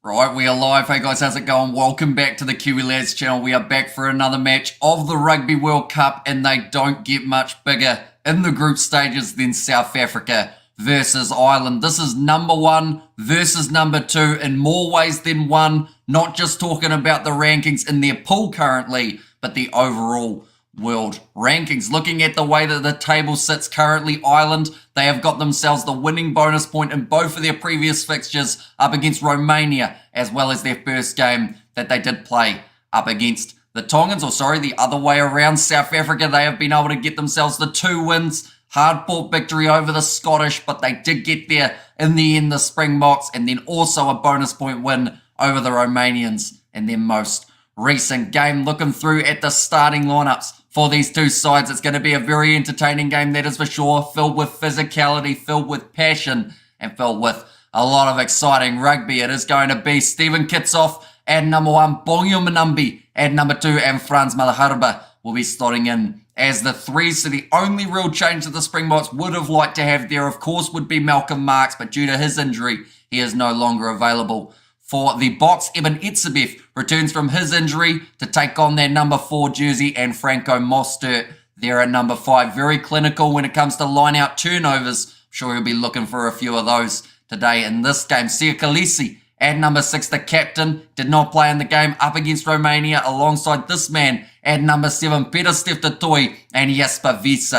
Right, we are live. Hey guys, how's it going? Welcome back to the Kiwi Lads channel. We are back for another match of the Rugby World Cup, and they don't get much bigger in the group stages than South Africa versus Ireland. This is number one versus number two in more ways than one. Not just talking about the rankings in their pool currently, but the overall world rankings. Looking at the way that the table sits currently, Ireland, they have got themselves the winning bonus point in both of their previous fixtures up against Romania, as well as their first game that they did play up against the Tongans, the other way around. South Africa, they have been able to get themselves the 2 wins, hard-fought victory over the Scottish, but they did get there in the end, the Springboks, and then also a bonus point win over the Romanians in their most recent game. Looking through at the starting lineups for these two sides, it's going to be a very entertaining game, that is for sure, filled with physicality, filled with passion, and filled with a lot of exciting rugby. It is going to be Steven Kitshoff at number one, Bonyo Manambi at number two, and Franz Malaharba will be slotting in as the 3. So the only real change that the Springboks would have liked to have there, of course, would be Malcolm Marx, but due to his injury, he is no longer available for the Boks. Eben Etzebeth returns from his injury to take on their number 4 jersey, and Franco Mostert there at number 5. Very clinical when it comes to line-out turnovers. I'm sure he'll be looking for a few of those today in this game. Sia Khaleesi at number 6, the captain, did not play in the game up against Romania alongside this man at number 7, Peter Steftotoy, and Jasper Wiese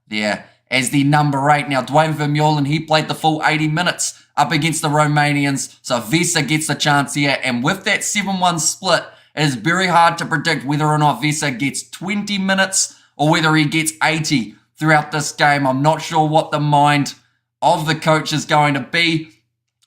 there as the number 8. Now, Dwayne Vermeulen, he played the full 80 minutes up against the Romanians, so Wiese gets the chance here, and with that 7-1 split, it is very hard to predict whether or not Wiese gets 20 minutes or whether he gets 80 throughout this game. I'm not sure what the mind of the coach is going to be.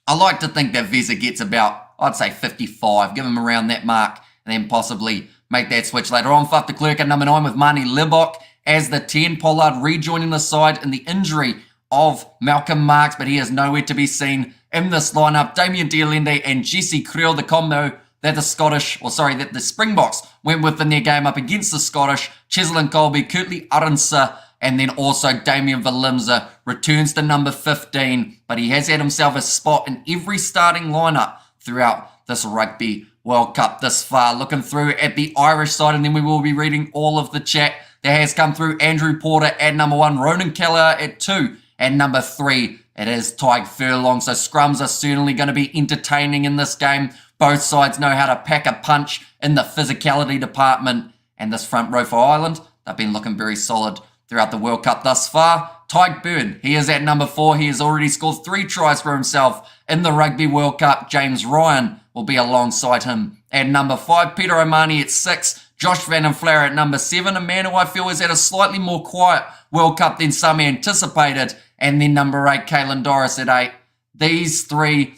I like to think that Wiese gets about, I'd say 55, give him around that mark, and then possibly make that switch later on. Faf de Klerk at number 9 with Mani Libbok as the 10. Pollard rejoining the side in the injury of Malcolm Marx, but he is nowhere to be seen in this lineup. Damien Dialende and Jesse Creel, the combo that the Springboks went with in their game up against the Scottish. Cheslin Colby, Kurtley Arendse, and then also Damien Valimza returns to number 15, but he has had himself a spot in every starting lineup throughout this Rugby World Cup this far. Looking through at the Irish side, and then we will be reading all of the chat that has come through. Andrew Porter at number 1, Ronan Kelleher at 2, and number 3, it is Tyke Furlong. So scrums are certainly going to be entertaining in this game. Both sides know how to pack a punch in the physicality department. And this front row for Ireland, they've been looking very solid throughout the World Cup thus far. Tyke Byrne, he is at number 4. He has already scored 3 tries for himself in the Rugby World Cup. James Ryan will be alongside him at number 5. Peter O'Mahony at 6. Josh Van den Vlaar at number 7, a man who I feel has had a slightly more quiet World Cup than some anticipated. And then number 8, Caelan Doris at 8. These 3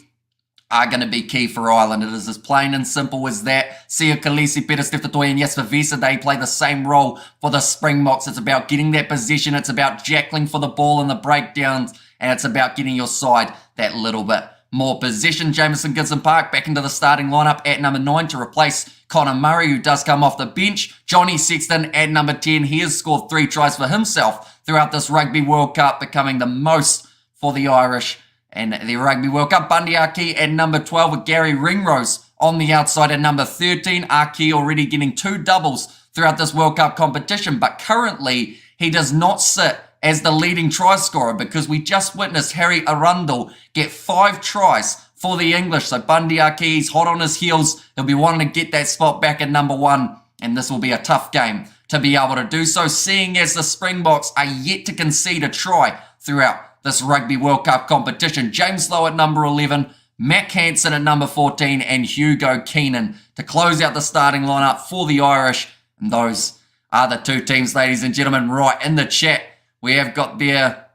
are going to be key for Ireland. It is as plain and simple as that. Sia Khaleesi, Peter Steftotoy, and Jasper Wiese, they play the same role for the Springboks. It's about getting that possession. It's about jackling for the ball in the breakdowns. And it's about getting your side that little bit more possession. Jamison Gibson-Park back into the starting lineup at number 9 to replace Connor Murray, who does come off the bench. Johnny Sexton at number 10. He has scored 3 tries for himself throughout this Rugby World Cup, becoming the most for the Irish and the Rugby World Cup. Bundy Aki at number 12 with Gary Ringrose on the outside at number 13. Aki already getting 2 doubles throughout this World Cup competition, but currently he does not sit as the leading try scorer because we just witnessed Harry Arundel get 5 tries for the English. So Bundy Aki, he's hot on his heels. He'll be wanting to get that spot back at number 1, and this will be a tough game to be able to do so, seeing as the Springboks are yet to concede a try throughout this Rugby World Cup competition. James Lowe at number 11, Mac Hansen at number 14, and Hugo Keenan to close out the starting lineup for the Irish. And those are the 2 teams, ladies and gentlemen. Right, in the chat, we have got there,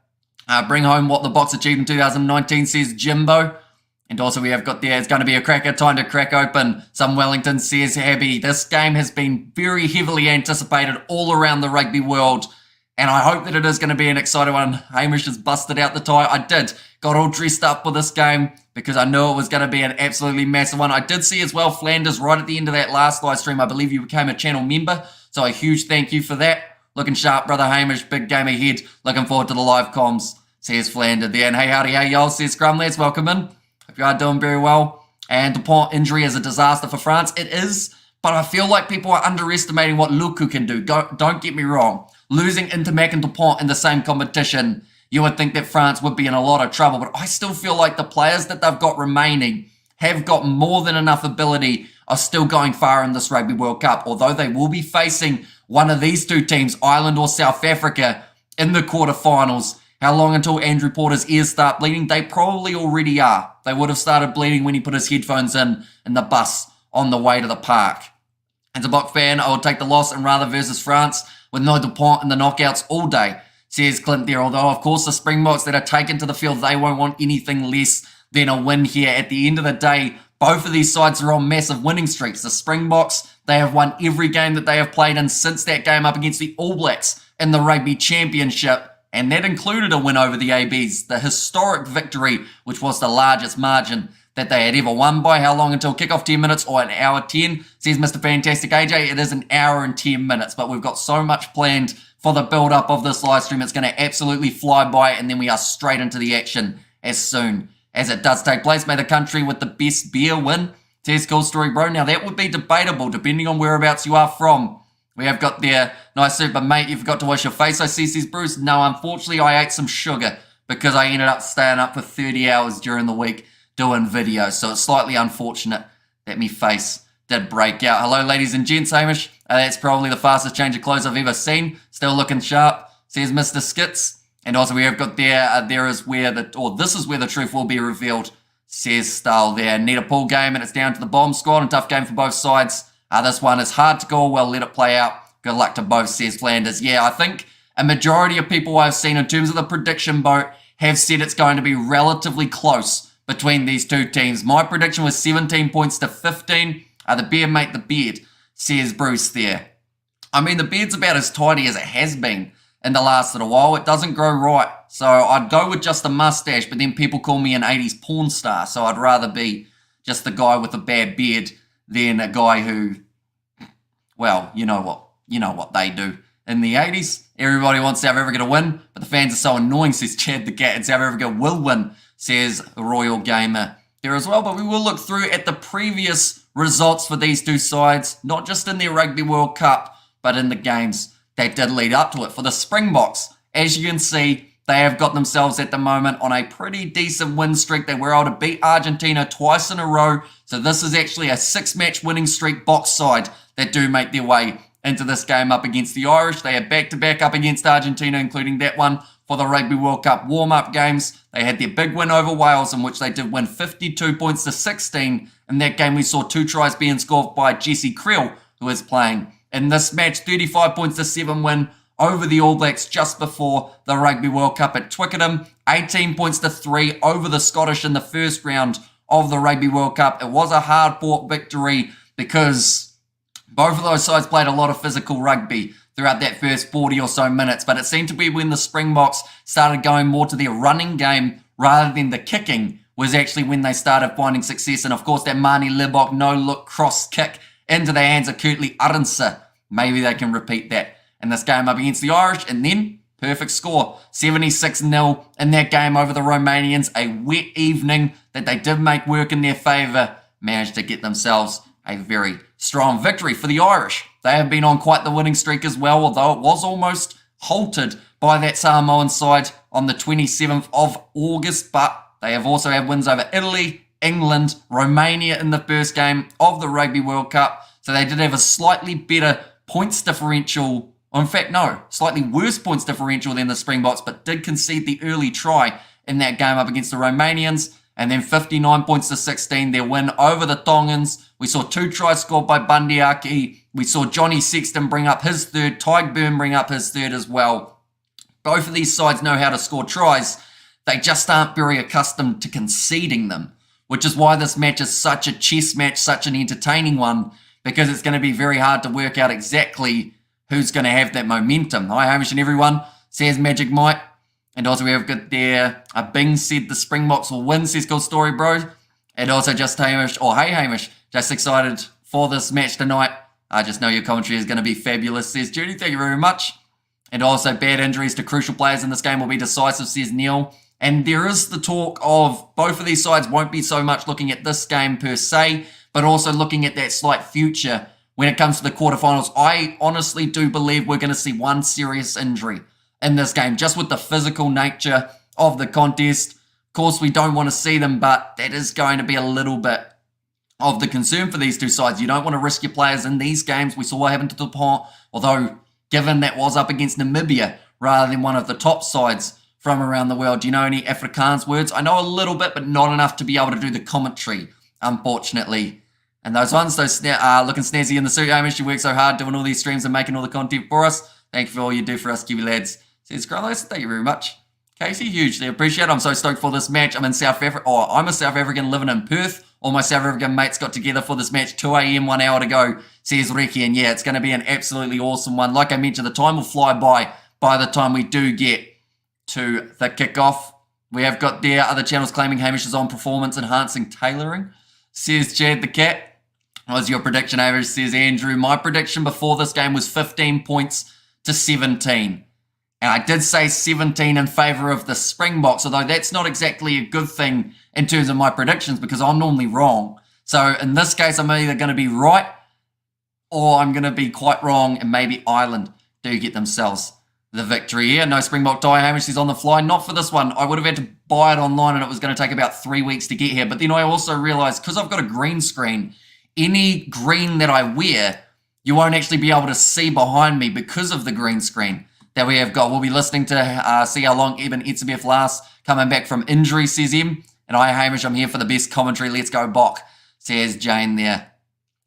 bring home what the Boks achieved in 2019, says Jimbo. And also we have got there, it's going to be a cracker, time to crack open some Wellington, says Abby. This game has been very heavily anticipated all around the rugby world, and I hope that it is going to be an exciting one. Hamish has busted out the tie. I got all dressed up for this game because I knew it was going to be an absolutely massive one. I did see as well Flanders right at the end of that last live stream. I believe you became a channel member, so a huge thank you for that. Looking sharp, brother Hamish. Big game ahead. Looking forward to the live comms, says Flanders there. And hey, howdy, hey, y'all, says Scrum Lads. Welcome in. Hope you are doing very well. And Dupont injury is a disaster for France. It is, but I feel like people are underestimating what Luku can do. Don't get me wrong. Losing into Mac and Dupont in the same competition, you would think that France would be in a lot of trouble, but I still feel like the players that they've got remaining have got more than enough ability of still going far in this Rugby World Cup, although they will be facing one of these two teams, Ireland or South Africa, in the quarterfinals. How long until Andrew Porter's ears start bleeding? They probably already are. They would have started bleeding when he put his headphones in the bus on the way to the park. As a Bok fan, I will take the loss and rather versus France with no Dupont in the knockouts all day, says Clint there. Although, of course, the Springboks that are taken to the field, they won't want anything less than a win here. At the end of the day, both of these sides are on massive winning streaks. The Springboks, they have won every game that they have played in since that game up against the All Blacks in the Rugby Championship, and that included a win over the ABs, the historic victory, which was the largest margin that they had ever won by. How long until kickoff? 10 minutes or an hour 10, says Mr. Fantastic AJ. It is an hour and 10 minutes, but we've got so much planned for the build-up of this live stream. It's going to absolutely fly by, and then we are straight into the action as soon as it does take place. May the country with the best beer win, says Cool Story Bro. Now, that would be debatable depending on whereabouts you are from. We have got there, nice super mate, you forgot to wash your face, I see, says Bruce. No, unfortunately, I ate some sugar because I ended up staying up for 30 hours during the week doing videos. So it's slightly unfortunate that me face did break out. Hello, ladies and gents, Hamish. That's probably the fastest change of clothes I've ever seen. Still looking sharp, says Mr. Skits. And also we have got there, this is where the truth will be revealed, says Stahl there. Need a pool game and it's down to the bomb squad, and tough game for both sides. This one is hard to call. Well, let it play out. Good luck to both, says Flanders. Yeah, I think a majority of people I've seen in terms of the prediction boat have said it's going to be relatively close between these two teams. My prediction was 17 points to 15. The beard mate the beard, says Bruce there. I mean, the beard's about as tidy as it has been in the last little while. It doesn't grow right. So I'd go with just a mustache, but then people call me an 80s porn star. So I'd rather be just the guy with a bad beard than a guy who, well, you know what they do. In the 80s, everybody wants South Africa to win, but the fans are so annoying, says Chad the Cat, and South Africa will win, says Royal Gamer there as well. But we will look through at the previous results for these two sides, not just in their Rugby World Cup, but in the games that did lead up to it. For the Springboks, as you can see, they have got themselves at the moment on a pretty decent win streak. They were able to beat Argentina twice in a row. So this is actually a 6-match winning streak box side that do make their way into this game up against the Irish. They are back-to-back up against Argentina, including that one for the Rugby World Cup warm-up games. They had their big win over Wales, in which they did win 52 points to 16. In that game, we saw 2 tries being scored by Jesse Creel, who is playing. In this match, 35 points to 7 win over the All Blacks just before the Rugby World Cup at Twickenham. 18 points to 3 over the Scottish in the first round of the Rugby World Cup. It was a hard-fought victory because both of those sides played a lot of physical rugby throughout that first 40 or so minutes, but it seemed to be when the Springboks started going more to their running game rather than the kicking was actually when they started finding success. And of course, that Mani Lebok no-look cross kick into the hands of Kurtley Arendse. Maybe they can repeat that in this game up against the Irish, and then perfect score, 76-0 in that game over the Romanians. A wet evening that they did make work in their favour, managed to get themselves a very strong victory. For the Irish, they have been on quite the winning streak as well, although it was almost halted by that Samoan side on the 27th of August, but they have also had wins over Italy, England, Romania in the first game of the Rugby World Cup, so they did have a slightly better points differential. In fact, no, slightly worse points differential than the Springboks, but did concede the early try in that game up against the Romanians. And then 59 points to 16, their win over the Tongans. We saw 2 tries scored by Bundyaki. We saw Johnny Sexton bring up his third, Tyg Byrne bring up his third as well. Both of these sides know how to score tries. They just aren't very accustomed to conceding them, which is why this match is such a chess match, such an entertaining one, because it's going to be very hard to work out exactly who's going to have that momentum. Hi, Hamish and everyone, says Magic Mike. And also we have got there, Bing said the Springboks will win, says Cool Story Bro. And also just Hamish, hey Hamish, just excited for this match tonight. I just know your commentary is going to be fabulous, says Judy. Thank you very much. And also bad injuries to crucial players in this game will be decisive, says Neil. And there is the talk of both of these sides won't be so much looking at this game per se, but also looking at that slight future when it comes to the quarterfinals. I honestly do believe we're going to see one serious injury in this game, just with the physical nature of the contest. Of course, we don't want to see them, but that is going to be a little bit of the concern for these two sides. You don't want to risk your players in these games. We saw what happened to Dupont, although given that was up against Namibia rather than one of the top sides from around the world. Do you know any Afrikaans words? I know a little bit, but not enough to be able to do the commentary, unfortunately. And those ones, those looking snazzy in the suit, Hamish, you work so hard doing all these streams and making all the content for us. Thank you for all you do for us, Kiwi lads. Says Carlos, thank you very much. Casey, hugely appreciate it. I'm so stoked for this match. I'm in South Africa. Oh, I'm a South African living in Perth. All my South African mates got together for this match 2 a.m. 1 hour to go, says Ricky. And yeah, it's going to be an absolutely awesome one. Like I mentioned, the time will fly by the time we do get to the kickoff. We have got there other channels claiming Hamish is on performance enhancing tailoring, says Chad the Cat. What was your prediction, Hamish? Says Andrew. My prediction before this game was 15 points to 17. And I did say 17 in favour of the Springboks, although that's not exactly a good thing in terms of my predictions because I'm normally wrong. So in this case, I'm either going to be right or I'm going to be quite wrong, and maybe Ireland do get themselves the victory here. No Springbok tie, Hamish is on the fly. Not for this one. I would have had to buy it online and it was going to take about 3 weeks to get here. But then I also realised, because I've got a green screen, any green that I wear, you won't actually be able to see behind me because of the green screen that we have got. We'll be listening to see how long Eben Etzebeth lasts, coming back from injury, says him. And I, Hamish, I'm here for the best commentary. Let's go, Bok, says Jane there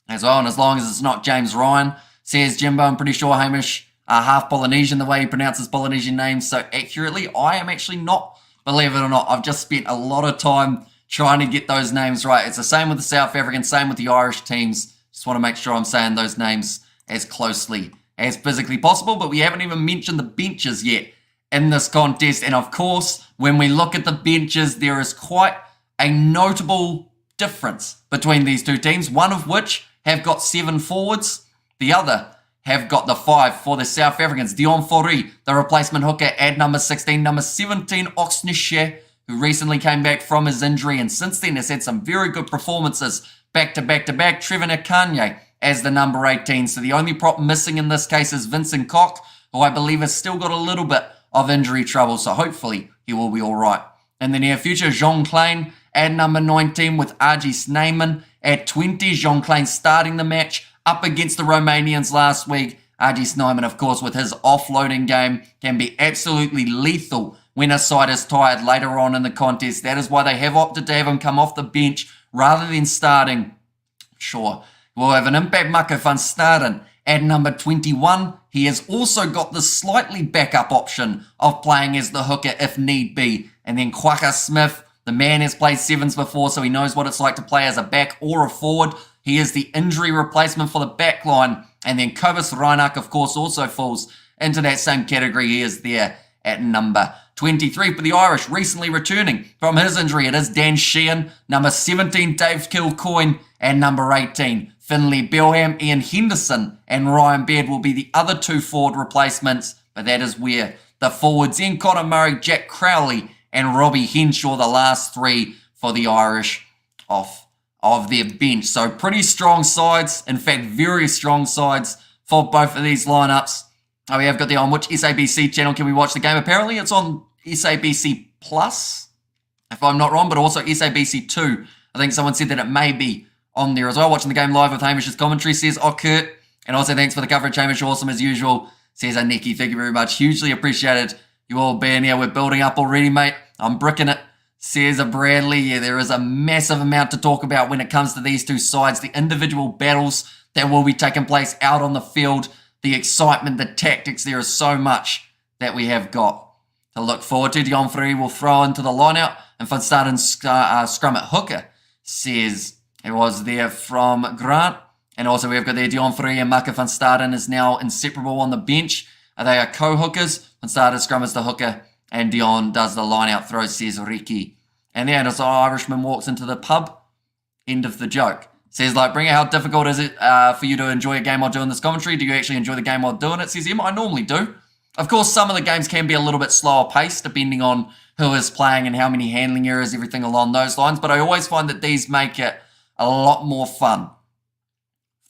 as well. And as long as it's not James Ryan, says Jimbo, I'm pretty sure Hamish half Polynesian, the way he pronounces Polynesian names so accurately. I am actually not, believe it or not. I've just spent a lot of time trying to get those names right. It's the same with the South African, same with the Irish teams. Just want to make sure I'm saying those names as closely as physically possible, but we haven't even mentioned the benches yet in this contest. And of course, when we look at the benches, there is quite a notable difference between these two teams, one of which have got 7 forwards, the other have got the 5 for the South Africans. Dion Fourie, the replacement hooker at number 16, number 17, Oxnische, who recently came back from his injury and since then has had some very good performances back to back to back. Trevor Nakanye as the number 18. So the only prop missing in this case is Vincent Koch, who I believe has still got a little bit of injury trouble. So hopefully he will be all right. In the near future, Jean Klein at number 19 with RG Snyman at 20. Jean Klein starting the match up against the Romanians last week. RG Snyman, of course, with his offloading game, can be absolutely lethal when a side is tired later on in the contest. That is why they have opted to have him come off the bench rather than starting. Sure, we'll have an impact Mako van Staden at number 21. He has also got the slightly backup option of playing as the hooker if need be. And then Kwaka Smith, the man has played sevens before, so he knows what it's like to play as a back or a forward. He is the injury replacement for the back line. And then Kobus Reinach, of course, also falls into that same category. He is there at number 23 for the Irish, recently returning from his injury. It is Dan Sheehan, number 17, Dave Kilcoyne, and number 18, Finlay Belham. Ian Henderson and Ryan Baird will be the other 2 forward replacements, but that is where the forwards in. Connor Murray, Jack Crowley, and Robbie Henshaw, the last 3 for the Irish off of their bench. So pretty strong sides, in fact, very strong sides for both of these lineups. We have got the on which SABC channel can we watch the game? Apparently it's on SABC Plus, if I'm not wrong, but also SABC 2. I think someone said that it may be on there as well. Watching the game live with Hamish's commentary, says Kurt. And also thanks for the coverage, Hamish. Awesome as usual, says Aniki. Thank you very much. Hugely appreciated you all being here. We're building up already, mate. I'm bricking it, says a Bradley. Yeah, there is a massive amount to talk about when it comes to these two sides. The individual battles that will be taking place out on the field, the excitement, the tactics. There is so much that we have got to look forward to. Dion Fourie will throw into the lineout, and Van Staden scrum at hooker, says it was there from Grant. And also we've got there Dion Fourie and Maka van Staden is now inseparable on the bench. They are co-hookers. Van Staden scrum as the hooker, and Dion does the line-out throw, says Ricky. And then as the Irishman walks into the pub, end of the joke. Says, like, bring it, how difficult is it for you to enjoy a game while doing this commentary? Do you actually enjoy the game while doing it? Says him, I normally do. Of course, some of the games can be a little bit slower paced depending on who is playing and how many handling errors, everything along those lines. But I always find that these make it a lot more fun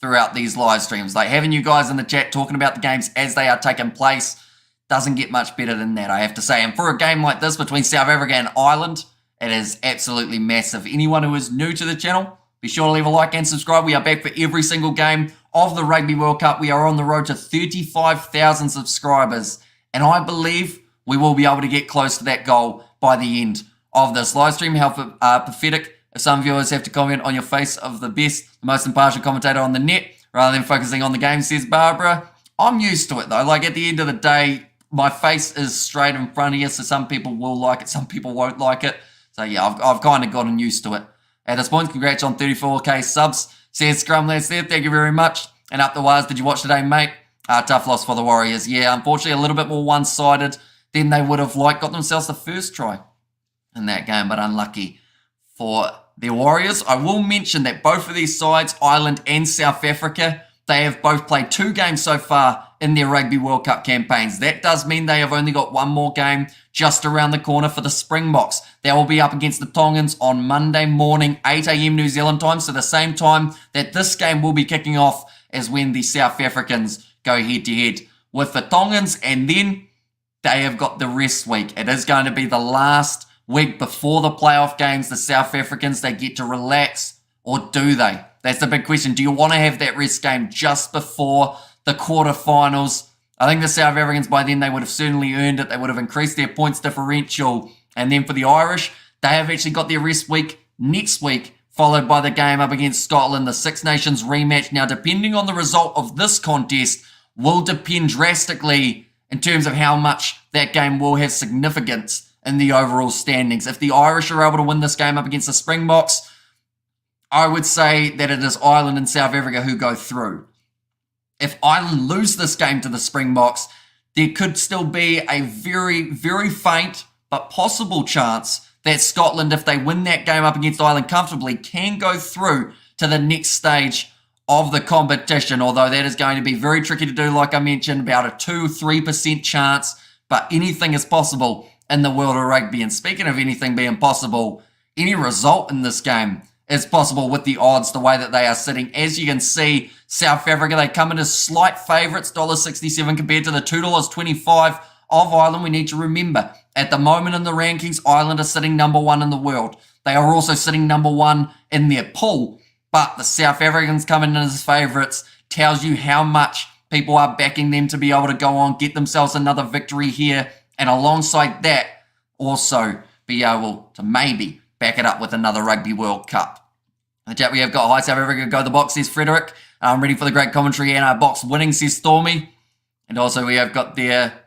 throughout these live streams. Like having you guys in the chat talking about the games as they are taking place doesn't get much better than that, I have to say. And for a game like this between South Africa and Ireland, it is absolutely massive. Anyone who is new to the channel, be sure to leave a like and subscribe. We are back for every single game of the Rugby World Cup. We are on the road to 35,000 subscribers. And I believe we will be able to get close to that goal by the end of this live stream. How pathetic if some viewers have to comment on your face of the best, the most impartial commentator on the net, rather than focusing on the game, says Barbara. I'm used to it though. Like at the end of the day, my face is straight in front of you, so some people will like it, some people won't like it. So yeah, I've kind of gotten used to it. At this point, congrats on 34k subs, says Scrum Lads there. Thank you very much. And up the wires, did you watch today, mate? Tough loss for the Warriors. Yeah, unfortunately a little bit more one-sided than they would have got themselves the first try in that game, but unlucky for the Warriors. I will mention that both of these sides, Ireland and South Africa, they have both played 2 games so far in their Rugby World Cup campaigns. That does mean they have only got one more game just around the corner for the Springboks. They will be up against the Tongans on Monday morning, 8 a.m. New Zealand time, so the same time that this game will be kicking off as when the South Africans go head-to-head with the Tongans, and then they have got the rest week. It is going to be the last week before the playoff games. The South Africans, they get to relax, or do they? That's the big question. Do you want to have that rest game just before the quarterfinals? I think the South Africans, by then, they would have certainly earned it. They would have increased their points differential. And then for the Irish, they have actually got their rest week next week, followed by the game up against Scotland, the Six Nations rematch. Now, depending on the result of this contest, will depend drastically in terms of how much that game will have significance in the overall standings. If the Irish are able to win this game up against the Springboks, I would say that it is Ireland and South Africa who go through. If Ireland lose this game to the Springboks, there could still be a very, very faint but possible chance that Scotland, if they win that game up against Ireland comfortably, can go through to the next stage of the competition, although that is going to be very tricky to do, like I mentioned, about a 2-3% chance, but anything is possible in the world of rugby. And speaking of anything being possible, any result in this game is possible with the odds the way that they are sitting. As you can see, South Africa, they come in as slight favourites, $1.67 compared to the $2.25 of Ireland. We need to remember, at the moment in the rankings, Ireland are sitting number 1 in the world. They are also sitting number 1 in their pool, but the South Africans coming in as favourites tells you how much people are backing them to be able to go on, get themselves another victory here, and alongside that, also be able to maybe back it up with another Rugby World Cup. In the chat we have got, hi South Africa, go the Box, says Frederick. I'm ready for the great commentary and our Box winning, says Stormy. And also we have got there,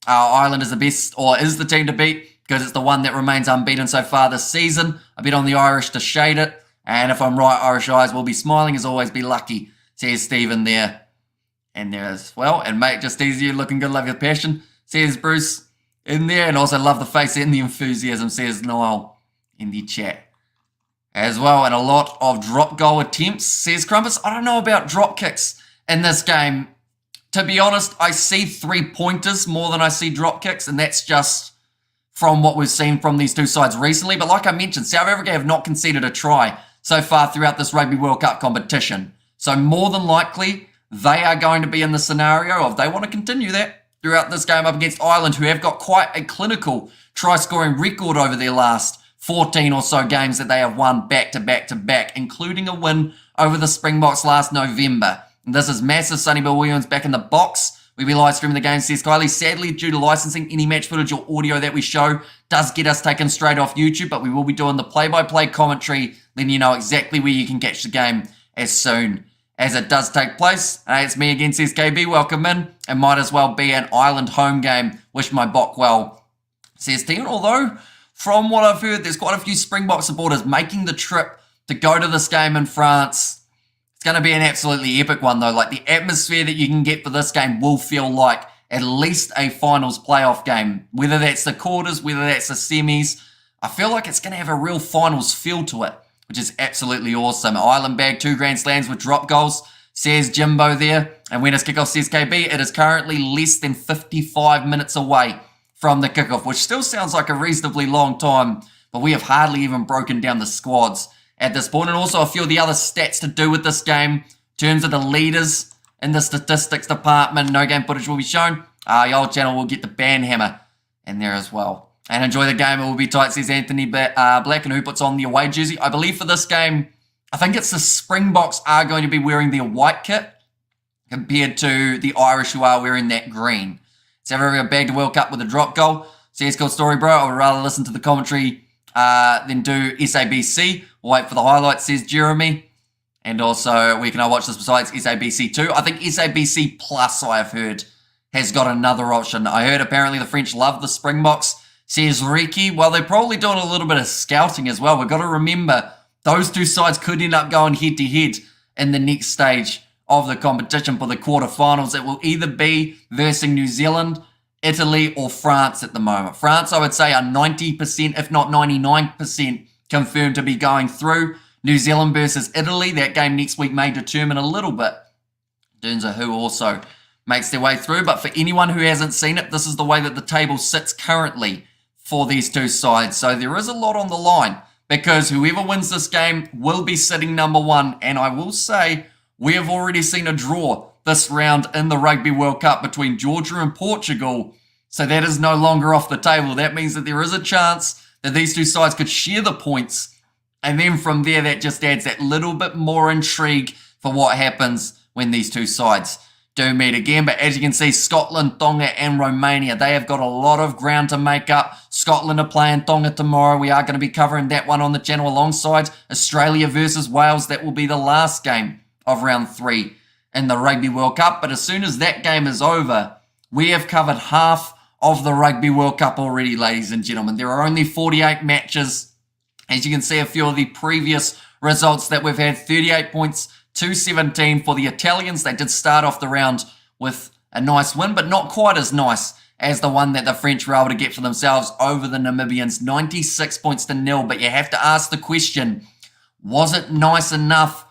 Ireland is the best, or is the team to beat, because it's the one that remains unbeaten so far this season. I bet on the Irish to shade it. And if I'm right, Irish eyes will be smiling, as always, be lucky, says Stephen there. And there as well. And mate, just tease you, looking good, love your passion, says Bruce in there. And also love the face and the enthusiasm, says Noel in the chat as well. And a lot of drop goal attempts, says Crumpus. I don't know about drop kicks in this game. To be honest, I see 3-pointers more than I see drop kicks, and that's just from what we've seen from these two sides recently. But like I mentioned, South Africa have not conceded a try so far throughout this Rugby World Cup competition. So more than likely, they are going to be in the scenario of they want to continue that throughout this game up against Ireland, who have got quite a clinical try-scoring record over their last 14 or so games that they have won back to back to back, including a win over the Springboks last November. And this is massive. Sonny Bill Williams back in the box. We'll be live streaming the game, says Kylie. Sadly, due to licensing, any match footage or audio that we show does get us taken straight off YouTube, but we will be doing the play-by-play commentary, letting you know exactly where you can catch the game as soon as it does take place. It's me again, says KB. Welcome in. It might as well be an Ireland home game. Wish my Bok well, says Tegan. Although, from what I've heard, there's quite a few Springbok supporters making the trip to go to this game in France. It's going to be an absolutely epic one, though. Like, the atmosphere that you can get for this game will feel like at least a finals playoff game. Whether that's the quarters, whether that's the semis, I feel like it's going to have a real finals feel to it, which is absolutely awesome. Ireland bagged 2 Grand Slams with drop goals, says Jimbo there. And when it's kickoff, says KB, it is currently less than 55 minutes away from the kickoff, which still sounds like a reasonably long time, but we have hardly even broken down the squads at this point. And also a few of the other stats to do with this game. In terms of the leaders in the statistics department, no game footage will be shown. The old channel will get the band hammer in there as well. And enjoy the game. It will be tight, says Anthony Black. And who puts on the away jersey? I believe for this game, I think it's the Springboks are going to be wearing their white kit compared to the Irish who are wearing that green. So everybody bagged the World Cup with a drop goal. Says cool story, bro. I would rather listen to the commentary than do SABC. We'll wait for the highlights, says Jeremy. And also, where can I watch this besides SABC 2? I think SABC Plus, I have heard, has got another option. I heard apparently the French love the Springboks, says Riki. Well, they're probably doing a little bit of scouting as well. We've got to remember, those two sides could end up going head-to-head in the next stage of the competition for the quarterfinals. It will either be versus New Zealand, Italy, or France at the moment. France, I would say, are 90%, if not 99%, confirmed to be going through. New Zealand versus Italy, that game next week may determine a little bit in terms of who also makes their way through. But for anyone who hasn't seen it, this is the way that the table sits currently for these two sides. So there is a lot on the line because whoever wins this game will be sitting number one. And I will say, we have already seen a draw this round in the Rugby World Cup between Georgia and Portugal. So that is no longer off the table. That means that there is a chance that these two sides could share the points. And then from there, that just adds that little bit more intrigue for what happens when these two sides do meet again. But as you can see, Scotland, Tonga and Romania, they have got a lot of ground to make up. Scotland are playing Tonga tomorrow. We are going to be covering that one on the channel alongside Australia versus Wales. That will be the last game of round 3 in the Rugby World Cup. But as soon as that game is over, we have covered half of the Rugby World Cup already, ladies and gentlemen. There are only 48 matches. As you can see, a few of the previous results that we've had, 38 points to 17 for the Italians. They did start off the round with a nice win, but not quite as nice as the one that the French were able to get for themselves over the Namibians, 96 points to 0. But you have to ask the question, was it nice enough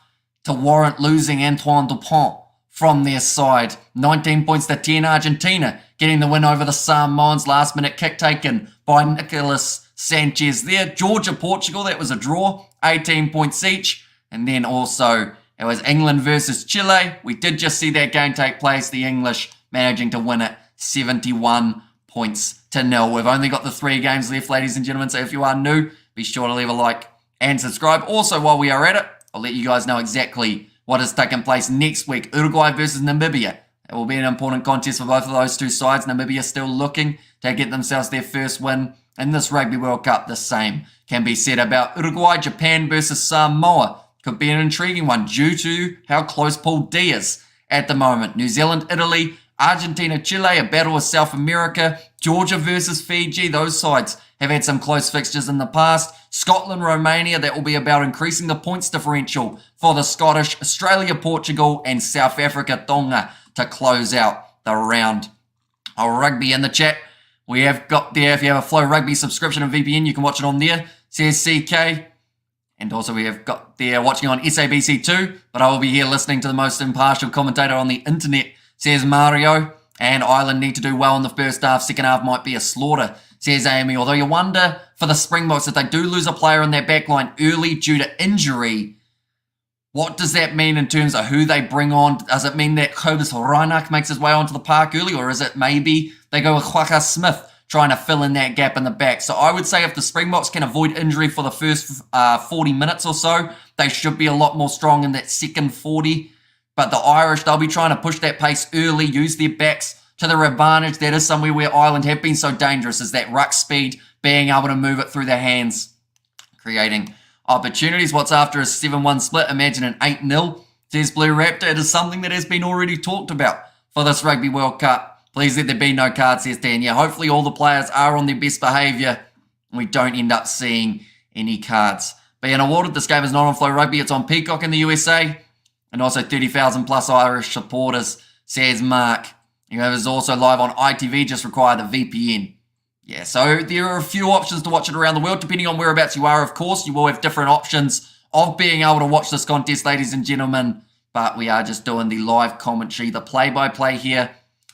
to warrant losing Antoine Dupont from their side? 19 points to 10, Argentina getting the win over the Samoans. Last minute kick taken by Nicolas Sanchez there. Georgia, Portugal, that was a draw, 18 points each. And then also it was England versus Chile. We did just see that game take place. The English managing to win it 71 points to 0. We've only got the 3 games left, ladies and gentlemen. So if you are new, be sure to leave a like and subscribe. Also, while we are at it, I'll let you guys know exactly what is taking place next week. Uruguay versus Namibia. It will be an important contest for both of those two sides. Namibia still looking to get themselves their first win in this Rugby World Cup. The same can be said about Uruguay. Japan versus Samoa could be an intriguing one due to how close Pool D is at the moment. New Zealand, Italy, Argentina, Chile, a battle with South America. Georgia versus Fiji. Those sides have had some close fixtures in the past. Scotland, Romania. That will be about increasing the points differential for the Scottish. Australia, Portugal, and South Africa, Tonga to close out the round of rugby. In the chat, we have got there, if you have a Flow Rugby subscription and VPN, you can watch it on there, says CK. And also we have got there watching on SABC2, but I will be here listening to the most impartial commentator on the internet, says Mario. And Ireland need to do well in the first half. Second half might be a slaughter, says Amy. Although you wonder for the Springboks, if they do lose a player in their backline early due to injury, what does that mean in terms of who they bring on? Does it mean that Kobus Reinach makes his way onto the park early, or is it maybe they go with Quaka Smith trying to fill in that gap in the back? So I would say if the Springboks can avoid injury for the first 40 minutes or so, they should be a lot more strong in that second 40. But the Irish, they'll be trying to push that pace early, use their backs to their advantage. That is somewhere where Ireland have been so dangerous, is that ruck speed, being able to move it through their hands, creating opportunities. What's after a 7-1 split? Imagine an 8-0, says Blue Raptor. It is something that has been already talked about for this Rugby World Cup. Please let there be no cards, says Dan. Yeah, hopefully all the players are on their best behaviour and we don't end up seeing any cards. But yeah, awarded, this game is not on Flow Rugby. It's on Peacock in the USA. And also 30,000 plus Irish supporters, says Mark. It is also live on ITV, just require the VPN. Yeah, so there are a few options to watch it around the world, depending on whereabouts you are, of course. You will have different options of being able to watch this contest, ladies and gentlemen. but we are just doing the live commentary, the play-by-play here.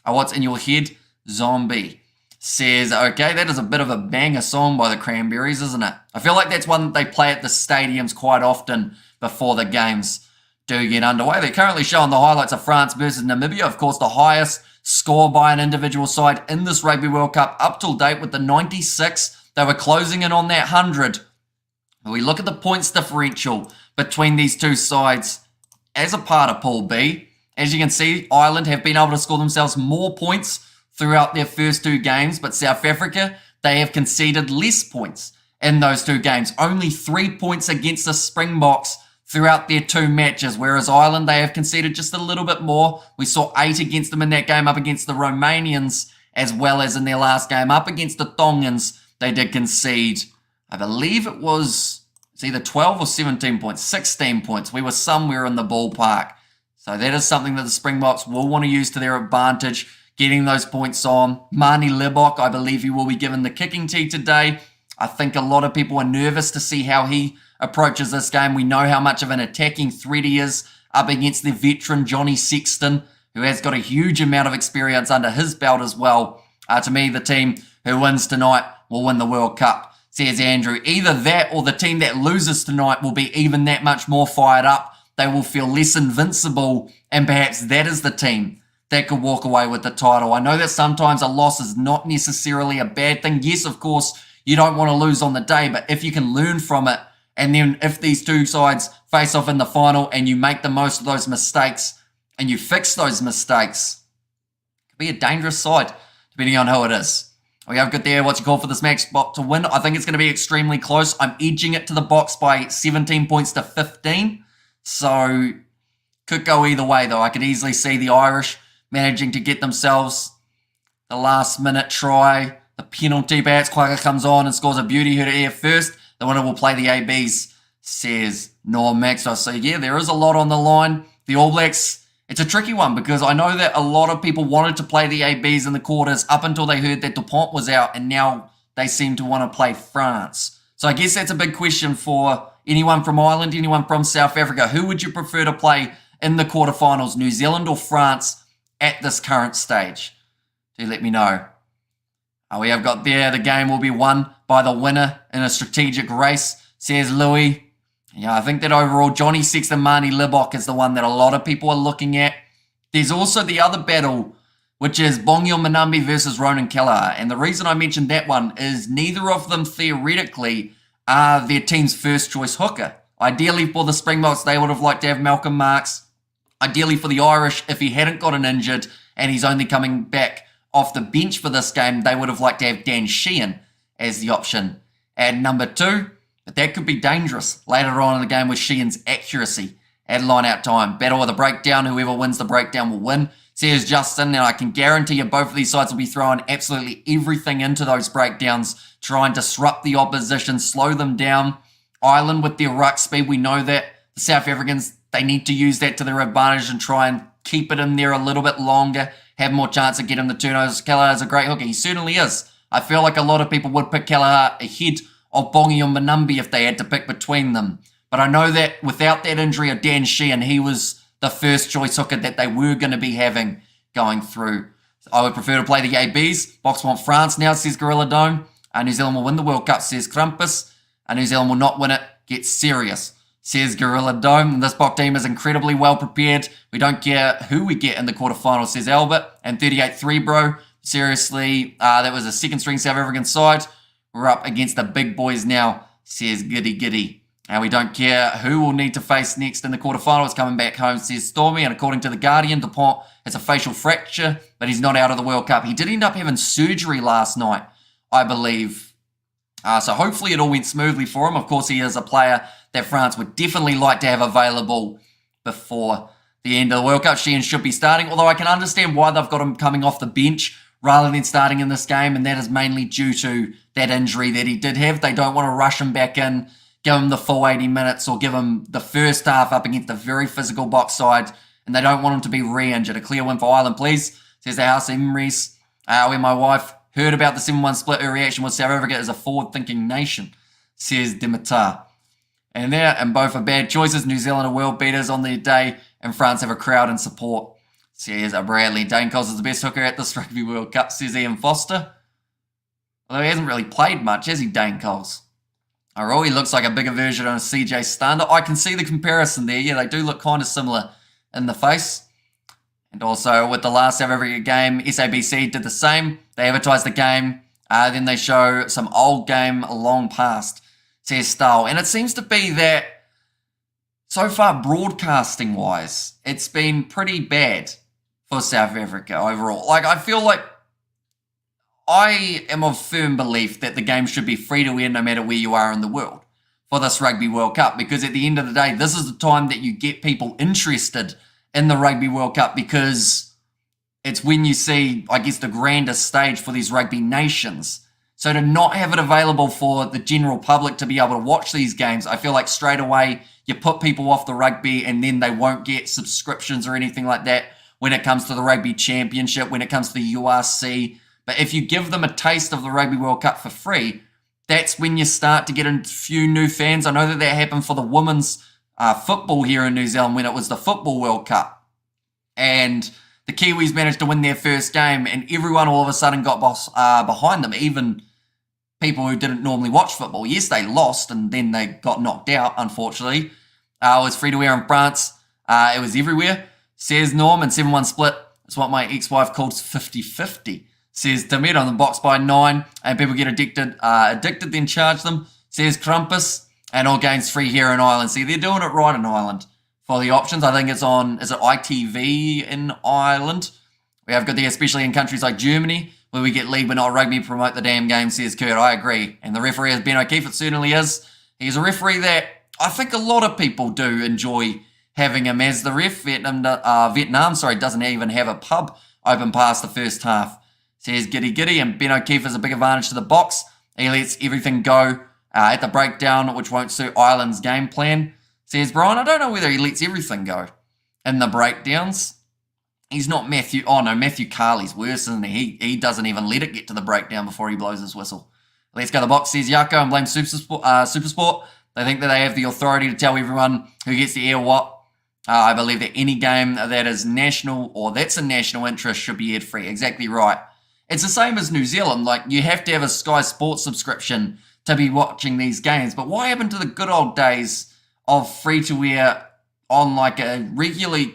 What's in your head? Zombie says, okay, that is a bit of a banger song by the Cranberries, isn't it? I feel like that's one that they play at the stadiums quite often before the games do get underway. They're currently showing the highlights of France versus Namibia, of course, the highest score by an individual side in this Rugby World Cup up till date with the 96. They were closing in on that 100. We look at the points differential between these two sides as a part of Pool B. As you can see, Ireland have been able to score themselves more points throughout their first two games, but South Africa, they have conceded less points in those two games. Only 3 points against the Springboks throughout their two matches, whereas Ireland, they have conceded just a little bit more. We saw 8 against them in that game up against the Romanians, as well as in their last game up against the Tongans. They did concede, I believe it's either 12 or 17 points, 16 points. We were somewhere in the ballpark. So that is something that the Springboks will want to use to their advantage, getting those points on. Manie Libbok, I believe he will be given the kicking tee today. I think a lot of people are nervous to see how he approaches this game. We know how much of an attacking threat he is up against the veteran Johnny Sexton, who has got a huge amount of experience under his belt as well. To me, the team who wins tonight will win the World Cup, says Andrew. Either that or the team that loses tonight will be even that much more fired up. They will feel less invincible, and perhaps that is the team that could walk away with the title. I know that sometimes a loss is not necessarily a bad thing. Yes, of course, you don't want to lose on the day, but if you can learn from it, and then if these two sides face off in the final and you make the most of those mistakes and you fix those mistakes, it could be a dangerous side, depending on who it is. We have got there, what's your call for this match to win? I think it's going to be extremely close. I'm edging it to the box by 17 points to 15. So, could go either way though. I could easily see the Irish managing to get themselves the last minute try. The penalty, Bats Quagga comes on and scores a beauty here to air first. The winner will play the ABs, says Norm Maxwell. So yeah, there is a lot on the line. The All Blacks, it's a tricky one because I know that a lot of people wanted to play the ABs in the quarters up until they heard that Dupont was out, and now they seem to want to play France. So I guess that's a big question for anyone from Ireland, anyone from South Africa. Who would you prefer to play in the quarterfinals, New Zealand or France at this current stage? Do let me know. We have got there, the game will be won by the winner in a strategic race, says Louis. Yeah, I think that overall Johnny Sexton, Manie Libbok is the one that a lot of people are looking at. There's also the other battle, which is Bongio Manambi versus Ronan Kelleher. And the reason I mentioned that one is neither of them theoretically are their team's first choice hooker. Ideally for the Springboks, they would have liked to have Malcolm Marx. Ideally for the Irish, if he hadn't gotten injured and he's only coming back off the bench for this game, they would have liked to have Dan Sheehan as the option at number 2. But that could be dangerous later on in the game with Sheehan's accuracy at line-out time. Battle of the breakdown. Whoever wins the breakdown will win, says Justin. And I can guarantee you both of these sides will be throwing absolutely everything into those breakdowns, try and disrupt the opposition, slow them down. Ireland with their ruck speed, we know that. The South Africans, they need to use that to their advantage and try and keep it in there a little bit longer, have more chance of getting the turnovers. Kelleher is a great hooker. He certainly is. I feel like a lot of people would pick Kelleher ahead of Bongi and Manambi if they had to pick between them. But I know that without that injury of Dan Sheehan, he was the first choice hooker that they were going to be having going through. I would prefer to play the ABs. Box want France now, says Gorilla Dome. New Zealand will win the World Cup, says Krampus. New Zealand will not win it. Get serious, says Gorilla Dome. This Bok team is incredibly well prepared. We don't care who we get in the quarterfinals, says Albert. And 38-3, bro. Seriously, that was a second string South African side. We're up against the big boys now, says Giddy Giddy. And we don't care who we'll need to face next in the quarterfinals. Coming back home, says Stormy. And according to The Guardian, Dupont has a facial fracture, but he's not out of the World Cup. He did end up having surgery last night, I believe. So hopefully it all went smoothly for him. Of course, he is a player that France would definitely like to have available before the end of the World Cup. Sheehan should be starting, although I can understand why they've got him coming off the bench rather than starting in this game, and that is mainly due to that injury that he did have. They don't want to rush him back in, give him the full 80 minutes, or give him the first half up against a very physical box side, and they don't want him to be re-injured. A clear win for Ireland, please, says the House of Memories. When my wife heard about the 7-1 split, her reaction was South Africa is a forward-thinking nation, says Dimitar. And both are bad choices. New Zealand are world beaters on their day, and France have a crowd and support. Says Bradley. Dane Coles is the best hooker at this Rugby World Cup, says Ian Foster. Although he hasn't really played much, has he, Dane Coles? Oh, he looks like a bigger version of CJ Stander. I can see the comparison there. Yeah, they do look kind of similar in the face. And also, with the last South Africa game, SABC did the same. They advertised the game. Then they show some old game long past, says Stahl. And it seems to be that, so far, broadcasting-wise, it's been pretty bad for South Africa overall. Like, I feel like I am of firm belief that the game should be free to air no matter where you are in the world for this Rugby World Cup, because at the end of the day, this is the time that you get people interested in the Rugby World Cup, because it's when you see, I guess, the grandest stage for these rugby nations. So to not have it available for the general public to be able to watch these games, I feel like straight away you put people off the rugby, and then they won't get subscriptions or anything like that when it comes to the Rugby Championship, when it comes to the URC. But if you give them a taste of the Rugby World Cup for free, that's when you start to get a few new fans. I know that happened for the women's football here in New Zealand when it was the Football World Cup. And the Kiwis managed to win their first game, and everyone all of a sudden got behind them, even people who didn't normally watch football. Yes, they lost, and then they got knocked out, unfortunately. It was free to air in France. It was everywhere. Says Norm, and 7-1 split. It's what my ex-wife calls 50-50. Says Tamir on the box by 9, and people get addicted, then charge them. Says Krampus, and all games free here in Ireland. See, they're doing it right in Ireland for the options. I think it's on, is it ITV in Ireland? We have got there, especially in countries like Germany, where we get league but not rugby, promote the damn game, says Kurt. I agree. And the referee is Ben O'Keefe, it certainly is. He's a referee that I think a lot of people do enjoy having him as the ref. Vietnam doesn't even have a pub open past the first half. Says Giddy, and Ben O'Keefe is a big advantage to the box. He lets everything go at the breakdown, which won't suit Ireland's game plan. Says Brian, I don't know whether he lets everything go in the breakdowns. He's not Matthew. Oh no, Matthew Carley's worse, isn't he? He doesn't even let it get to the breakdown before he blows his whistle. Let's go to the box, says Yako, and blame Supersport. They think that they have the authority to tell everyone who gets to air what. I believe that any game that is national or that's a national interest should be aired free. Exactly right. It's the same as New Zealand. Like, you have to have a Sky Sports subscription to be watching these games. But what happened to the good old days of free-to-air on like a regular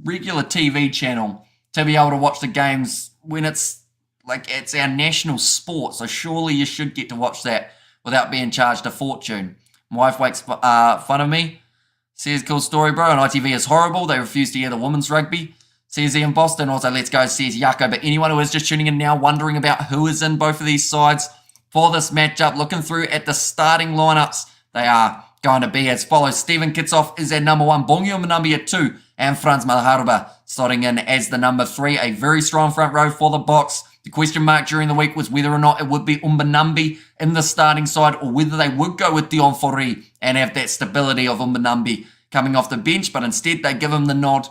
TV channel to be able to watch the games when it's like it's our national sport? So surely you should get to watch that without being charged a fortune. My wife makes fun of me. Says, cool story, bro. And ITV is horrible. They refuse to air the women's rugby. Says Ian Boston. Also, let's go, says Yako. But anyone who is just tuning in now wondering about who is in both of these sides for this matchup, looking through at the starting lineups, they are going to be as follows. Stephen Kitsoff is at number 1. Bongio Manambi at 2. And Franz Malharba starting in as the number 3. A very strong front row for the box. The question mark during the week was whether or not it would be Umbanambi in the starting side or whether they would go with Dion Fourie and have that stability of Umbanambi coming off the bench. But instead, they give him the nod.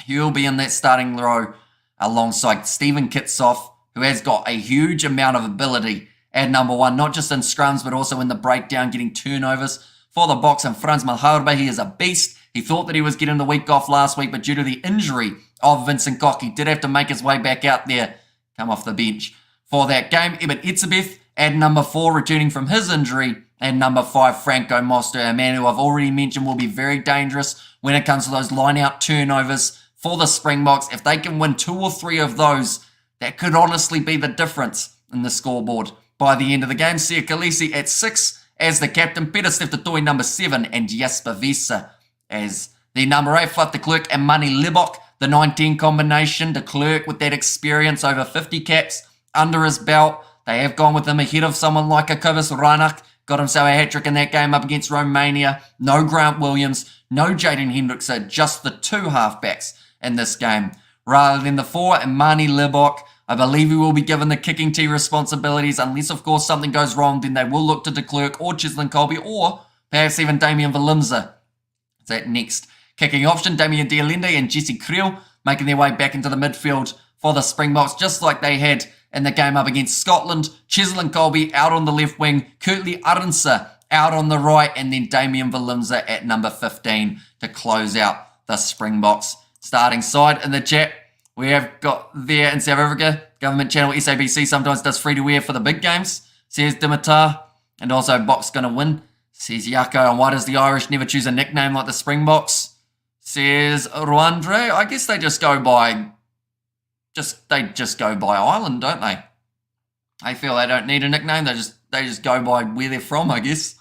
He'll be in that starting row alongside Stephen Kitsoff, who has got a huge amount of ability at number 1, not just in scrums, but also in the breakdown, getting turnovers for the box. And Franz Malharba, he is a beast. He thought that he was getting the week off last week, but due to the injury of Vincent Koch, he did have to make his way back out there, come off the bench for that game. Eben Etzebeth at number 4, returning from his injury. And number 5, Franco Moster, a man who I've already mentioned will be very dangerous when it comes to those line-out turnovers for the Springboks. If they can win 2 or 3 of those, that could honestly be the difference in the scoreboard by the end of the game. Sia Khaleesi at 6 as the captain, Peter Steftotoy number 7, and Jasper Vesa as the number 8. Flat de Klerk and Mani Libok, the 19 combination. De Klerk with that experience, over 50 caps under his belt. They have gone with him ahead of someone like a Kobus Reinach. Got himself a hat-trick in that game up against Romania. No Grant Williams, no Jaden Hendrickson, just the 2 halfbacks in this game, rather than the 4. And Mani Libok, I believe he will be given the kicking tee responsibilities, unless, of course, something goes wrong. Then they will look to De Klerk or Chislin Colby, or perhaps even Damien Valimza. It's that next kicking option. Damien Dialende and Jesse Creel making their way back into the midfield for the Springboks, just like they had in the game up against Scotland. Chislin Colby out on the left wing, Kurtley Arnse out on the right, and then Damien Valimza at number 15 to close out the Springboks starting side. In the chat, we have got there in South Africa, government channel SABC sometimes does free-to-air for the big games, says Dimitar. And also, Boks going to win, says Yako. And why does the Irish never choose a nickname like the Springboks, says Ruandre. I guess they just go by, Ireland, don't they? They feel they don't need a nickname. They just go by where they're from, I guess.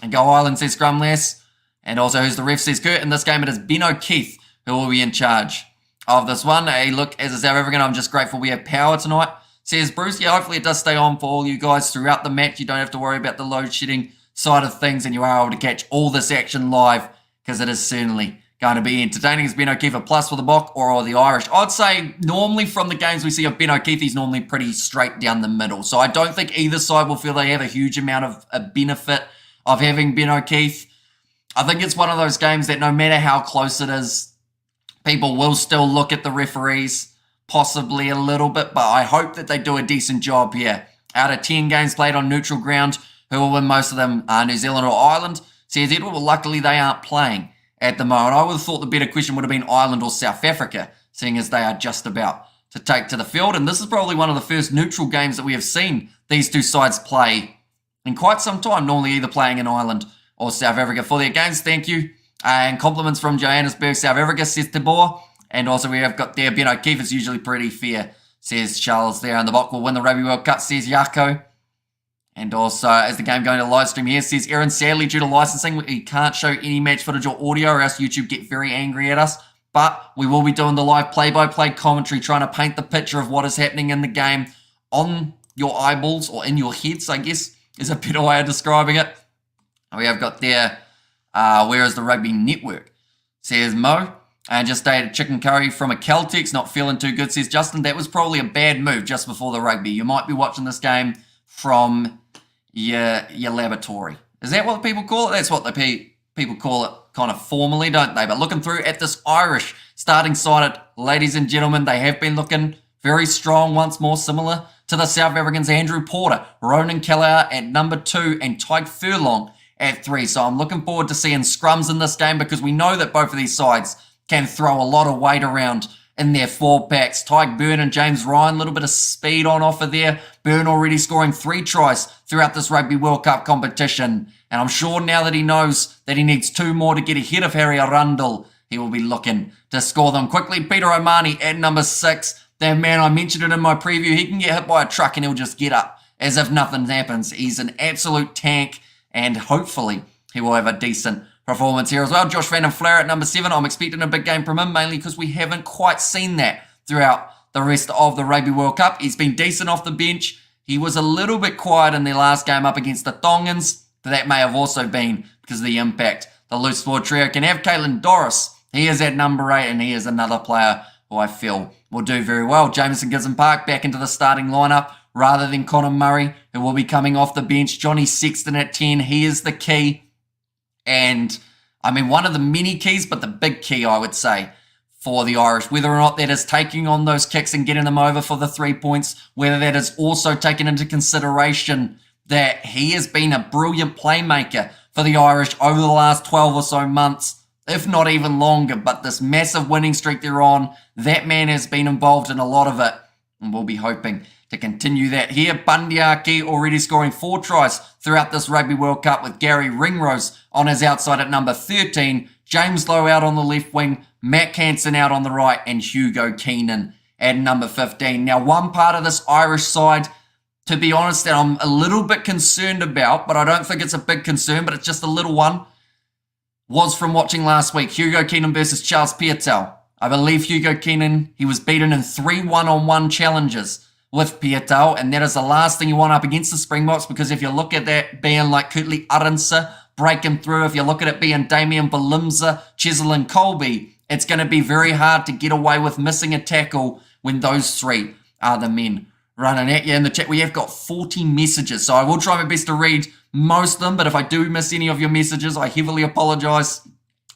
And go Ireland, says Scrumless. And also, who's the ref, says Kurt. In this game, it is Ben O'Keefe who will be in charge of this one. Hey, look, as a South African, I'm just grateful we have power tonight, says Bruce. Yeah, hopefully it does stay on for all you guys throughout the match. You don't have to worry about the load shedding side of things, and you are able to catch all this action live, because it is certainly going to be entertaining. Is Ben O'Keefe a plus for the Bok or the Irish? I'd say normally from the games we see of Ben O'Keefe, he's normally pretty straight down the middle. So I don't think either side will feel they have a huge amount of a benefit of having Ben O'Keefe. I think it's one of those games that no matter how close it is, people will still look at the referees possibly a little bit, but I hope that they do a decent job here. Out of 10 games played on neutral ground, who will win most of them? New Zealand or Ireland? Says Edward. Well, luckily they aren't playing at the moment. I would have thought the better question would have been Ireland or South Africa, seeing as they are just about to take to the field. And this is probably one of the first neutral games that we have seen these two sides play in quite some time, normally either playing in Ireland or South Africa. For their games, thank you. And compliments from Johannesburg, South Africa, says Tabor. And also we have got there, Ben O'Keefe is usually pretty fair, says Charles there. And the Bok will win the Rugby World Cup, says Yako. And also, as the game going to live stream here, says Aaron, sadly due to licensing, we can't show any match footage or audio or else YouTube get very angry at us. But we will be doing the live play-by-play commentary, trying to paint the picture of what is happening in the game on your eyeballs, or in your heads, I guess, is a better way of describing it. We have got there, where is the Rugby Network, says Mo. And just ate a chicken curry from a Caltex, not feeling too good, says Justin. That was probably a bad move just before the rugby. You might be watching this game from your laboratory. Is that what people call it? That's what the people call it kind of formally, don't they? But looking through at this Irish starting side, ladies and gentlemen, they have been looking very strong once more, similar to the South Africans. Andrew Porter, Ronan Kelleher at number 2, and Tyke Furlong at 3. So I'm looking forward to seeing scrums in this game, because we know that both of these sides can throw a lot of weight around in their forward packs. Tyke Byrne and James Ryan, a little bit of speed on offer there. Byrne already scoring 3 tries throughout this Rugby World Cup competition. And I'm sure now that he knows that he needs 2 more to get ahead of Harry Arundel, he will be looking to score them quickly. Peter O'Mahony at number 6. That man, I mentioned it in my preview, he can get hit by a truck and he'll just get up as if nothing happens. He's an absolute tank, and hopefully he will have a decent performance here as well. Josh Van den Flair at number 7. I'm expecting a big game from him, mainly because we haven't quite seen that throughout the rest of the Rugby World Cup. He's been decent off the bench. He was a little bit quiet in their last game up against the Tongans, but that may have also been because of the impact the loose forward trio can have. Caelan Doris, he is at number 8, and he is another player who I feel will do very well. Jameson Gibson Park back into the starting lineup rather than Conor Murray, who will be coming off the bench. Johnny Sexton at 10, he is the key. And, I mean, one of the many keys, but the big key, I would say, for the Irish, whether or not that is taking on those kicks and getting them over for the 3 points, whether that is also taken into consideration that he has been a brilliant playmaker for the Irish over the last 12 or so months, if not even longer. But this massive winning streak they're on, that man has been involved in a lot of it, and we'll be hoping to continue that here. Bundyaki already scoring 4 tries throughout this Rugby World Cup, with Gary Ringrose on his outside at number 13, James Lowe out on the left wing, Matt Hansen out on the right, and Hugo Keenan at number 15. Now, one part of this Irish side, to be honest, that I'm a little bit concerned about, but I don't think it's a big concern, but it's just a little one, was from watching last week. Hugo Keenan versus Charles Piatel. I believe Hugo Keenan, he was beaten in 3 one-on-one challenges with Piatel, and that is the last thing you want up against the Springboks, because if you look at that being like Kurtley Arendse breaking through, if you look at it being Damien Balimza, Cheslin Colby, it's going to be very hard to get away with missing a tackle when those 3 are the men running at you. In the chat, we have got 40 messages, so I will try my best to read most of them, but if I do miss any of your messages, I heavily apologise.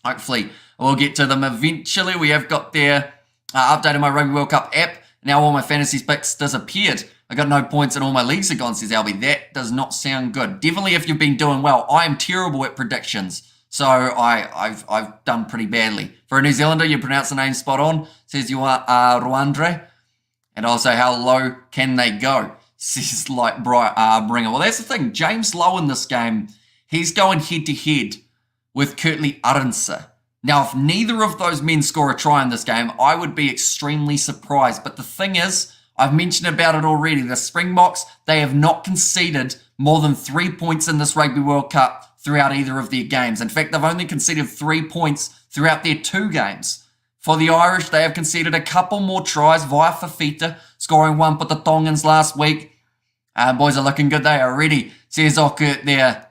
Hopefully, we'll get to them eventually. We have got there, updated my Rugby World Cup app. Now all my fantasy picks disappeared. I got no points in all my leagues are gone, says Albie. That does not sound good. Definitely if you've been doing well. I am terrible at predictions, So I've done pretty badly. For a New Zealander, you pronounce the name spot on. Says you are Rwandre. And also, how low can they go? Says like Bringer. Well, that's the thing. James Lowe in this game, he's going head-to-head with Kurtley Arendse. Now, if neither of those men score a try in this game, I would be extremely surprised. But the thing is, I've mentioned about it already. The Springboks, they have not conceded more than 3 points in this Rugby World Cup throughout either of their games. In fact, they've only conceded 3 points throughout their 2 games. For the Irish, they have conceded a couple more tries via Fafita, scoring 1 for the Tongans last week. Boys are looking good. They are ready, says Okert there.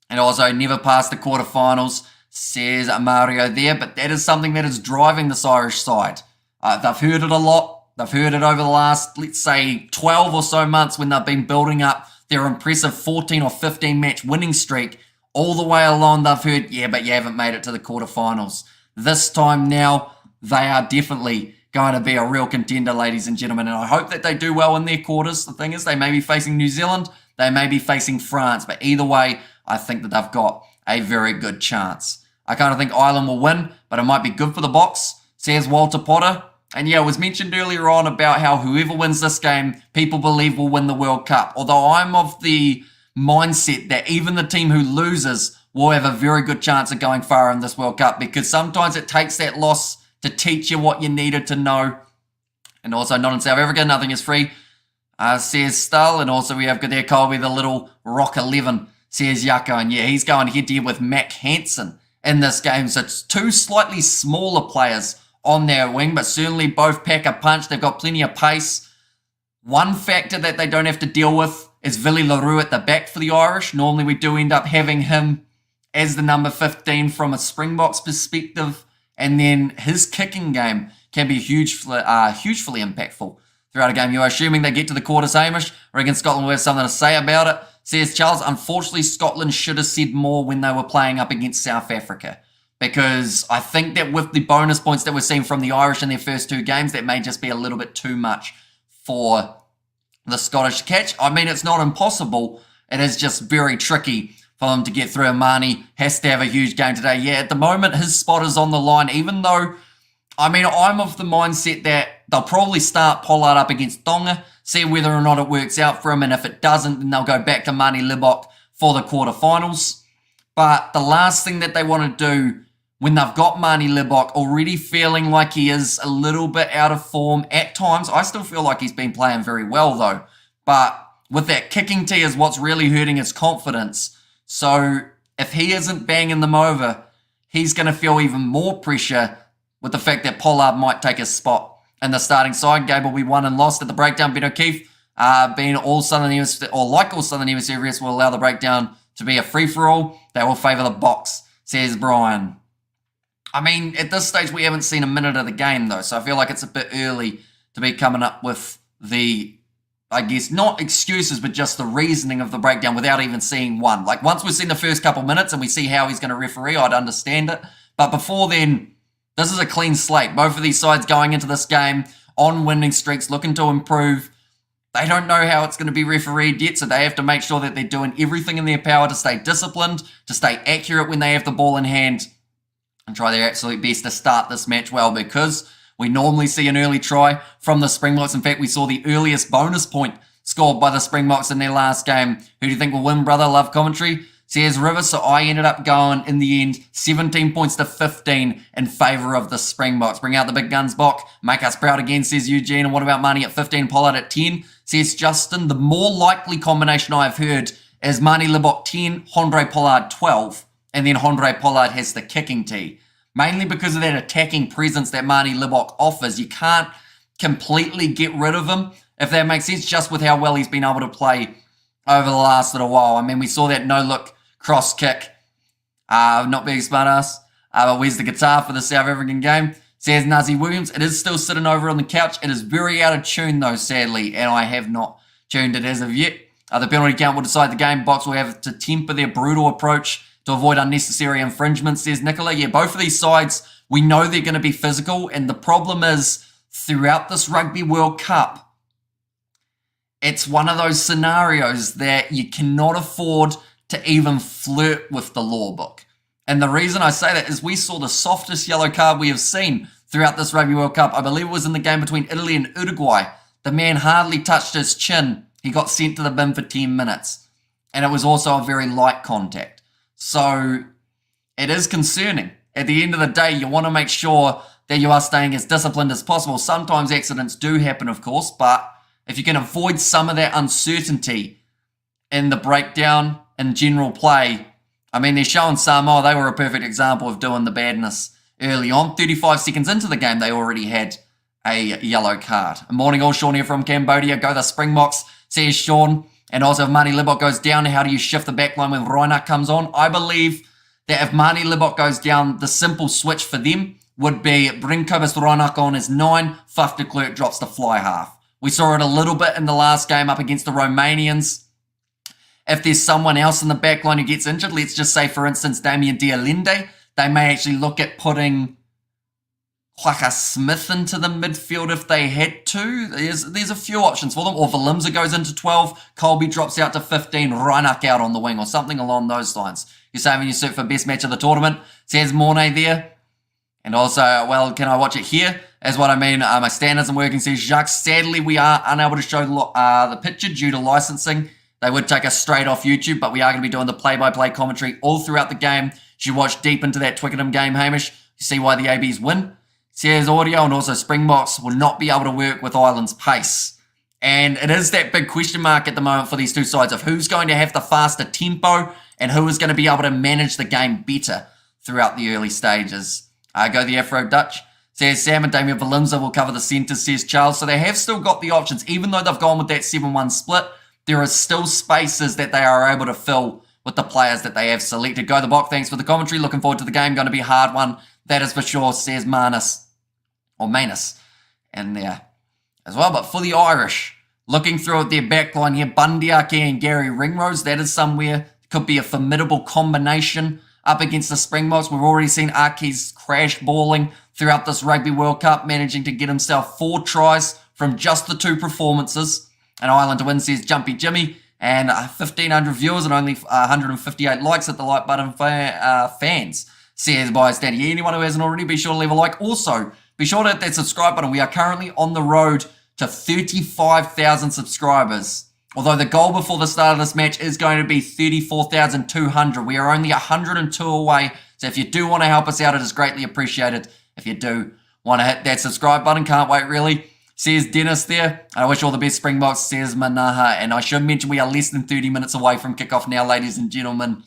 And also never passed the quarterfinals, says Mario there. But that is something that is driving this Irish side. They've heard it a lot. They've heard it over the last, let's say, 12 or so months when they've been building up their impressive 14 or 15 match winning streak. All the way along, they've heard, yeah, but you haven't made it to the quarterfinals. This time now, they are definitely going to be a real contender, ladies and gentlemen. And I hope that they do well in their quarters. The thing is, they may be facing New Zealand. They may be facing France. But either way, I think that they've got a very good chance. I kind of think Ireland will win, but it might be good for the Boks, says Walter Potter. And yeah, it was mentioned earlier on about how whoever wins this game, people believe will win the World Cup. Although I'm of the mindset that even the team who loses will have a very good chance of going far in this World Cup, because sometimes it takes that loss to teach you what you needed to know. And also, not in South Africa, nothing is free, says Stull. And also we have there Colby, the little Rock 11, says Yucko. And yeah, he's going head-to-head with Mac Hansen in this game. So it's 2 slightly smaller players on their wing, but certainly both pack a punch. They've got plenty of pace. One factor that they don't have to deal with is Willie Leroux at the back for the Irish. Normally we do end up having him as the number 15 from a Springboks perspective, and then his kicking game can be hugely impactful throughout a game. You're assuming they get to the quarters, Hamish. I reckon Scotland will have something to say about it. Says Charles, unfortunately Scotland should have said more when they were playing up against South Africa, because I think that with the bonus points that we're seeing from the Irish in their first 2 games, that may just be a little bit too much for the Scottish to catch. I mean, it's not impossible. It is just very tricky for them to get through. Amani has to have a huge game today. Yeah, at the moment, his spot is on the line, even though, I mean, I'm of the mindset that they'll probably start Pollard up against Tonga, see whether or not it works out for him, and if it doesn't, then they'll go back to Mani Libok for the quarterfinals. But the last thing that they want to do when they've got Mani Libok already feeling like he is a little bit out of form at times. I still feel like he's been playing very well though. But with that kicking tee is what's really hurting his confidence. So if he isn't banging them over, he's going to feel even more pressure with the fact that Pollard might take his spot in the starting side. Game will be won and lost at the breakdown. Ben O'Keefe, being all Southern Hemisphere, or like all Southern Hemisphere refs, will allow the breakdown to be a free-for-all. They will favour the Boks, says Brian. I mean, at this stage, we haven't seen a minute of the game, though, so I feel like it's a bit early to be coming up with the, I guess, not excuses, but just the reasoning of the breakdown without even seeing one. Like, once we've seen the first couple minutes and we see how he's going to referee, I'd understand it. But before then, this is a clean slate. Both of these sides going into this game on winning streaks, looking to improve. They don't know how it's going to be refereed yet, so they have to make sure that they're doing everything in their power to stay disciplined, to stay accurate when they have the ball in hand, and try their absolute best to start this match well, because we normally see an early try from the Springboks. In fact, we saw the earliest bonus point scored by the Springboks in their last game. Who do you think will win, brother? Love commentary, says River. So I ended up going, in the end, 17 points to 15 in favour of the Springboks. Bring out the big guns, Bok. Make us proud again, says Eugene. And what about Mani at 15, Pollard at 10, says Justin. The more likely combination I've heard is Mani Libok 10, Hondre Pollard 12. And then Hondre Pollard has the kicking tee. Mainly because of that attacking presence that Mani Libok offers. You can't completely get rid of him, if that makes sense, just with how well he's been able to play over the last little while. I mean, we saw that no-look cross kick. Not being smart-ass. But where's the guitar for the South African game? Says Nazi Williams. It is still sitting over on the couch. It is very out of tune, though, sadly, and I have not tuned it as of yet. The penalty count will decide the game. Box will have to temper their brutal approach to avoid unnecessary infringements, says Nicola. Yeah, both of these sides, we know they're going to be physical, and the problem is, throughout this Rugby World Cup, it's one of those scenarios that you cannot afford to even flirt with the law book. And the reason I say that is we saw the softest yellow card we have seen throughout this Rugby World Cup. I believe it was in the game between Italy and Uruguay. The man hardly touched his chin. He got sent to the bin for 10 minutes. And it was also a very light contact. So it is concerning. At the end of the day, you want to make sure that you are staying as disciplined as possible. Sometimes accidents do happen, of course, but if you can avoid some of that uncertainty in the breakdown and general play, I mean, they're showing Samoa, they were a perfect example of doing the badness early on. 35 seconds into the game, they already had a yellow card. Morning all, Sean here from Cambodia. Go the Springboks, says Sean. And also if Marnie Libok goes down, how do you shift the back line when Reinach comes on? I believe that if Marnie Libok goes down, the simple switch for them would be bring Kobus Reinach on as 9, Faf de Klerk drops to fly half. We saw it a little bit in the last game up against the Romanians. If there's someone else in the back line who gets injured, let's just say, for instance, Damien Dialende, they may actually look at putting Quaka Smith into the midfield if they had to. There's a few options for them. Or Valimza goes into 12, Colby drops out to 15, Reinach out on the wing or something along those lines. You're saving your suit for best match of the tournament. Says Mornay there. And also, well, can I watch it here? Is what I mean. My stand isn't working, says Jacques. Sadly, we are unable to show the picture due to licensing. They would take us straight off YouTube, but we are going to be doing the play-by-play commentary all throughout the game. You should watch deep into that Twickenham game, Hamish. You see why the ABs win. Says audio, and also Springboks will not be able to work with Ireland's pace. And it is that big question mark at the moment for these two sides of who's going to have the faster tempo and who is going to be able to manage the game better throughout the early stages. Go the Afro Dutch. Says Sam and Damien Valimza will cover the centres, says Charles. So they have still got the options. Even though they've gone with that 7-1 split, there are still spaces that they are able to fill with the players that they have selected. Go the Bok, thanks for the commentary. Looking forward to the game. Going to be a hard one. That is for sure, says Manus in there as well. But for the Irish, looking through at their backline here, Bundyaki and Gary Ringrose, that is somewhere, could be a formidable combination up against the Springboks. We've already seen Aki's crash balling throughout this Rugby World Cup, managing to get himself 4 tries from just the 2 performances. And Ireland to win, says Jumpy Jimmy. And 1,500 viewers and only 158 likes at the like button fans. Says by Stanley. Anyone who hasn't already, be sure to leave a like. Also, be sure to hit that subscribe button. We are currently on the road to 35,000 subscribers. Although the goal before the start of this match is going to be 34,200. We are only 102 away. So if you do want to help us out, it is greatly appreciated. If you do want to hit that subscribe button, can't wait really. Says Dennis there. I wish all the best Springboks, says Manaha. And I should mention we are less than 30 minutes away from kickoff now, ladies and gentlemen.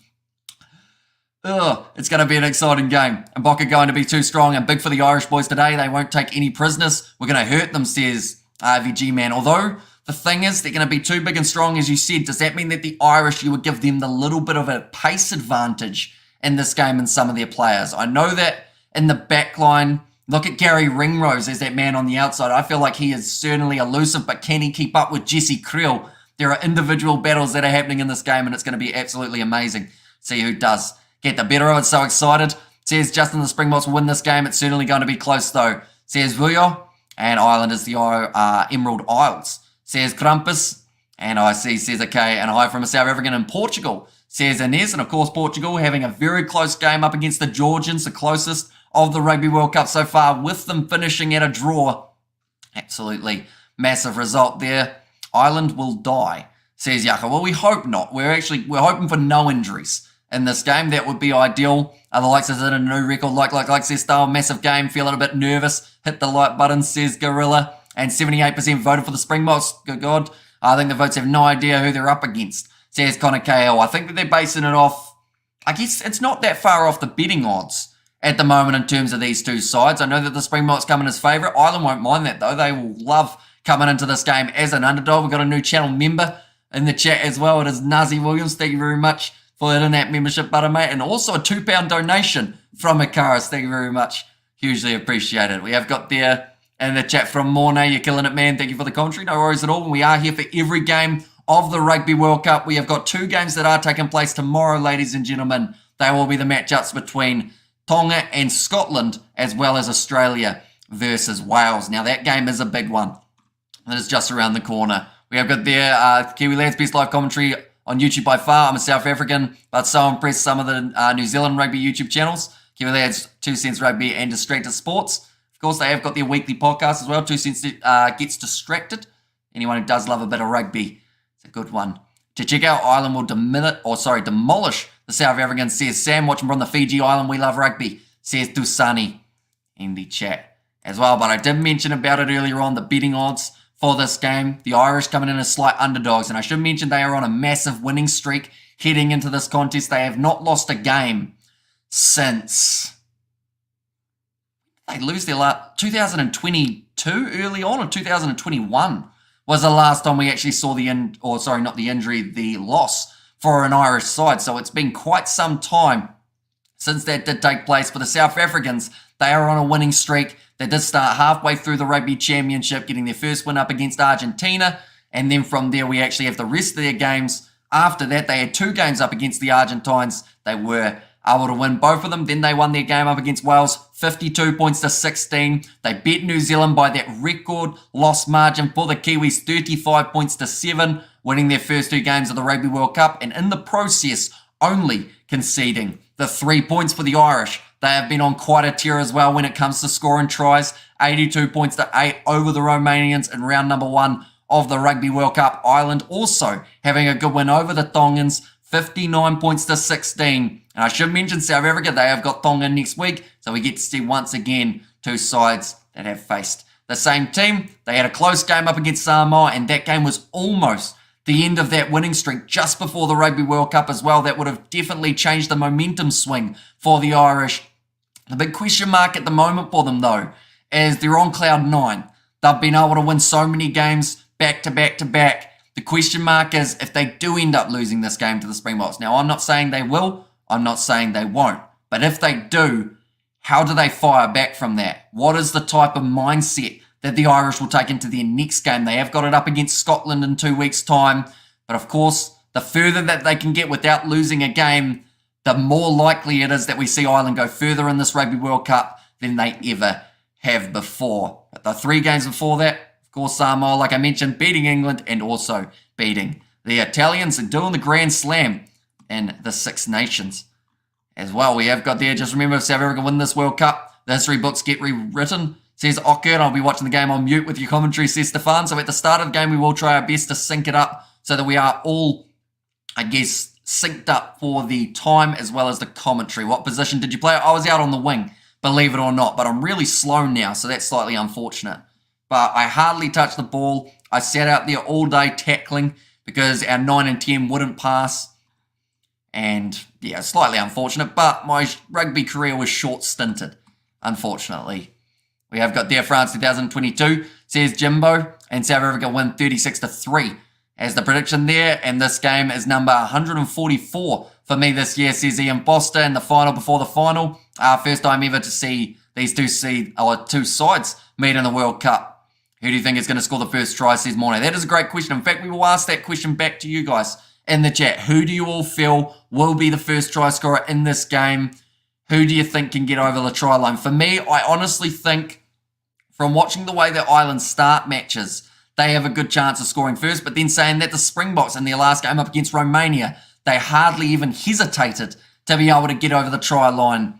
It's going to be an exciting game. And Bok are going to be too strong and big for the Irish boys today. They won't take any prisoners. We're going to hurt them, says RVG Man. Although, the thing is, they're going to be too big and strong, as you said. Does that mean that the Irish, you would give them the little bit of a pace advantage in this game and some of their players? I know that in the back line, look at Gary Ringrose as that man on the outside. I feel like he is certainly elusive, but can he keep up with Jesse Creel? There are individual battles that are happening in this game, and it's going to be absolutely amazing. See who does get the better of it. So excited. Says Justin, the Springboks will win this game. It's certainly going to be close, though. Says Vuyo, and Ireland is the Emerald Isles. Says Krampus, and I see, says okay, and hi from a South African in Portugal. Says Inez, and of course Portugal having a very close game up against the Georgians, the closest of the Rugby World Cup so far, with them finishing at a draw. Absolutely massive result there. Ireland will die, says Yaka. Well, we hope not. We're hoping for no injuries in this game. That would be ideal. The likes is in a new record, like says Style, massive game, feeling a bit nervous. Hit the like button, says Gorilla. And 78% voted for the Springboks. Good God. I think the votes have no idea who they're up against, says Connor KL. I think that they're basing it off, I guess it's not that far off the betting odds at the moment in terms of these two sides. I know that the Springboks come in as favourite. Ireland won't mind that, though. They will love coming into this game as an underdog. We've got a new channel member in the chat as well. It is Nazi Williams. Thank you very much for hitting that membership button, mate. And also a £2 donation from Ikaris. Thank you very much. Hugely appreciated. We have got there in the chat from Mornay. You're killing it, man. Thank you for the commentary. No worries at all. We are here for every game of the Rugby World Cup. We have got 2 games that are taking place tomorrow, ladies and gentlemen. They will be the matchups between Tonga and Scotland, as well as Australia versus Wales. Now, that game is a big one. It is just around the corner. We have got there Kiwi Lads Best Live Commentary on YouTube by far. I'm a South African, but so impressed some of the New Zealand rugby YouTube channels. Kiwi Lads, 2 Cents Rugby, and Distracted Sports. Of course, they have got their weekly podcast as well. 2 Cents Gets Distracted. Anyone who does love a bit of rugby, it's a good one to check out. Ireland will demolish the South Africans, says Sam, watching from the Fiji Island. We love rugby, says Dusani in the chat as well. But I did mention about it earlier on, the betting odds for this game. The Irish coming in as slight underdogs, and I should mention they are on a massive winning streak heading into this contest. They have not lost a game since they lose their 2022 early on, or 2021 was the last time we actually saw the loss for an Irish side. So it's been quite some time since that did take place. For the South Africans, they are on a winning streak. They did start halfway through the Rugby Championship, getting their first win up against Argentina. And then from there, we actually have the rest of their games. After that, they had 2 games up against the Argentines. They were able to win both of them. Then they won their game up against Wales, 52 points to 16. They beat New Zealand by that record loss margin for the Kiwis, 35 points to 7, winning their first 2 games of the Rugby World Cup, and in the process, only conceding the 3 points for the Irish. They have been on quite a tear as well when it comes to scoring tries, 82 points to 8 over the Romanians in round number 1 of the Rugby World Cup. Ireland also having a good win over the Tongans, 59 points to 16. And I should mention South Africa, they have got Tonga next week, so we get to see once again 2 sides that have faced the same team. They had a close game up against Samoa, and that game was almost the end of that winning streak just before the Rugby World Cup as well. That would have definitely changed the momentum swing for the Irish. The big question mark at the moment for them, though, is they're on cloud 9. They've been able to win so many games back to back to back. The question mark is if they do end up losing this game to the Springboks. Now, I'm not saying they will. I'm not saying they won't. But if they do, how do they fire back from that? What is the type of mindset that the Irish will take into their next game? They have got it up against Scotland in 2 weeks' time. But of course, the further that they can get without losing a game, the more likely it is that we see Ireland go further in this Rugby World Cup than they ever have before. But the 3 games before that, of course, Samoa, like I mentioned, beating England and also beating the Italians and doing the Grand Slam in the Six Nations as well. We have got there, just remember, if South Africa win this World Cup, the history books get rewritten, says Ocker, and I'll be watching the game on mute with your commentary, says Stefan. So at the start of the game, we will try our best to sync it up so that we are all, I guess, synced up for the time as well as the commentary. What position did you play? I was out on the wing, believe it or not, but I'm really slow now, so that's slightly unfortunate. But I hardly touched the ball. I sat out there all day tackling because our 9 and 10 wouldn't pass. And yeah, slightly unfortunate, but my rugby career was short-stinted, unfortunately. We have got there France 2022, says Jimbo, and South Africa win 36-3 as the prediction there. And this game is number 144 for me this year, says Ian Foster, in the final before the final. First time ever to see these two sides meet in the World Cup. Who do you think is going to score the first try, says Morne? That is a great question. In fact, we will ask that question back to you guys in the chat. Who do you all feel will be the first try scorer in this game? Who do you think can get over the try line? For me, I honestly think, from watching the way that Ireland start matches, they have a good chance of scoring first. But then saying that the Springboks in their last game up against Romania, they hardly even hesitated to be able to get over the try line.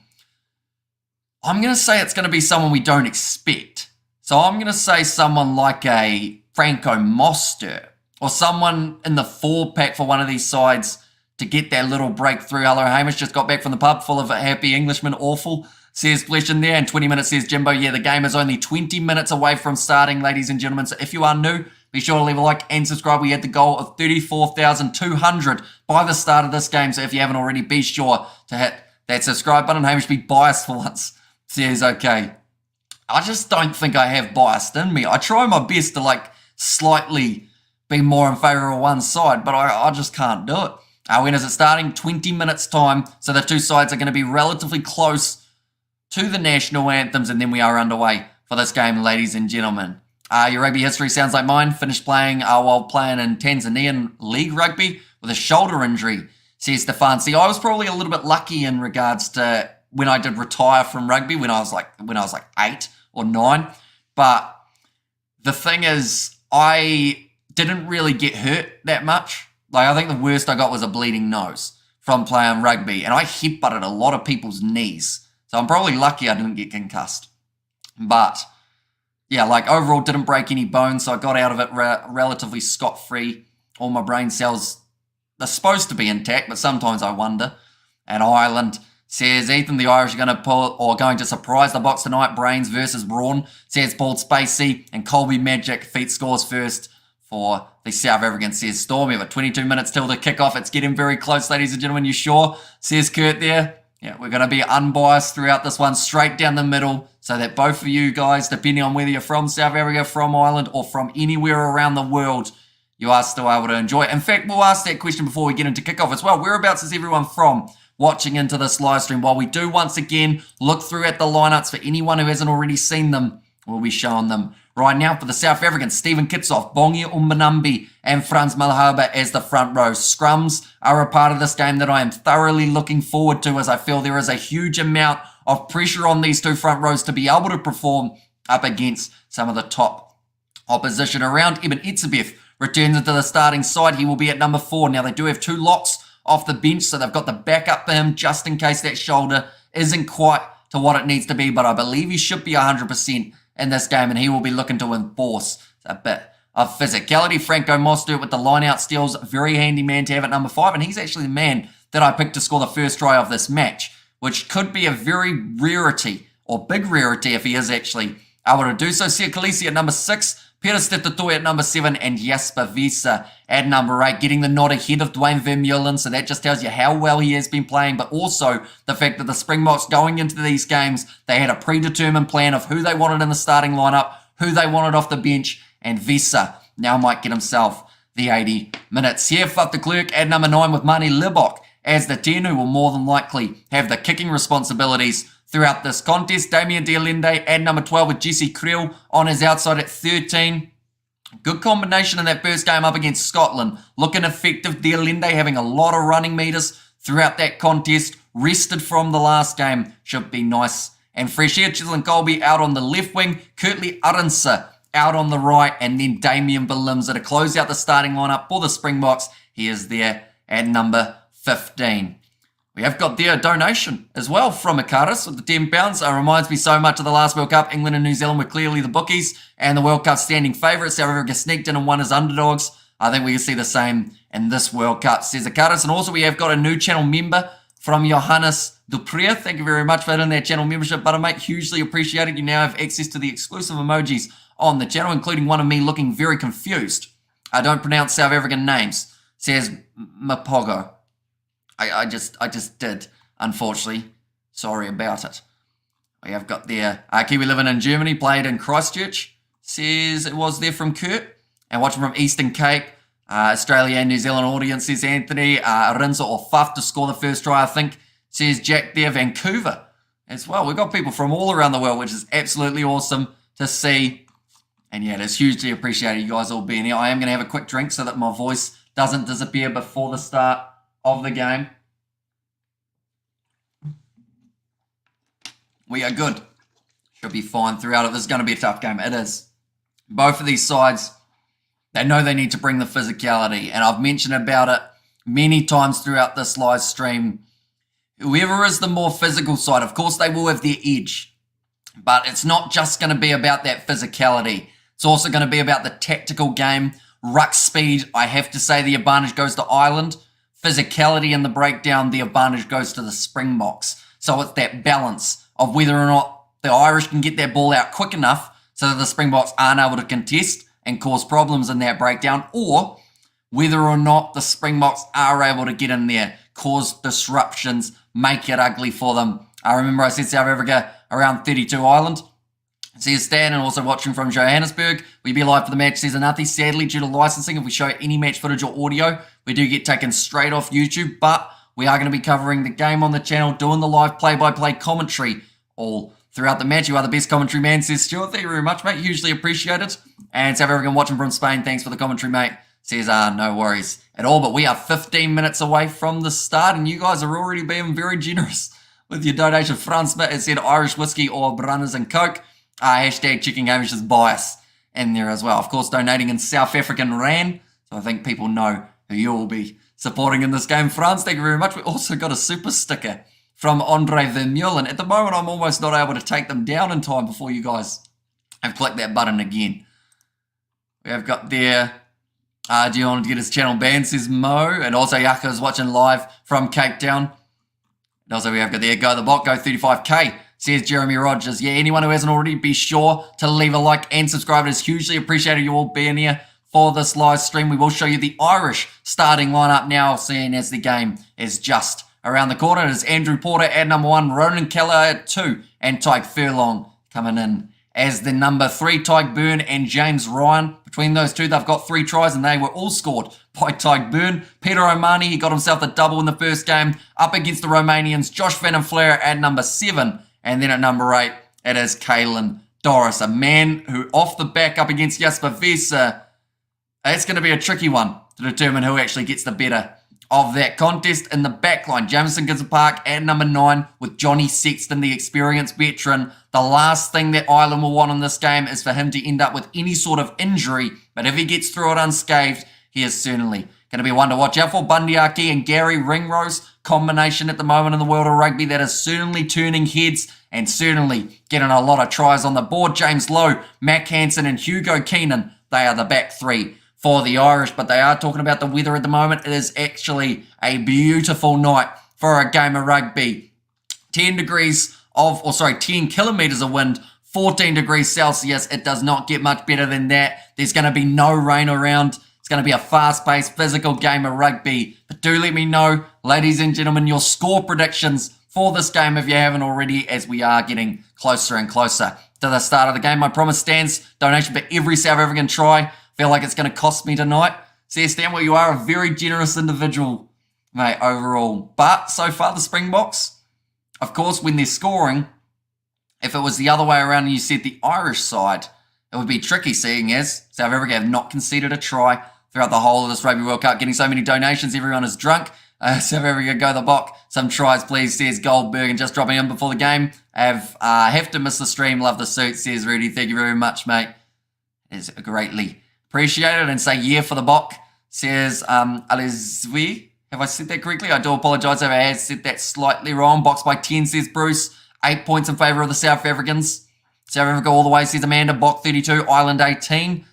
I'm going to say it's going to be someone we don't expect. So I'm going to say someone like a Franco Mostert, or someone in the 4-pack for one of these sides to get that little breakthrough. Hello, Hamish, just got back from the pub full of happy Englishmen. Awful, says Flesh in there. And 20 minutes, says Jimbo. Yeah, the game is only 20 minutes away from starting, ladies and gentlemen. So if you are new, be sure to leave a like and subscribe. We had the goal of 34,200 by the start of this game. So if you haven't already, be sure to hit that subscribe button. Hamish, be biased for once, says okay. I just don't think I have biased in me. I try my best to slightly be more in favour of one side, but I just can't do it. When is it starting? 20 minutes time. So the two sides are going to be relatively close to the national anthems, and then we are underway for this game, ladies and gentlemen. Your rugby history sounds like mine. Finished playing while playing in Tanzanian League Rugby with a shoulder injury, says Stefan. See, I was probably a little bit lucky in regards to when I did retire from rugby when I was like 8 or 9. But the thing is, I didn't really get hurt that much Like, I think the worst I got was a bleeding nose from playing rugby, and I headbutted a lot of people's knees. So I'm probably lucky I didn't get concussed. But, yeah, like, overall didn't break any bones, so I got out of it relatively scot-free. All my brain cells are supposed to be intact, but sometimes I wonder. And Ireland says, Ethan, the Irish are going to surprise the box tonight. Brains versus brawn, says Paul Spacey. And Colby Magic feet scores first for the South Africans, says Storm. We have 22 minutes till the kickoff. It's getting very close, ladies and gentlemen. You sure? Says Kurt there. Yeah, we're going to be unbiased throughout this one, straight down the middle, so that both of you guys, depending on whether you're from South Africa, from Ireland, or from anywhere around the world, you are still able to enjoy it. In fact, we'll ask that question before we get into kickoff as well. Whereabouts is everyone from watching into this live stream? While we do once again look through at the lineups for anyone who hasn't already seen them, we'll be showing them right now. For the South Africans, Stephen Kitsoff, Bongi Umbanambi, and Franz Malherbe as the front row. Scrums are a part of this game that I am thoroughly looking forward to, as I feel there is a huge amount of pressure on these two front rows to be able to perform up against some of the top opposition around. Eben Etzebeth returns into the starting side. He will be at number 4. Now, they do have 2 locks off the bench, so they've got the backup for him just in case that shoulder isn't quite to what it needs to be, but I believe he should be 100% in this game, and he will be looking to enforce a bit of physicality. Franco Mostert with the line-out steals, very handy man to have at number 5, and he's actually the man that I picked to score the first try of this match, which could be a very rarity, or big rarity if he is actually able to do so. Sia Khaleesi at number 6, Peter Steptotoy at number 7, and Jasper Visa at number 8, getting the nod ahead of Dwayne Vermeulen. So that just tells you how well he has been playing, but also the fact that the Springboks going into these games, they had a predetermined plan of who they wanted in the starting lineup, who they wanted off the bench, and Visa now might get himself the 80 minutes. Here, Faf de Klerk at number 9 with Mani Libok as the 10, who will more than likely have the kicking responsibilities throughout this contest. Damien de Allende at number 12 with Jesse Creel on his outside at 13. Good combination in that first game up against Scotland. Looking effective. De Allende having a lot of running meters throughout that contest. Rested from the last game. Should be nice and fresh here. Chisholm Colby out on the left wing. Kurtley Arendse out on the right. And then Damien Williams to close out the starting lineup for the Springboks. He is there at number 15. We have got there a donation as well from Akaris with the £10. It reminds me so much of the last World Cup. England and New Zealand were clearly the bookies and the World Cup standing favourites. South Africa sneaked in and won as underdogs. I think we can see the same in this World Cup, says Akaris. And also we have got a new channel member from Johannes Duprier. Thank you very much for hitting that channel membership button, mate. Hugely appreciated. You now have access to the exclusive emojis on the channel, including one of me looking very confused. I don't pronounce South African names, says Mapogo. I just did, unfortunately. Sorry about it. We have got there Kiwi living in Germany, played in Christchurch. Says it was there from Kurt. And watching from Eastern Cape, Australia and New Zealand audience, says Anthony. Rinza or Fuff to score the first try, I think. Says Jack there, Vancouver as well. We've got people from all around the world, which is absolutely awesome to see. And yeah, it is hugely appreciated you guys all being here. I am going to have a quick drink so that my voice doesn't disappear before the start of the game. We are good. Should be fine throughout it. This is going to be a tough game. It is. Both of these sides, they know they need to bring the physicality. And I've mentioned about it many times throughout this live stream. Whoever is the more physical side, of course they will have their edge. But it's not just going to be about that physicality. It's also going to be about the tactical game. Ruck speed, I have to say the advantage goes to Ireland. Physicality in the breakdown, the advantage goes to the Springboks. So it's that balance of whether or not the Irish can get that ball out quick enough so that the Springboks aren't able to contest and cause problems in that breakdown, or whether or not the Springboks are able to get in there, cause disruptions, make it ugly for them. I remember I said South Africa around 32 Ireland. See Stan, and also watching from Johannesburg. We'll be live for the match, says Anathi. Sadly, due to licensing, if we show any match footage or audio, we do get taken straight off YouTube, but we are going to be covering the game on the channel, doing the live play-by-play commentary all throughout the match. You are the best commentary man, says Stuart. Thank you very much, mate. Hugely appreciate it. And South African watching from Spain, thanks for the commentary, mate. Says, no worries at all, but we are 15 minutes away from the start, and you guys are already being very generous with your donation. Franz Smith has said Irish whiskey or Brunners and Coke. Hashtag checking Hamish's bias in there as well. Of course, donating in South African Rand, so I think people know who you will be supporting in this game. France, thank you very much. We also got a super sticker from Andre Vermeulen. At the moment, I'm almost not able to take them down in time before you guys have clicked that button again. We have got there, do you want to get his channel banned, says Mo. And also Yaka is watching live from Cape Town. And also we have got there, go the bot, go 35k, says Jeremy Rogers. Yeah, anyone who hasn't already, be sure to leave a like and subscribe. It is hugely appreciated you all being here for this live stream. We will show you the Irish starting lineup now, seeing as the game is just around the corner. It is Andrew Porter at number 1, Ronan Keller at 2, and Tyke Furlong coming in as the number 3. Tyke Byrne and James Ryan. Between those two, they've got 3 tries, and they were all scored by Tyke Byrne. Peter O'Mahony, he got himself the double in the first game up against the Romanians. Josh Van Flair at number 7, and then at number 8, it is Caelan Doris, a man who off the back up against Jasper Vesa. It's going to be a tricky one to determine who actually gets the better of that contest. In the back line, Jameson Gibson Park at number 9 with Johnny Sexton, the experienced veteran. The last thing that Ireland will want in this game is for him to end up with any sort of injury. But if he gets through it unscathed, he is certainly going to be one to watch out for. Bundyaki and Gary Ringrose, combination at the moment in the world of rugby that is certainly turning heads and certainly getting a lot of tries on the board. James Lowe, Mac Hansen and Hugo Keenan, they are the back 3 for the Irish, but they are talking about the weather at the moment. It is actually a beautiful night for a game of rugby. 10 kilometres of wind, 14 degrees Celsius. It does not get much better than that. There's going to be no rain around. It's going to be a fast-paced, physical game of rugby. But do let me know, ladies and gentlemen, your score predictions for this game if you haven't already, as we are getting closer and closer to the start of the game. My promise stands. Donation for every South African try. Feel like it's going to cost me tonight. See, Stan, well, you are a very generous individual, mate, overall. But so far, the Springboks, of course, when they're scoring, if it was the other way around and you said the Irish side, it would be tricky, seeing as South Africa have not conceded a try throughout the whole of this Rugby World Cup. Getting so many donations, everyone is drunk. South Africa, go the Bok. Some tries, please, says Goldberg. And just dropping in before the game, have to miss the stream. Love the suit, says Rudy. Thank you very much, mate. It is greatly appreciated. And say yeah for the Bok, says Alizwi. Have I said that correctly? I do apologise if I have said that slightly wrong. Box by 10, says Bruce. 8 points in favour of the South Africans. South Africa all the way, says Amanda. Bok 32, Ireland 18.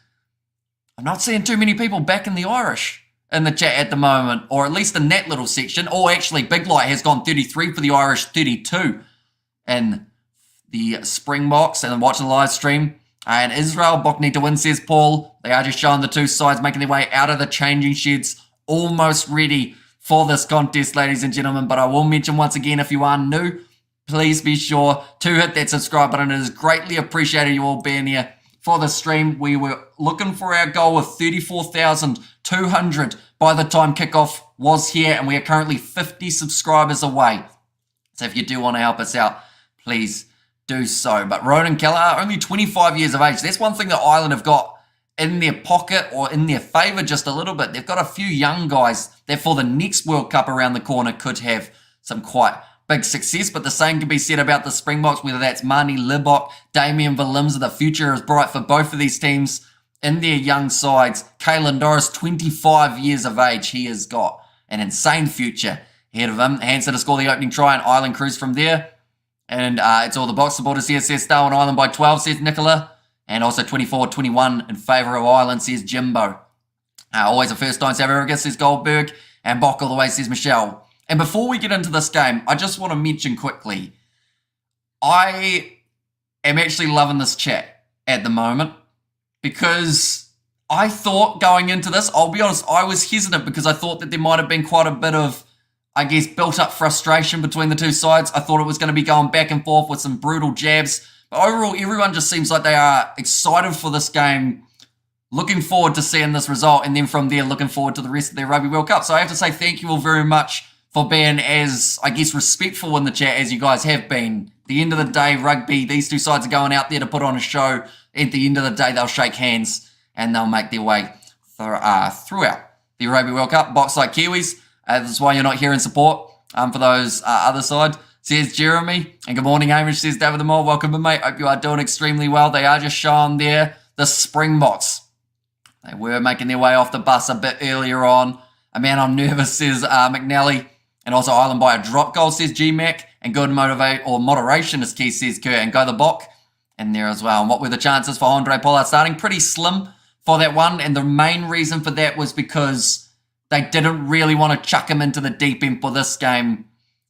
I'm not seeing too many people back in the Irish in the chat at the moment, or at least in that little section. Or actually, Big Light has gone 33 for the Irish, 32 in the Springboks. And watching the live stream. And Israel, Bok need to win, says Paul. They are just showing the two sides making their way out of the changing sheds, almost ready for this contest, ladies and gentlemen. But I will mention once again, if you are new, please be sure to hit that subscribe button. It is greatly appreciated you all being here for the stream. We were looking for our goal of 34,200 by the time kickoff was here, and we are currently 50 subscribers away. So if you do want to help us out, please do so. But Ronan Keller, only 25 years of age. That's one thing that Ireland have got in their pocket, or in their favour just a little bit. They've got a few young guys that for the next World Cup around the corner could have some quite big success. But the same can be said about the Springboks, whether that's Marnie Libok, Damien Willemse. The future is bright for both of these teams in their young sides. Caelan Doris, 25 years of age. He has got an insane future ahead of him. Hansen to score the opening try, and Ireland cruise from there. And it's all the Box supporters here, says Darwin Ireland by 12, says Nicola. And also 24-21 in favour of Ireland, says Jimbo. Always a first time South Africa, says Goldberg. And Bok all the way, says Michelle. And before we get into this game, I just want to mention quickly, I am actually loving this chat at the moment, because I thought going into this, I'll be honest, I was hesitant because I thought that there might have been quite a bit of, I guess, built-up frustration between the two sides. I thought it was going to be going back and forth with some brutal jabs. But overall, everyone just seems like they are excited for this game, looking forward to seeing this result, and then from there, looking forward to the rest of their Rugby World Cup. So I have to say thank you all very much for being as, I guess, respectful in the chat as you guys have been. At the end of the day, rugby, these two sides are going out there to put on a show. At the end of the day, they'll shake hands and they'll make their way throughout the Rugby World Cup. Box like Kiwis. That's why you're not here in support for those other side, says Jeremy. And good morning, Hamish, says David the Mole. Welcome in, mate. Hope you are doing extremely well. They are just showing there the Springboks. They were making their way off the bus a bit earlier on. Man, I'm nervous, says McNally. And also Ireland by a drop goal, says GMAC. And good moderation is key, says Kerr. And go the Bok in there as well. And what were the chances for Andre Pollard starting? Pretty slim for that one. And the main reason for that was because they didn't really want to chuck him into the deep end for this game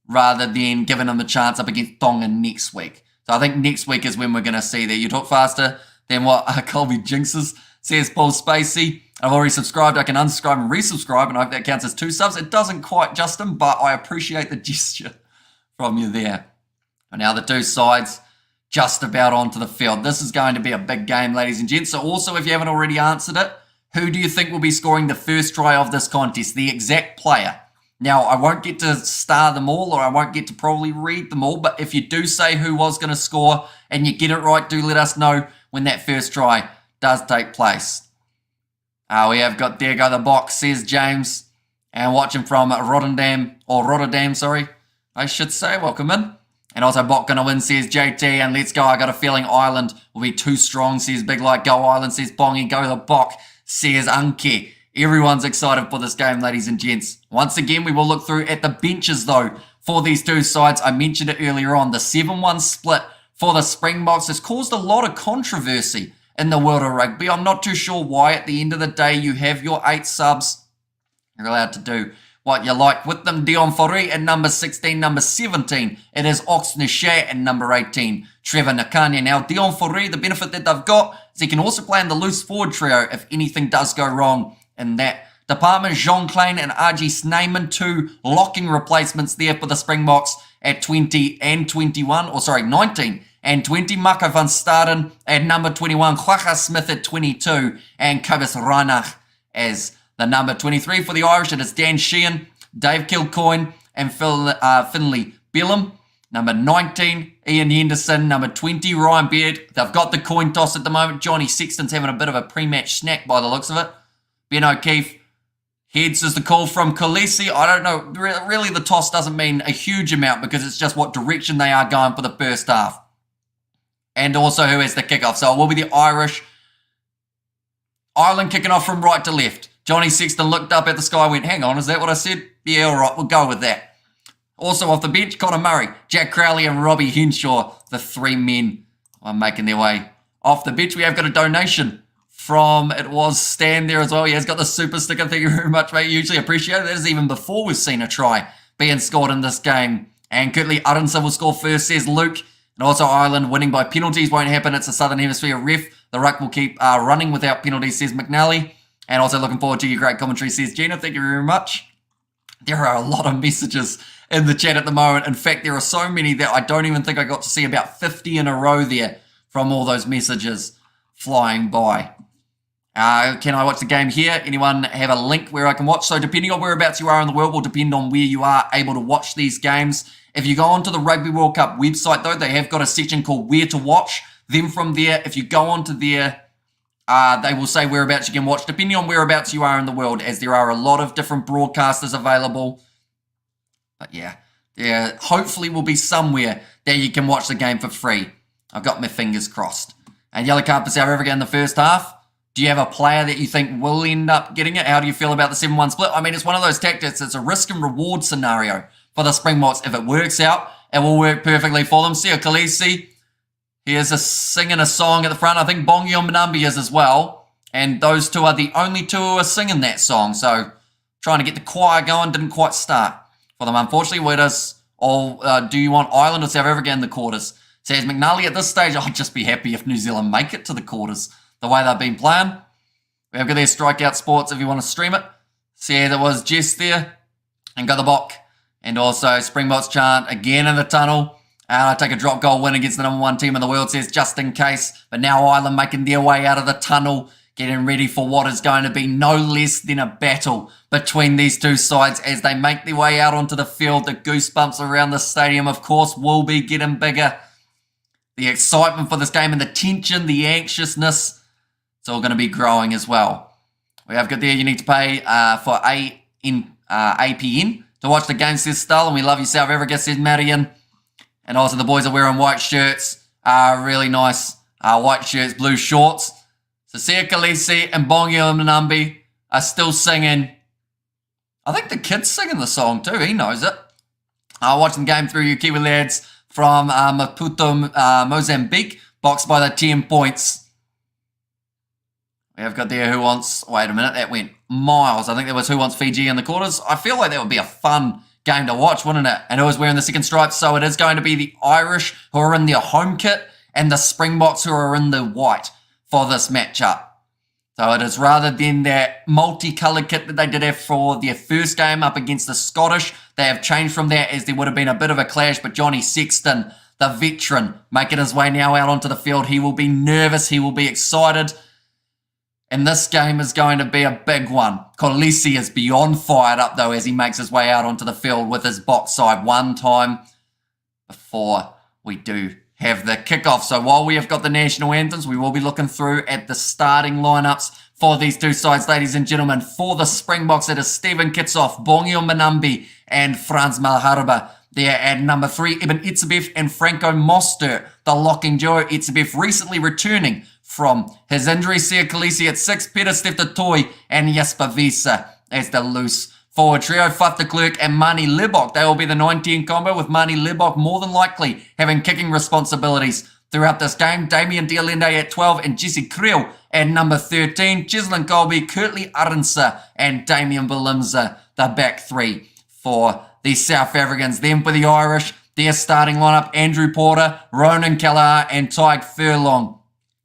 rather than giving him a chance up against Tonga next week. So I think next week is when we're going to see that. You talk faster than what Colby jinxes, says Paul Spacey. I've already subscribed. I can unsubscribe and resubscribe, and I hope that counts as 2 subs. It doesn't quite, Justin, but I appreciate the gesture from you there. And now the two sides just about onto the field. This is going to be a big game, ladies and gents. So also, if you haven't already answered it, who do you think will be scoring the first try of this contest? The exact player. Now, I won't get to star them all, or I won't get to probably read them all, but if you do say who was going to score and you get it right, do let us know when that first try does take place. We have got there go the box, says James, and watching from Rotterdam, I should say. Welcome in. And also Bok gonna win, says JT, and let's go. I got a feeling Ireland will be too strong, says Big Light. Go Ireland, says Bongi. Go the Bok, says Anke. Everyone's excited for this game, ladies and gents. Once again, we will look through at the benches, though, for these two sides. I mentioned it earlier on. The 7-1 split for the Springboks has caused a lot of controversy in the world of rugby. I'm not too sure why. At the end of the day, you have your 8 subs. You're allowed to do what you like with them. Dion Forey at number 16, number 17. It is Ox Nishat at number 18. Trevor Nakanya. Now, Dion Forey, the benefit that they've got is he can also play in the loose forward trio if anything does go wrong in that department. Jean Klein and RG Snyman, 2 locking replacements there for the Springboks at 20 and 21. 19 and 20. Mako van Staden at number 21. Quacha Smith at 22. And Kobus Reinach as the number 23 for the Irish. It is Dan Sheehan, Dave Kilcoyne, and Finlay Bellum. Number 19, Ian Henderson. Number 20, Ryan Beard. They've got the coin toss at the moment. Johnny Sexton's having a bit of a pre-match snack by the looks of it. Ben O'Keefe heads is the call from Khaleesi. I don't know. Really, the toss doesn't mean a huge amount because it's just what direction they are going for the first half. And also who has the kickoff. So it will be the Irish. Ireland kicking off from right to left. Johnny Sexton looked up at the sky and went, hang on, is that what I said? Yeah, all right, we'll go with that. Also off the bench, Connor Murray, Jack Crowley and Robbie Henshaw, the 3 men are making their way off the bench. We have got a donation from, it was Stan there as well. He has got the super sticker. Thank you very much, mate. Hugely appreciate it. That is even before we've seen a try being scored in this game. And Kurtley Aronson will score first, says Luke. And also Ireland winning by penalties won't happen. It's a Southern Hemisphere ref. The ruck will keep running without penalties, says McNally. And also looking forward to your great commentary, says Gina. Thank you very much. There are a lot of messages in the chat at the moment. In fact, there are so many that I don't even think I got to see, about 50 in a row there from all those messages flying by. Can I watch the game here? Anyone have a link where I can watch? So depending on whereabouts you are in the world will depend on where you are able to watch these games. If you go onto the Rugby World Cup website, though, they have got a section called Where to Watch. Then from there, if you go onto there, they will say whereabouts you can watch, depending on whereabouts you are in the world, as there are a lot of different broadcasters available. But yeah, there hopefully will be somewhere that you can watch the game for free. I've got my fingers crossed. And yellow card for South Africa in the first half. Do you have a player that you think will end up getting it? How do you feel about the 7-1 split? I mean, it's one of those tactics. It's a risk and reward scenario for the Springboks. If it works out, it will work perfectly for them. Sia Khaleesi, he is singing a song at the front. I think Bongi Mbonambi is as well. And those two are the only two who are singing that song. So trying to get the choir going didn't quite start for them. Unfortunately, where does do you want Ireland or South Africa in the quarters? Says McNally, at this stage, I'd just be happy if New Zealand make it to the quarters. The way they've been playing. We have got their Strikeout Sports if you want to stream it. See, there was Jess there. And go the Bok. And also Springboks chant again in the tunnel. And I take a drop goal win against the number 1 team in the world, says just in case. But now Ireland making their way out of the tunnel. Getting ready for what is going to be no less than a battle between these two sides as they make their way out onto the field. The goosebumps around the stadium, of course, will be getting bigger. The excitement for this game and the tension, the anxiousness, it's all going to be growing as well. We have got there, you need to pay for APN to watch the game, says Stull. And we love you, South Africa, says Marion. And also the boys are wearing white shirts. Really nice white shirts, blue shorts. So Sia Khaleesi and Bongi Mbonambi are still singing I think the kid's singing the song too. He knows it. Watching the game through you Kiwi lads from Maputo, Mozambique. Boxed by the 10 points. We have got there who wants... Wait a minute, that went miles. I think there was who wants Fiji in the quarters. I feel like that would be a fun game to watch, wouldn't it? And who is wearing the second stripe? So it is going to be the Irish who are in their home kit and the Springboks who are in the white for this matchup. So it is rather than that multicoloured kit that they did have for their first game up against the Scottish. They have changed from that as there would have been a bit of a clash, but Johnny Sexton, the veteran, making his way now out onto the field. He will be nervous. He will be excited. And this game is going to be a big one. Kolisi is beyond fired up, though, as he makes his way out onto the field with his box side one time before we do have the kickoff. So while we have got the national anthems, we will be looking through at the starting lineups for these two sides, ladies and gentlemen. For the Springboks, it is Stephen Kitsoff, Bongio Manambi, and Franz Malharba. There at number 3, Ibn Itzebeth and Franco Mostert, the locking duo. Itzebeth recently returning from his injury. Sia Khaleesi at 6, Peter Steftotoy and Jesper Wiese as the loose forward trio. Faf de Klerk and Mani Lebok. They will be the 9-10 combo, with Mani Lebok more than likely having kicking responsibilities throughout this game. Damien Dialende at 12 and Jesse Creel at number 13. Cheslin Colby, Kurtley Arnse and Damien Belimza, the back 3 for the South Africans. Then for the Irish, their starting lineup, Andrew Porter, Ronan Kelleher and Tyke Furlong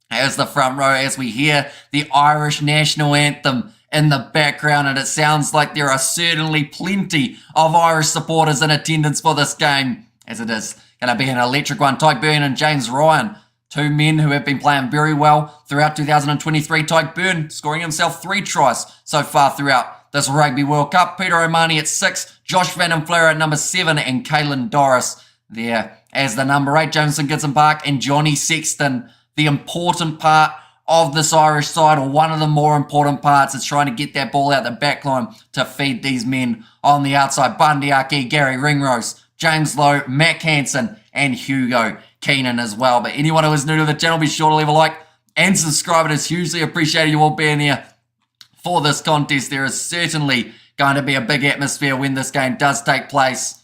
as the front row, as we hear the Irish national anthem in the background, and it sounds like there are certainly plenty of Irish supporters in attendance for this game, as it is going to be an electric one. Tyke Byrne and James Ryan, two men who have been playing very well throughout 2023. Tyke Byrne scoring himself 3 tries so far throughout this Rugby World Cup. Peter O'Mahony at 6, Josh Van den Fleur at number 7, and Caelan Doris there as the number 8. Jameson Gibson Park and Johnny Sexton, the important part of this Irish side, or one of the more important parts, is trying to get that ball out the back line to feed these men on the outside. Bundy Aki, Gary Ringrose, James Lowe, Mac Hansen, and Hugo Keenan as well. But anyone who is new to the channel, be sure to leave a like and subscribe. It is hugely appreciated you all being here for this contest. There is certainly going to be a big atmosphere when this game does take place.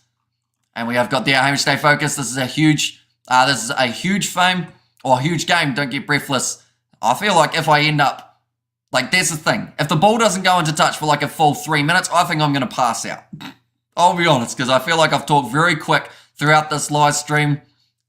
And we have got there, Hamish, stay focused. This is a huge fame, or a huge game. Don't get breathless. I feel like if I end up, like, that's the thing. If the ball doesn't go into touch for like a full 3 minutes, I think I'm going to pass out. I'll be honest, because I feel like I've talked very quick throughout this live stream.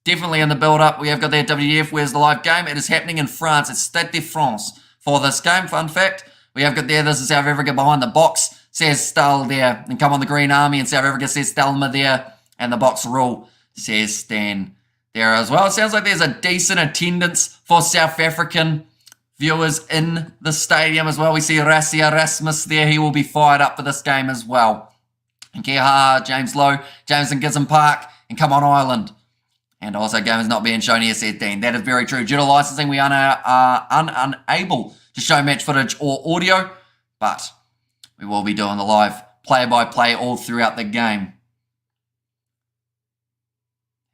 Definitely in the build-up. We have got there, WDF, where's the live game? It is happening in France. It's Stade de France for this game. Fun fact. We have got there, this is South Africa behind the box. Says Stal there. And come on the Green Army. And South Africa says Stalma there. And the box rule says Stan there as well. It sounds like there's a decent attendance for South African viewers in the stadium as well. We see Rassie Erasmus there. He will be fired up for this game as well. And Keha, James Lowe, Jameson Gibson Park, and come on Ireland. And also game is not being shown here, said Dean. That is very true. Due to licensing, we are unable to show match footage or audio, but we will be doing the live play-by-play all throughout the game.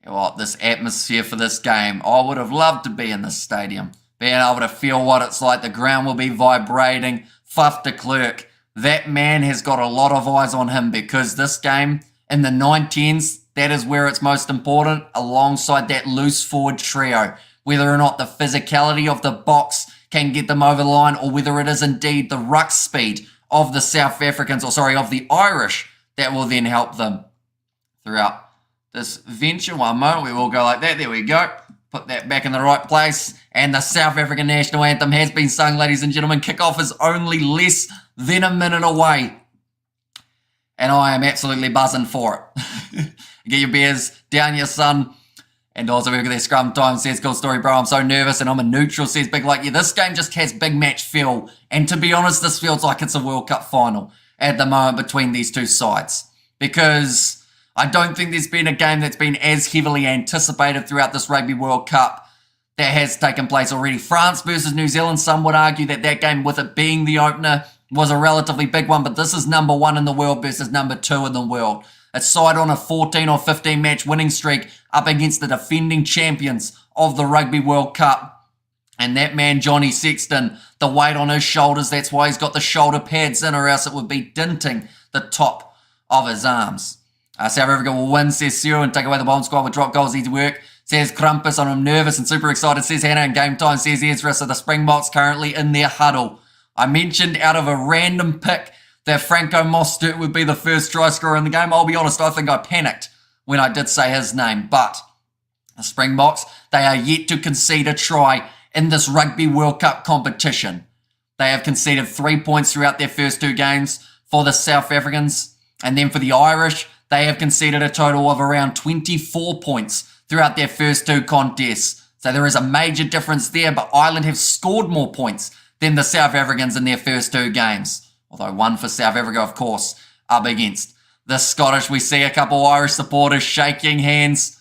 What this atmosphere for this game. I would have loved to be in this stadium, being able to feel what it's like. The ground will be vibrating. Faf de Klerk, that man has got a lot of eyes on him, because this game in the 9-10s, that is where it's most important, alongside that loose forward trio. Whether or not the physicality of the box can get them over the line, or whether it is indeed the ruck speed of the South Africans, or sorry, of the Irish, that will then help them throughout this venture. One moment, we will go like that. There we go. Put that back in the right place. And the South African national anthem has been sung, ladies and gentlemen. Kickoff is only less than a minute away. And I am absolutely buzzing for it. Get your beers down, your son. And also, we've got their scrum time. Says, cool story, bro. I'm so nervous and I'm a neutral. Says Big Like, yeah, this game just has big match feel. And to be honest, this feels like it's a World Cup final at the moment between these two sides. Because I don't think there's been a game that's been as heavily anticipated throughout this Rugby World Cup that has taken place already. France versus New Zealand, some would argue that that game, with it being the opener, was a relatively big one, but this is number 1 in the world versus number 2 in the world. It's side on a 14 or 15 match winning streak up against the defending champions of the Rugby World Cup. And that man, Johnny Sexton, the weight on his shoulders, that's why he's got the shoulder pads in, or else it would be dinting the top of his arms. South Africa will win, says Cyril, and take away the bomb squad with drop goals, easy work, says Krampus. I'm nervous and super excited, says Hannah, and game time, says Ezra. So the Springboks currently in their huddle. I mentioned out of a random pick that Franco Mostert would be the first try scorer in the game. I'll be honest, I think I panicked when I did say his name. But the Springboks, they are yet to concede a try in this Rugby World Cup competition. They have conceded 3 points throughout their first 2 games for the South Africans. And then for the Irish, they have conceded a total of around 24 points throughout their first 2 contests. So there is a major difference there, but Ireland have scored more points than the South Africans in their first 2 games. Although one for South Africa, of course, up against the Scottish. We see a couple Irish supporters shaking hands.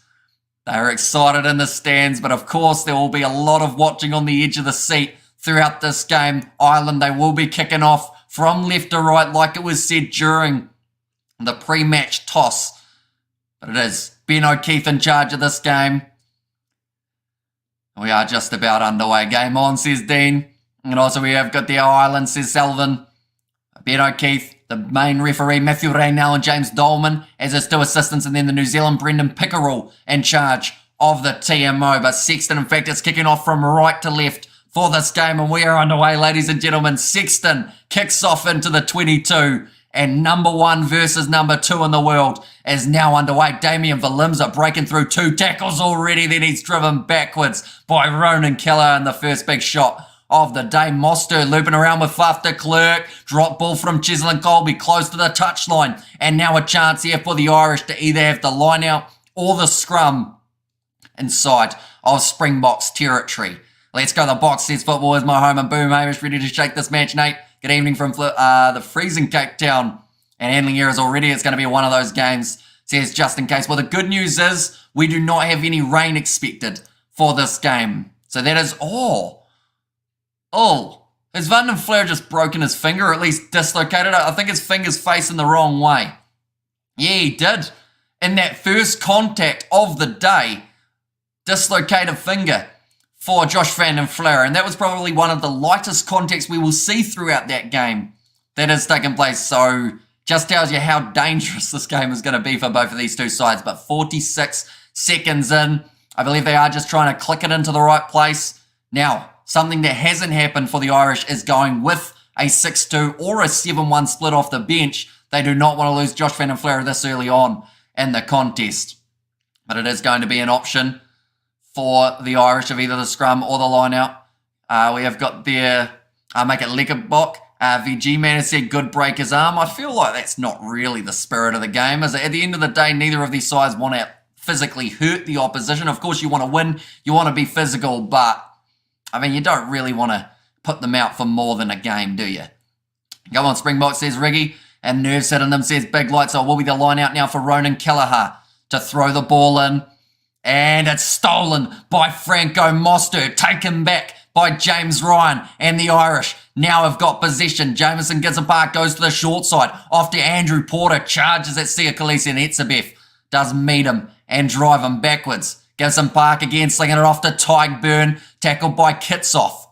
They're excited in the stands, but of course there will be a lot of watching on the edge of the seat throughout this game. Ireland, they will be kicking off from left to right like it was said during the pre-match toss. But it is Ben O'Keefe in charge of this game. We are just about underway. Game on, says Dean. And also we have got the Ireland, says Sullivan. Ben O'Keefe, the main referee, Matthew Raynell and James Dolman as his 2 assistants, and then the New Zealand Brendan Pickerel in charge of the TMO. But Sexton, in fact, it's kicking off from right to left for this game, and we are underway, ladies and gentlemen. Sexton kicks off into the 22, and number 1 versus number 2 in the world is now underway. Damien Valimza breaking through 2 tackles already, then he's driven backwards by Ronan Keller in the first big shot of the day. Mostert looping around with Faf de Klerk. Drop ball from Cheslin Colby close to the touchline. And now a chance here for the Irish to either have the line out or the scrum inside of Springboks territory. Let's go. The box, says football is my home, and boom, Hamish ready to shake this match, Nate. Good evening from the freezing Cape Town. And handling errors already. It's going to be one of those games, says just in case. Well, the good news is we do not have any rain expected for this game. So that is all. Has Van den Flair just broken his finger, or at least dislocated it? I think his finger's facing the wrong way. Yeah, he did. In that first contact of the day, dislocated finger for Josh Van den Flair. And that was probably one of the lightest contacts we will see throughout that game that has taken place. So just tells you how dangerous this game is going to be for both of these 2 sides. But 46 seconds in, I believe they are just trying to click it into the right place. Now, something that hasn't happened for the Irish is going with a 6-2 or a 7-1 split off the bench. They do not want to lose Josh Van den Flair this early on in the contest. But it is going to be an option for the Irish of either the scrum or the line out. We have got their make it Lekkerbok. VG Man has said good break his arm. I feel like that's not really the spirit of the game, is it? At the end of the day, neither of these sides want to physically hurt the opposition. Of course, you want to win. You want to be physical, but I mean, you don't really want to put them out for more than a game, do you? Go on, Springbok, says Riggy. And Nerves hitting them, says Big Light. So it will be the line out now for Ronan Kelleher to throw the ball in. And it's stolen by Franco Mostert. Taken back by James Ryan. And the Irish now have got possession. Jamison Gibson Park goes to the short side. Off to Andrew Porter. Charges at Sia Khaleesi, and Etzebeth does meet him and drive him backwards. Gibson Park again, slinging it off to Tygburn, tackled by Kitsoff.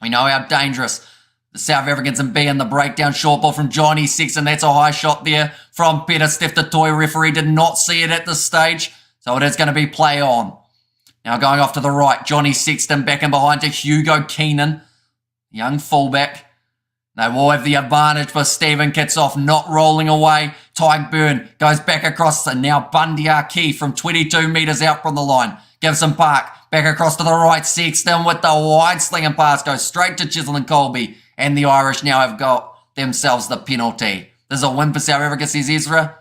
We know how dangerous the South Africans can be in the breakdown. Short ball from Johnny Sexton. That's a high shot there from Peter Steph-Toy. Referee did not see it at this stage, so it is going to be play on. Now going off to the right, Johnny Sexton back in behind to Hugo Keenan, young fullback. They will have the advantage for Stephen Kitsoff, not rolling away. Tygburn goes back across, and now Bundy Arki from 22 metres out from the line. Gibson Park back across to the right. Sexton with the wide slinging pass goes straight to Cheslin Colby, and the Irish now have got themselves the penalty. This is a win for South Africa, says Ezra.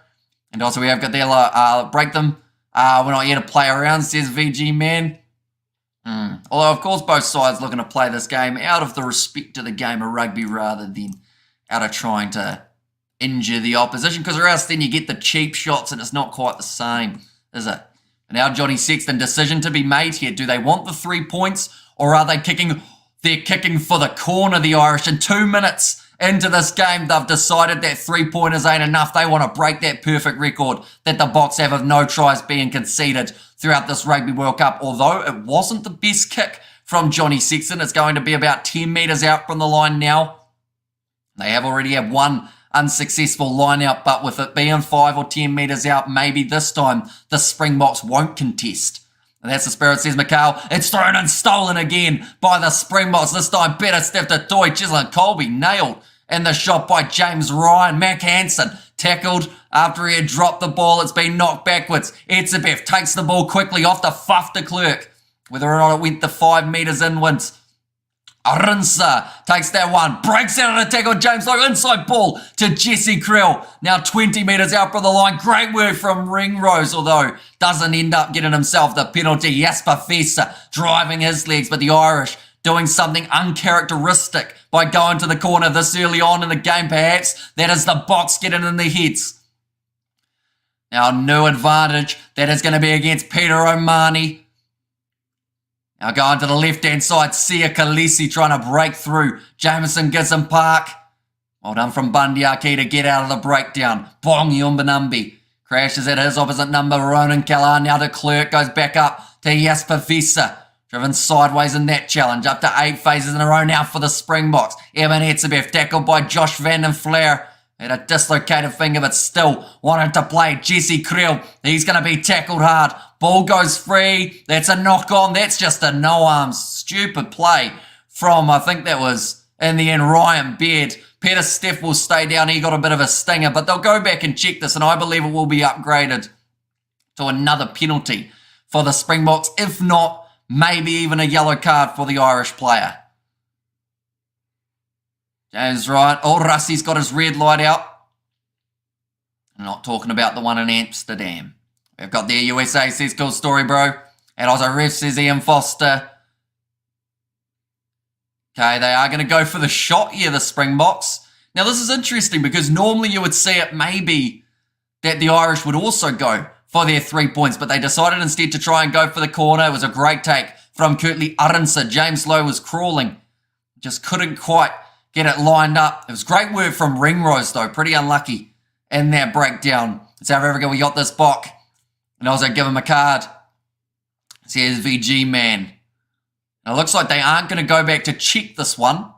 And also we have got their break them. We're not here to play around, says VG Man. Although, of course, both sides looking to play this game out of the respect to the game of rugby rather than out of trying to injure the opposition, because or else then you get the cheap shots and it's not quite the same, is it? And now Johnny Sexton, decision to be made here. Do they want the 3 points, or are they kicking? They're kicking for the corner, the Irish. In 2 minutes into this game, they've decided that 3-pointers ain't enough. They want to break that perfect record that the Boks have of no tries being conceded throughout this Rugby World Cup. Although it wasn't the best kick from Johnny Sexton. It's going to be about 10 metres out from the line now. They have already had one unsuccessful line out, but with it being 5 or 10 metres out, maybe this time the Springboks won't contest. And that's the spirit, says Mikhail. It's thrown and stolen again by the Springboks. This time better stiff to Toy. Chislin Colby nailed in the shot by James Ryan. Mac Hansen tackled after he had dropped the ball. It's been knocked backwards. Etzebev takes the ball quickly off the Fuff de Klerk. Whether or not it went the 5 metres inwards. Arinsa takes that one, breaks out on a tackle. James Lowe, inside ball to Jesse Krill. Now 20 metres out from the line. Great work from Ringrose, although doesn't end up getting himself the penalty. Jasper Fesa driving his legs, but the Irish doing something uncharacteristic by going to the corner this early on in the game, perhaps. That is the Boks getting in their heads. Now a new advantage that is going to be against Peter O'Mahony. Now going to the left-hand side, Sia Khaleesi trying to break through. Jameson Gibson Park. Well done from Bundyaki to get out of the breakdown. Bong Yumbanumbi crashes at his opposite number. Ronan Kellar now to Klerk. Goes back up to Jasper Vesa. Driven sideways in that challenge. Up to 8 phases in a row now for the Springboks. Evan Etzebev tackled by Josh Van den Flair. Had a dislocated finger, but still wanted to play. Jesse Krill, he's going to be tackled hard. Ball goes free. That's a knock on. That's just a no arms. Stupid play from, I think that was, in the end, Ryan Baird. Peter Steff will stay down. He got a bit of a stinger, but they'll go back and check this, and I believe it will be upgraded to another penalty for the Springboks. If not, maybe even a yellow card for the Irish player. James Ryan. Oh, Russie's got his red light out. I'm not talking about the one in Amsterdam. We've got the USA, says cool story, bro. And also ref, says Ian Foster. Okay, they are going to go for the shot here, the Springboks. Now, this is interesting because normally you would see it maybe that the Irish would also go for their 3 points, but they decided instead to try and go for the corner. It was a great take from Kurtley Arinsa. James Lowe was crawling. Just couldn't quite get it lined up. It was great work from Ringrose, though. Pretty unlucky in that breakdown. South Africa, we got this Bok. And also give him a card. Says VG man. Now, it looks like they aren't going to go back to check this one.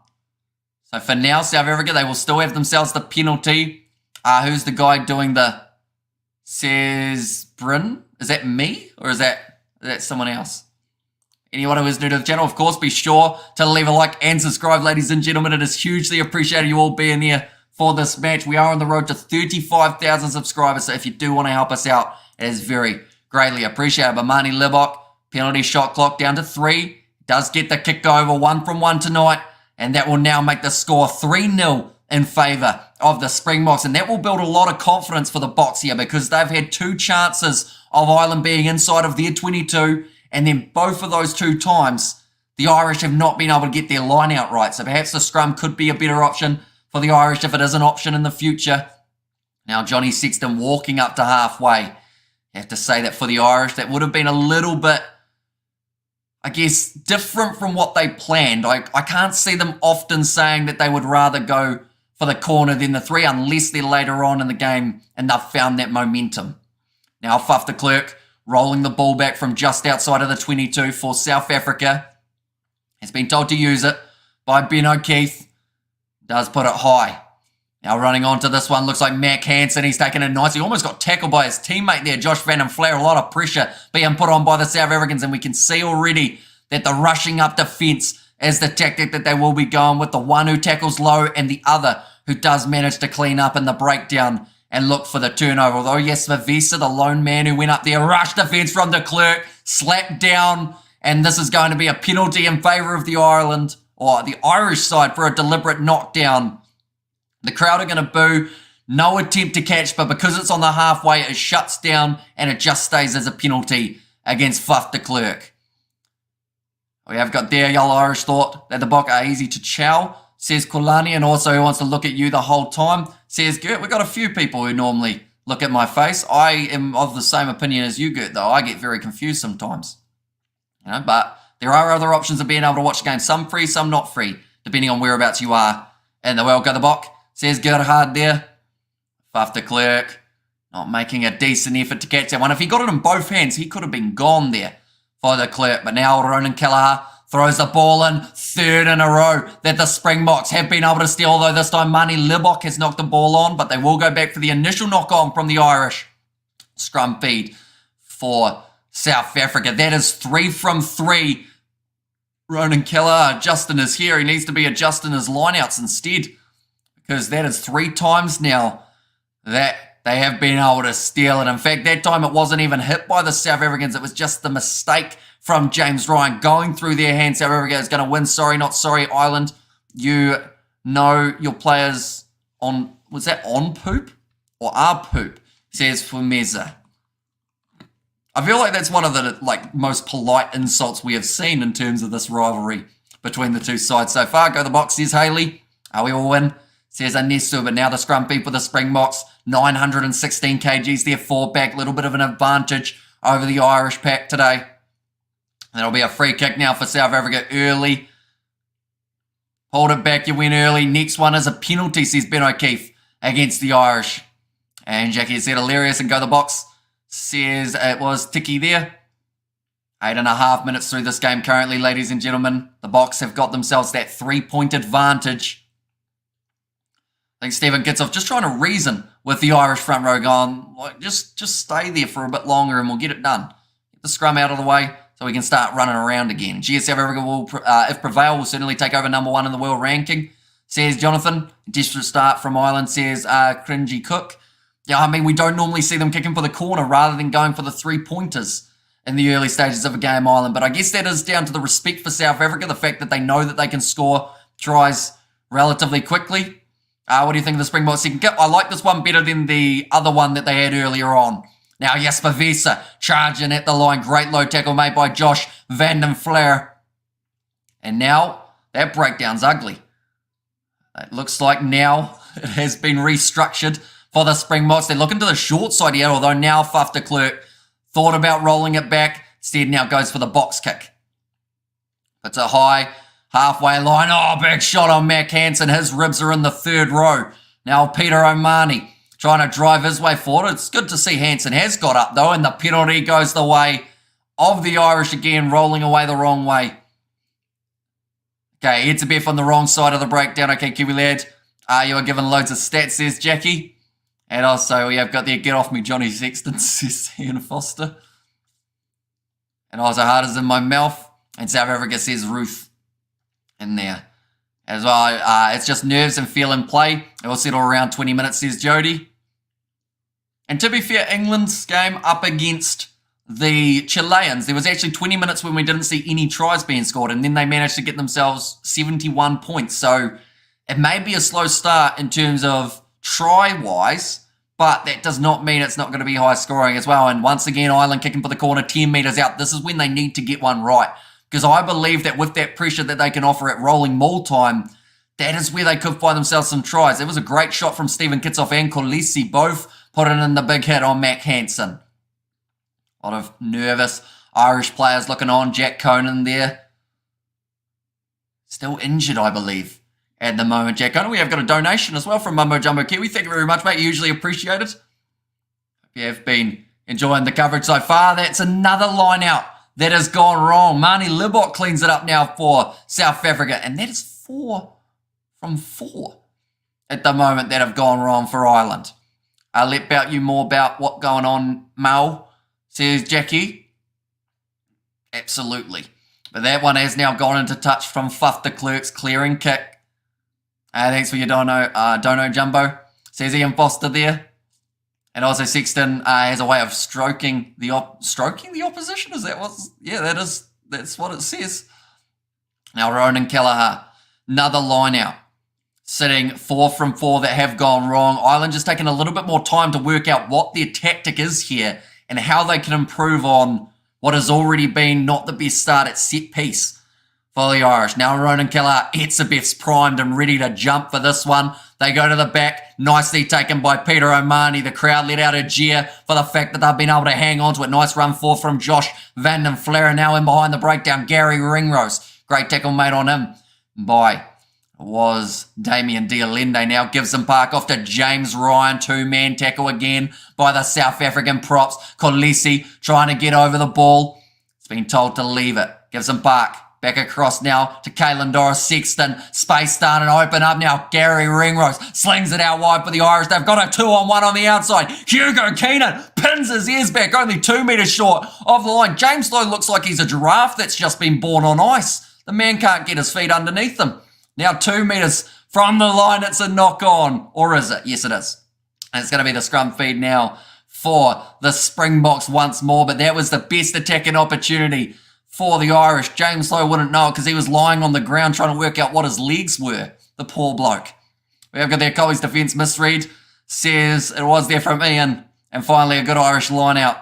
So for now, South Africa, they will still have themselves the penalty. Who's the guy doing the... Says Bryn? Is that me? Or is that someone else? Anyone who is new to the channel, of course, be sure to leave a like and subscribe, ladies and gentlemen. It is hugely appreciated you all being here for this match. We are on the road to 35,000 subscribers, so if you do want to help us out, it is very greatly appreciated. But Marnie Libok, penalty shot clock down to 3. Does get the kick over 1 from 1 tonight, and that will now make the score 3-0 in favour of the Springboks. And that will build a lot of confidence for the Boks here because they've had 2 chances of Ireland being inside of their 22, and then both of those 2 times, the Irish have not been able to get their line out right. So perhaps the scrum could be a better option for the Irish if it is an option in the future. Now Johnny Sexton walking up to halfway. I have to say that for the Irish, that would have been a little bit, I guess, different from what they planned. I can't see them often saying that they would rather go for the corner than the 3 unless they're later on in the game and they've found that momentum. Now Fuff de Klerk rolling the ball back from just outside of the 22 for South Africa. Has been told to use it by Ben O'Keefe. Does put it high. Now running on to this one, looks like Mac Hansen. He's taken it nice. He almost got tackled by his teammate there, Josh Van den Flair. A lot of pressure being put on by the South Africans, and we can see already that the rushing up defence is the tactic that they will be going with. The one who tackles low and the other who does manage to clean up in the breakdown and look for the turnover. Although, yes, Vavisa, the lone man who went up there, rush defence from de Klerk, slapped down, and this is going to be a penalty in favour of the Ireland, or the Irish side, for a deliberate knockdown. The crowd are going to boo. No attempt to catch, but because it's on the halfway, it shuts down and it just stays as a penalty against Fuff de Klerk. We have got there, Yellow Irish thought that the Bok are easy to chow, says Kulani, and also who wants to look at you the whole time, says Gert. We've got a few people who normally look at my face. I am of the same opinion as you, Gert, though. I get very confused sometimes. But there are other options of being able to watch the game. Some free, some not free, depending on whereabouts you are in the world. Go the Bok. Says Gerhard there. Fuff de Klerk not making a decent effort to catch that one. If he got it in both hands, he could have been gone there for de Klerk. But now Ronan Kelleher Throws the ball in, third in a row that the Springboks have been able to steal, although this time Mani Libok has knocked the ball on, but they will go back for the initial knock on from the Irish. Scrum feed for South Africa. That is 3 from 3. Ronan Keller, Justin is here. He needs to be adjusting his lineouts instead, because that is 3 times now that they have been able to steal it. In fact, that time it wasn't even hit by the South Africans. It was just the mistake from James Ryan going through their hands. South Africa is going to win. Sorry, not sorry, Ireland. You know your players on, was that on poop or are poop? Says Fumeza. I feel like that's one of the most polite insults we have seen in terms of this rivalry between the two sides so far. Go the Box, says Haley. We will win, says Anesu. But now the scrum beat for the Springboks. 916 kgs there, 4 back. Little bit of an advantage over the Irish pack today. That'll be a free kick now for South Africa early. Hold it back, you win early. Next one is a penalty, says Ben O'Keefe, against the Irish. And Jackie said hilarious and Go the Box says it was Tiki there. 8.5 minutes through this game currently, ladies and gentlemen. The Box have got themselves that 3-point advantage. I think Stephen Kitsoff just trying to reason with the Irish front row going, just stay there for a bit longer and we'll get it done. Get the scrum out of the way so we can start running around again. GS South Africa will, if prevail, will certainly take over number 1 in the world ranking, says Jonathan. Desperate start from Ireland, says Cringy Cook. Yeah, I mean, we don't normally see them kicking for the corner rather than going for the 3-pointers in the early stages of a game, Ireland. But I guess that is down to the respect for South Africa, the fact that they know that they can score tries relatively quickly. What do you think of the Springboks second kick? I like this one better than the other one that they had earlier on. Now, Jasper Vesa charging at the line. Great low tackle made by Josh Van den Flair. And now that breakdown's ugly. It looks like now it has been restructured for the Springboks. They're looking to the short side here, although now Faf de Klerk thought about rolling it back. Instead now goes for the box kick. It's a high halfway line. Oh, big shot on Mac Hansen. His ribs are in the third row. Now Peter O'Mahony trying to drive his way forward. It's good to see Hansen has got up though, and the penalty goes the way of the Irish again, rolling away the wrong way. Okay, it's a bit on the wrong side of the breakdown. Okay, Kiwi lad, you are given loads of stats, says Jackie. And also we have got the get off me Johnny Sexton, says Ian Foster. And also hard as in my mouth. And South Africa says Ruth in there as well. It's just nerves and feel in play. It will settle around 20 minutes, says Jody. And to be fair, England's game up against the Chileans, there was actually 20 minutes when we didn't see any tries being scored, and then they managed to get themselves 71 points. So it may be a slow start in terms of try-wise, but that does not mean it's not going to be high scoring as well. And once again, Ireland kicking for the corner, 10 metres out. This is when they need to get one right, because I believe that with that pressure that they can offer at rolling maul time, that is where they could find themselves some tries. It was a great shot from Stephen Kitsoff and Kolisi, both putting in the big hit on Mac Hansen. A lot of nervous Irish players looking on. Jack Conan there. Still injured, I believe, at the moment. Jack Conan, we have got a donation as well from Mumbo Jumbo Kiwi. Thank you very much, mate. Usually appreciated. Hope you have been enjoying the coverage so far. That's another line out that has gone wrong. Mani Libok cleans it up now for South Africa. And that is 4 from 4 at the moment that have gone wrong for Ireland. I'll let about you more about what's going on, Mal, says Jackie. Absolutely. But that one has now gone into touch from Faf de Klerk's clearing kick. Thanks for your dono Jumbo, says Ian Foster there. And also Sexton has a way of stroking the opposition. Is that what's... Yeah, that's what it says. Now Ronan Kelleher, another line out. Sitting 4 from 4 that have gone wrong. Ireland just taking a little bit more time to work out what their tactic is here and how they can improve on what has already been not the best start at set piece for the Irish. Now Ronan Kelleher, Etzebeth's primed and ready to jump for this one. They go to the back, nicely taken by Peter O'Mahony. The crowd let out a jeer for the fact that they've been able to hang on to it. Nice run forth from Josh Van den Flair. Now in behind the breakdown, Gary Ringrose. Great tackle made on him by... was Damien Dialende. Now Gibson Park off to James Ryan. 2-man tackle again by the South African props. Kolisi trying to get over the ball. It's been told to leave it. Gibson Park Back across now to Caelan Doris Sexton. Space starting to open up now. Gary Ringrose slings it out wide for the Irish. They've got a 2-on-1 on the outside. Hugo Keenan pins his ears back, only 2 metres short of the line. James Lowe looks like he's a giraffe that's just been born on ice. The man can't get his feet underneath him. Now 2 metres from the line, it's a knock on. Or is it? Yes, it is. And it's going to be the scrum feed now for the Springboks once more. But that was the best attacking opportunity for the Irish. James Lowe wouldn't know it because he was lying on the ground trying to work out what his legs were. The poor bloke. We have got their Colley's defence misread. Says it was there from Ian. And finally a good Irish line out.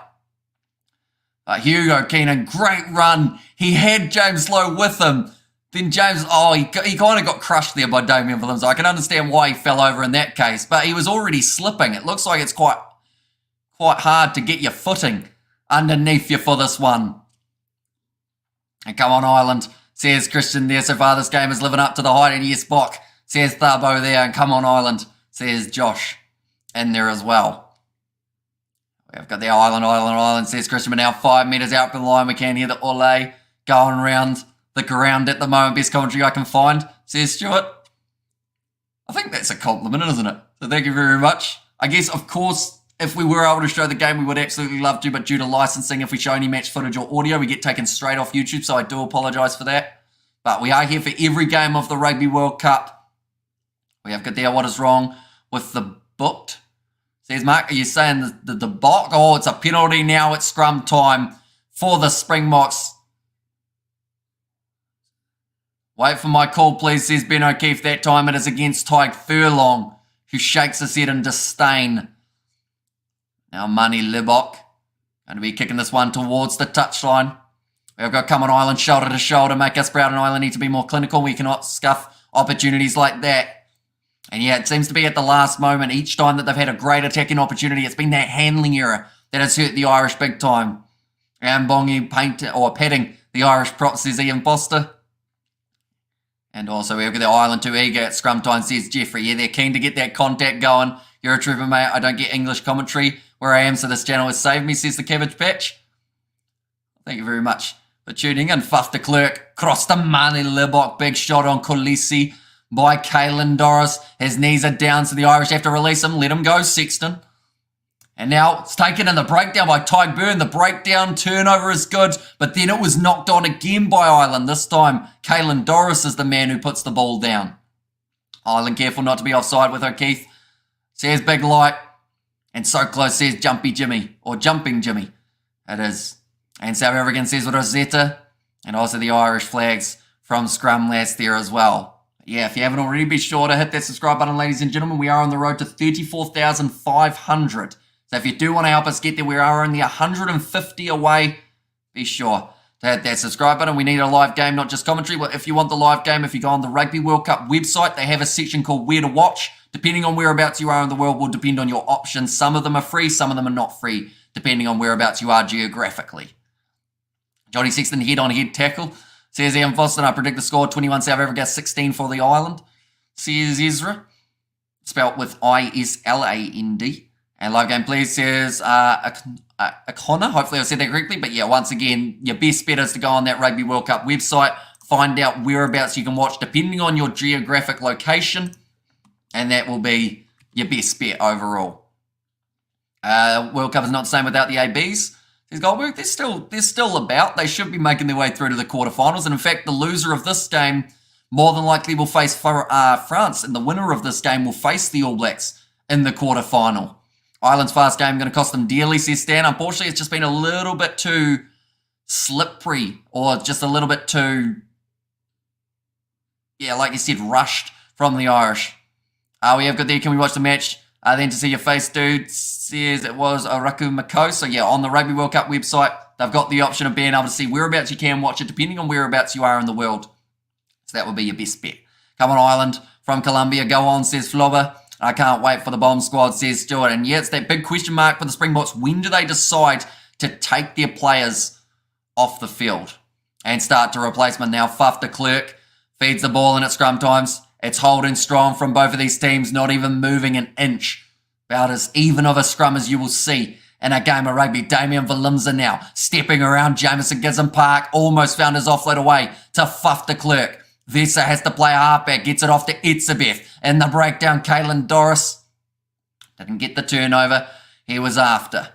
Hugo Keenan, great run. He had James Lowe with him. Then James, he kind of got crushed there by Damien Williams. I can understand why he fell over in that case. But he was already slipping. It looks like it's quite hard to get your footing underneath you for this one. And come on, Ireland, says Christian there. So far, this game is living up to the hype. And yes, Bok, says Thabo there. And come on, Ireland, says Josh in there as well. We've got the Ireland, says Christian. But now 5 metres out from the line. We can hear the Ole going around the ground at the moment. Best commentary I can find, says Stuart. I think that's a compliment, isn't it? So thank you very much. I guess, of course, if we were able to show the game, we would absolutely love to, but due to licensing, if we show any match footage or audio, we get taken straight off YouTube, so I do apologise for that. But we are here for every game of the Rugby World Cup. We have got there what is wrong with the booked. Says Mark, are you saying the block? Oh, it's a penalty now. It's scrum time for the Springboks. Wait for my call, please, says Ben O'Keefe. That time it is against Tyke Furlong, who shakes his head in disdain. Now Money Libok going to be kicking this one towards the touchline. We've got come on Ireland shoulder to shoulder. Make us proud, and Ireland need to be more clinical. We cannot scuff opportunities like that. And yeah, it seems to be at the last moment. Each time that they've had a great attacking opportunity, it's been that handling error that has hurt the Irish big time. And Bongi patting the Irish prop, says Ian Foster. And also we've got the Ireland too eager at scrum time, says Jeffrey. Yeah, they're keen to get that contact going. You're a trooper, mate. I don't get English commentary where I am, so this channel has saved me, says the Cabbage Patch. Thank you very much for tuning in. Fuff de Klerk, cross to Mani Libok, big shot on Khaleesi by Caelan Doris. His knees are down, so the Irish have to release him. Let him go, Sexton. And now it's taken in the breakdown by Ty Byrne. The breakdown turnover is good, but then it was knocked on again by Ireland. This time, Caelan Doris is the man who puts the ball down. Ireland careful not to be offside with O'Keefe. Says Big Light. And so close, says Jumpy Jimmy, or Jumping Jimmy. It is. And South African says Rosetta. And also the Irish flags from Scrum last there as well. Yeah, if you haven't already, be sure to hit that subscribe button, ladies and gentlemen. We are on the road to 34,500. So if you do want to help us get there, we are only 150 away. Be sure to hit that subscribe button. We need a live game, not just commentary. Well, if you want the live game, if you go on the Rugby World Cup website, they have a section called Where to Watch. Depending on whereabouts you are in the world will depend on your options. Some of them are free, some of them are not free, depending on whereabouts you are geographically. Johnny Sexton, head-on-head tackle. Says Ian Foster, I predict the score, 21 South Africa, 16 for the Ireland. Says Ezra, spelt with I-S-L-A-N-D. And live game, please, says O'Connor. Hopefully I said that correctly. But yeah, once again, your best bet is to go on that Rugby World Cup website, find out whereabouts you can watch, depending on your geographic location. And that will be your best bet overall. World Cup is not the same without the ABs. Says Goldberg, they're still about. They should be making their way through to the quarterfinals. And in fact, the loser of this game more than likely will face France. And the winner of this game will face the All Blacks in the quarterfinal. Ireland's fast game going to cost them dearly, says Stan. Unfortunately, it's just been a little bit too slippery, or just a little bit too, yeah, like you said, rushed from the Irish. We have got there, can we watch the match? Then to see your face, dude, says it was Araku Mako. So yeah, on the Rugby World Cup website, they've got the option of being able to see whereabouts you can watch it, depending on whereabouts you are in the world. So that would be your best bet. Come on, Ireland, from Colombia, go on, says Flobber. I can't wait for the bomb squad, says Stuart. And yeah, it's that big question mark for the Springboks. When do they decide to take their players off the field and start to replace them? Now, Fuff de Klerk feeds the ball in at scrum times. It's holding strong from both of these teams, not even moving an inch. About as even of a scrum as you will see in a game of rugby. Damien Valimza now stepping around Jamison Gizem-Park, almost found his offload away to Faf de Klerk. Vesa has to play a halfback, gets it off to Etzebeth. In the breakdown, Caelan Doris didn't get the turnover he was after.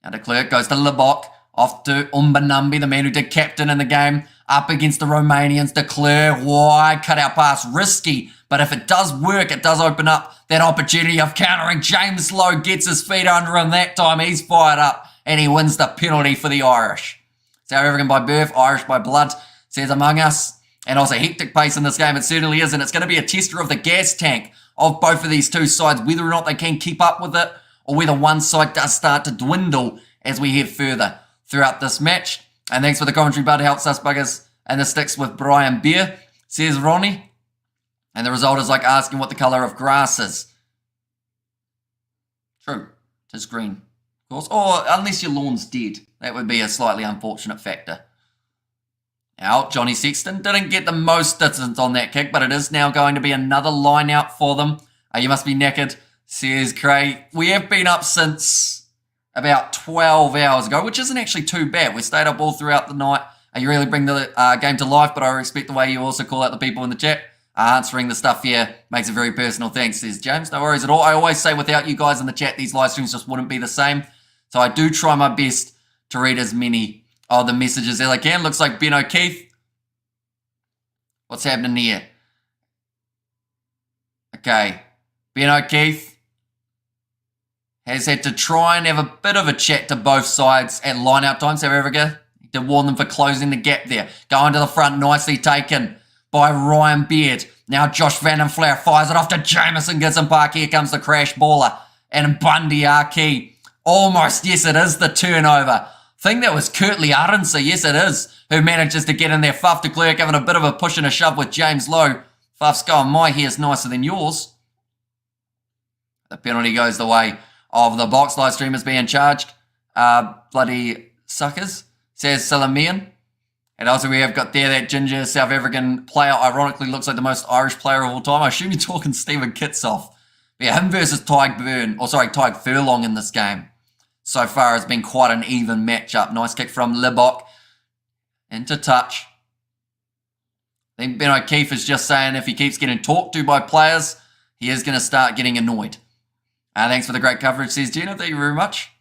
Now de Klerk goes to Libok, off to Umbanambi, the man who did captain in the game, up against the Romanians. De Klerk, wide cut-out pass, risky, but if it does work, it does open up that opportunity of countering. James Lowe gets his feet under him that time. He's fired up, and he wins the penalty for the Irish. South African by birth, Irish by blood, says among us. And also hectic pace in this game, it certainly is, and it's going to be a tester of the gas tank of both of these two sides, whether or not they can keep up with it, or whether one side does start to dwindle as we head further throughout this match. And thanks for the commentary, bud. Helps us buggers. And the sticks with Brian Beer, says Ronnie. And the result is like asking what the colour of grass is. True. It is green, of course. Or unless your lawn's dead. That would be a slightly unfortunate factor. Out, Johnny Sexton didn't get the most distance on that kick, but it is now going to be another line out for them. You must be knackered, says Craig. We have been up since about 12 hours ago, which isn't actually too bad. We stayed up all throughout the night. You really bring the game to life, but I respect the way you also call out the people in the chat. Answering the stuff here makes it very personal. Thanks, says James. No worries at all. I always say without you guys in the chat, these live streams just wouldn't be the same. So I do try my best to read as many of the messages as I can. Looks like Ben O'Keefe. What's happening here? Okay. Ben O'Keefe has had to try and have a bit of a chat to both sides at line-out time. South Africa, he did warn them for closing the gap there. Going to the front, nicely taken by Ryan Beard. Now Josh Van den Flair fires it off to Jamison Gizem-Park. Here comes the crash baller. And Bundy Arkey. Almost, yes, it is the turnover. I think that was Kurtley Arendse, yes it is, who manages to get in there. Faf de Klerk having a bit of a push and a shove with James Lowe. Faf's going, my hair's nicer than yours. The penalty goes the way of the box. Live stream is being charged. Bloody suckers, says Salamian. And also we have got there that ginger South African player, ironically looks like the most Irish player of all time. I assume you're talking Stephen Kitsoff. But yeah, him versus Tyg Furlong in this game. So far has been quite an even matchup. Nice kick from Libok into touch. I think Ben O'Keefe is just saying if he keeps getting talked to by players, he is going to start getting annoyed. Thanks for the great coverage, says Gina. Thank you very much.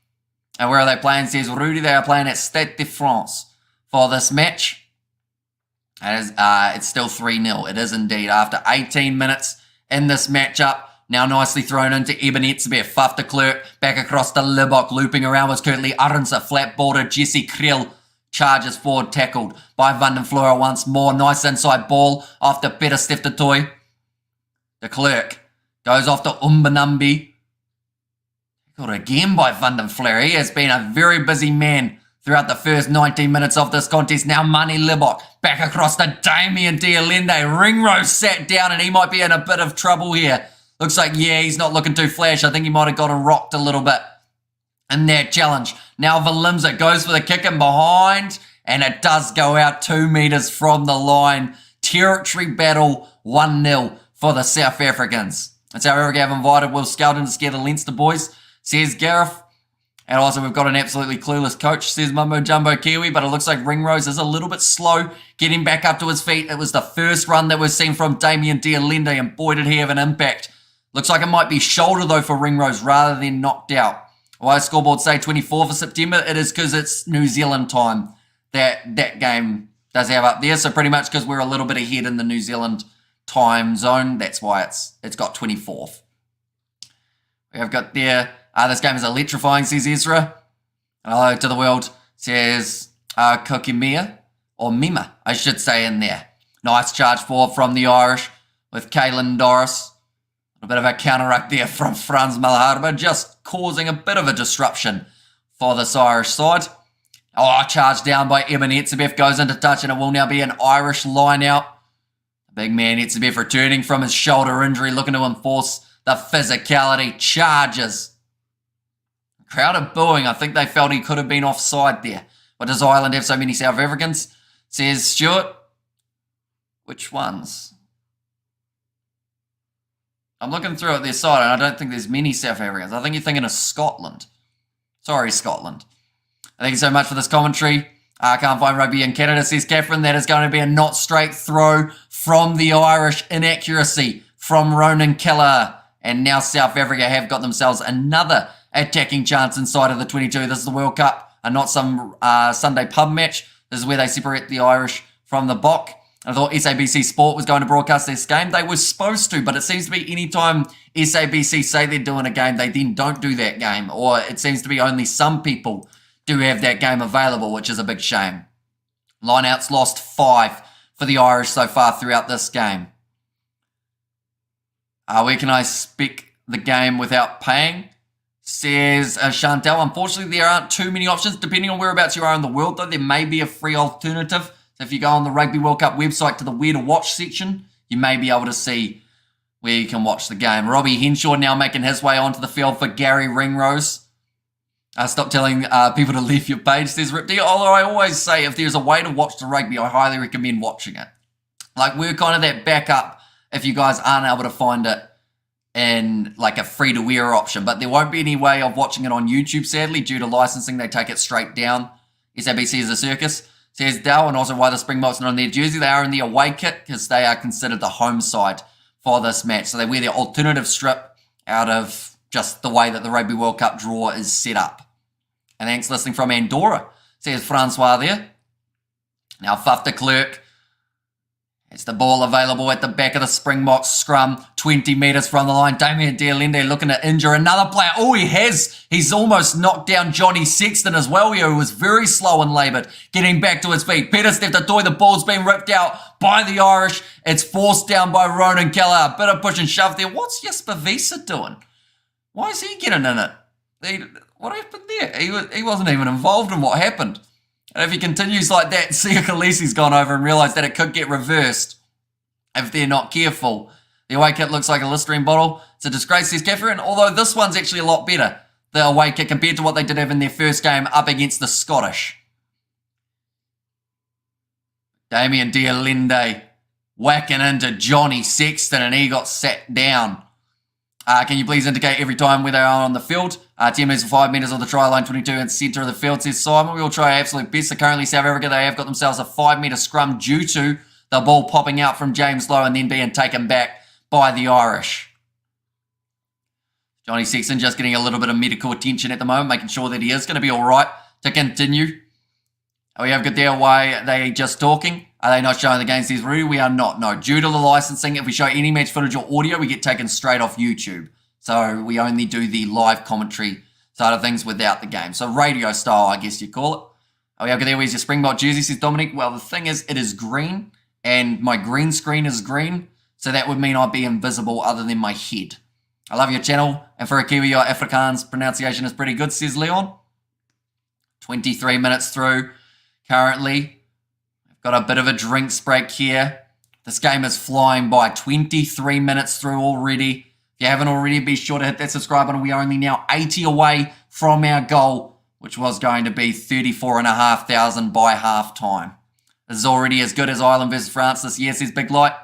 And where are they playing, says Rudy. They are playing at Stade de France for this match. It's still 3-0. It is indeed. After 18 minutes in this matchup, now nicely thrown into Eben Etzebeth. Faf de Klerk back across to Libok. Looping around was Kurtley Arendse. Flat border. Jesse Kriel charges forward. Tackled by Van den Fleer once more. Nice inside ball off to Peter Steftetoy. De Klerk goes off to Umbanambi. Tackled again by Van den Fleer. He has been a very busy man throughout the first 19 minutes of this contest. Now Mani Libok back across to Damien Dialende. Ringrose sat down and he might be in a bit of trouble here. Looks like, yeah, he's not looking too flash. I think he might have gotten rocked a little bit in that challenge. Now Valimza goes for the kick in behind, and it does go out 2 meters from the line. Territory battle 1-0 for the South Africans. And South Africa have invited Will Skelton to scare the Leinster boys, says Gareth. And also we've got an absolutely clueless coach, says Mumbo Jumbo Kiwi, but it looks like Ringrose is a little bit slow getting back up to his feet. It was the first run that we've seen from Damien Dialende, and boy did he have an impact. Looks like it might be shoulder, though, for Ringrose rather than knocked out. Why scoreboard say 24th of September? It is because it's New Zealand time that game does have up there. So pretty much because we're a little bit ahead in the New Zealand time zone, that's why it's got 24th. We have got there, this game is electrifying, says Ezra. Hello to the world, says Kokimia, or Mima, I should say in there. Nice charge forward from the Irish with Caelan Doris. A bit of a counter-ruck there from Franz Malharba, just causing a bit of a disruption for this Irish side. Oh, charged down by Eben Etzebeth, goes into touch, and it will now be an Irish line-out. The big man Etzebeth returning from his shoulder injury, looking to enforce the physicality, charges. The crowd are booing. I think they felt he could have been offside there. But does Ireland have so many South Africans? Says Stuart. Which ones? I'm looking through at their side, and I don't think there's many South Africans. I think you're thinking of Scotland. Sorry, Scotland. Thank you so much for this commentary. I can't find rugby in Canada, says Catherine. That is going to be a not straight throw from the Irish. Inaccuracy from Ronan Keller. And now South Africa have got themselves another attacking chance inside of the 22. This is the World Cup and not some Sunday pub match. This is where they separate the Irish from the Bok. I thought SABC Sport was going to broadcast this game. They were supposed to, but it seems to be any time SABC say they're doing a game, they then don't do that game. Or it seems to be only some people do have that game available, which is a big shame. Lineouts lost 5 for the Irish so far throughout this game. Where can I spec the game without paying? Says Chantel. Unfortunately, there aren't too many options. Depending on whereabouts you are in the world, though, there may be a free alternative. So if you go on the Rugby World Cup website to the Where to Watch section, you may be able to see where you can watch the game. Robbie Henshaw now making his way onto the field for Gary Ringrose. Stop telling people to leave your page, says Rip D. Although I always say if there's a way to watch the rugby, I highly recommend watching it. Like, we're kind of that backup if you guys aren't able to find it in like a free-to-wear option. But there won't be any way of watching it on YouTube, sadly, due to licensing. They take it straight down. SABC is a circus, says Dal, and also why the Springboks are not in their jersey. They are in the away kit because they are considered the home side for this match. So they wear their alternative strip out of just the way that the Rugby World Cup draw is set up. And thanks listening from Andorra, says Francois there. Now Faf de Klerk. It's the ball available at the back of the Springboks scrum, 20 metres from the line. Damien Dialende looking to injure another player. Oh, he has. He's almost knocked down Johnny Sexton as well, who was very slow and laboured, getting back to his feet. Peter Steph-Toy, the ball's been ripped out by the Irish. It's forced down by Ronan Keller. A bit of push and shove there. What's Jesper Wiese doing? Why is he getting in it? What happened there? He wasn't even involved in what happened. And if he continues like that, Sia Khaleesi's gone over and realised that it could get reversed if they're not careful. The away kit looks like a Listerine bottle. It's a disgrace, says Catherine, although this one's actually a lot better, the away kit, compared to what they did have in their first game up against the Scottish. Damien Dialende whacking into Johnny Sexton, and he got sat down. Can you please indicate every time where they are on the field? 10 metres or 5 metres on the try line, 22 in the centre of the field, says Simon. We will try our absolute best. So currently South Africa, they have got themselves a 5 metre scrum due to the ball popping out from James Lowe and then being taken back by the Irish. Johnny Sexton just getting a little bit of medical attention at the moment, making sure that he is going to be all right to continue. Are we have good there? Why are they just talking? Are they not showing the game, says Rudy? We are not, no. Due to the licensing, if we show any match footage or audio, we get taken straight off YouTube. So we only do the live commentary side of things without the game. So radio style, I guess you call it. Are we have good there? Where's your Springbok jersey, says Dominic? Well, the thing is, it is green, and my green screen is green, so that would mean I'd be invisible other than my head. I love your channel, and for a Kiwi, your Afrikaans pronunciation is pretty good, says Leon. 23 minutes through currently. Got a bit of a drinks break here. This game is flying by. 23 minutes through already. If you haven't already, be sure to hit that subscribe button. We are only now 80 away from our goal, which was going to be 34,500 by half time. This is already as good as Ireland versus France this year, says Big Light.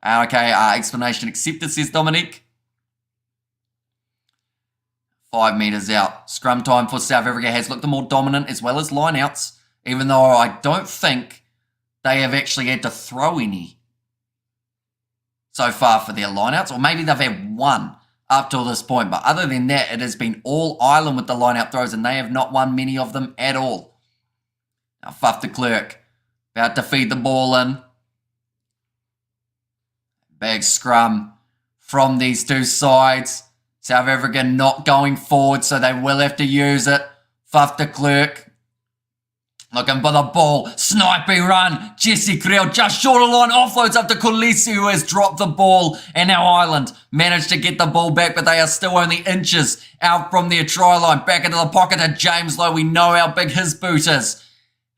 Okay, explanation accepted, says Dominique. 5 metres out. Scrum time for South Africa has looked the more dominant, as well as lineouts, even though I don't think they have actually had to throw any so far for their lineouts, or maybe they've had one up till this point. But other than that, it has been all Ireland with the lineout throws, and they have not won many of them at all. Now, Faf de Klerk about to feed the ball in. Big scrum from these two sides. South Africa not going forward, so they will have to use it. Faf de Klerk looking for the ball. Sniping run. Jesse Creel just short of line. Offloads up to Khaleesi, who has dropped the ball. And now Ireland managed to get the ball back, but they are still only inches out from their try line. Back into the pocket to James Lowe. We know how big his boot is.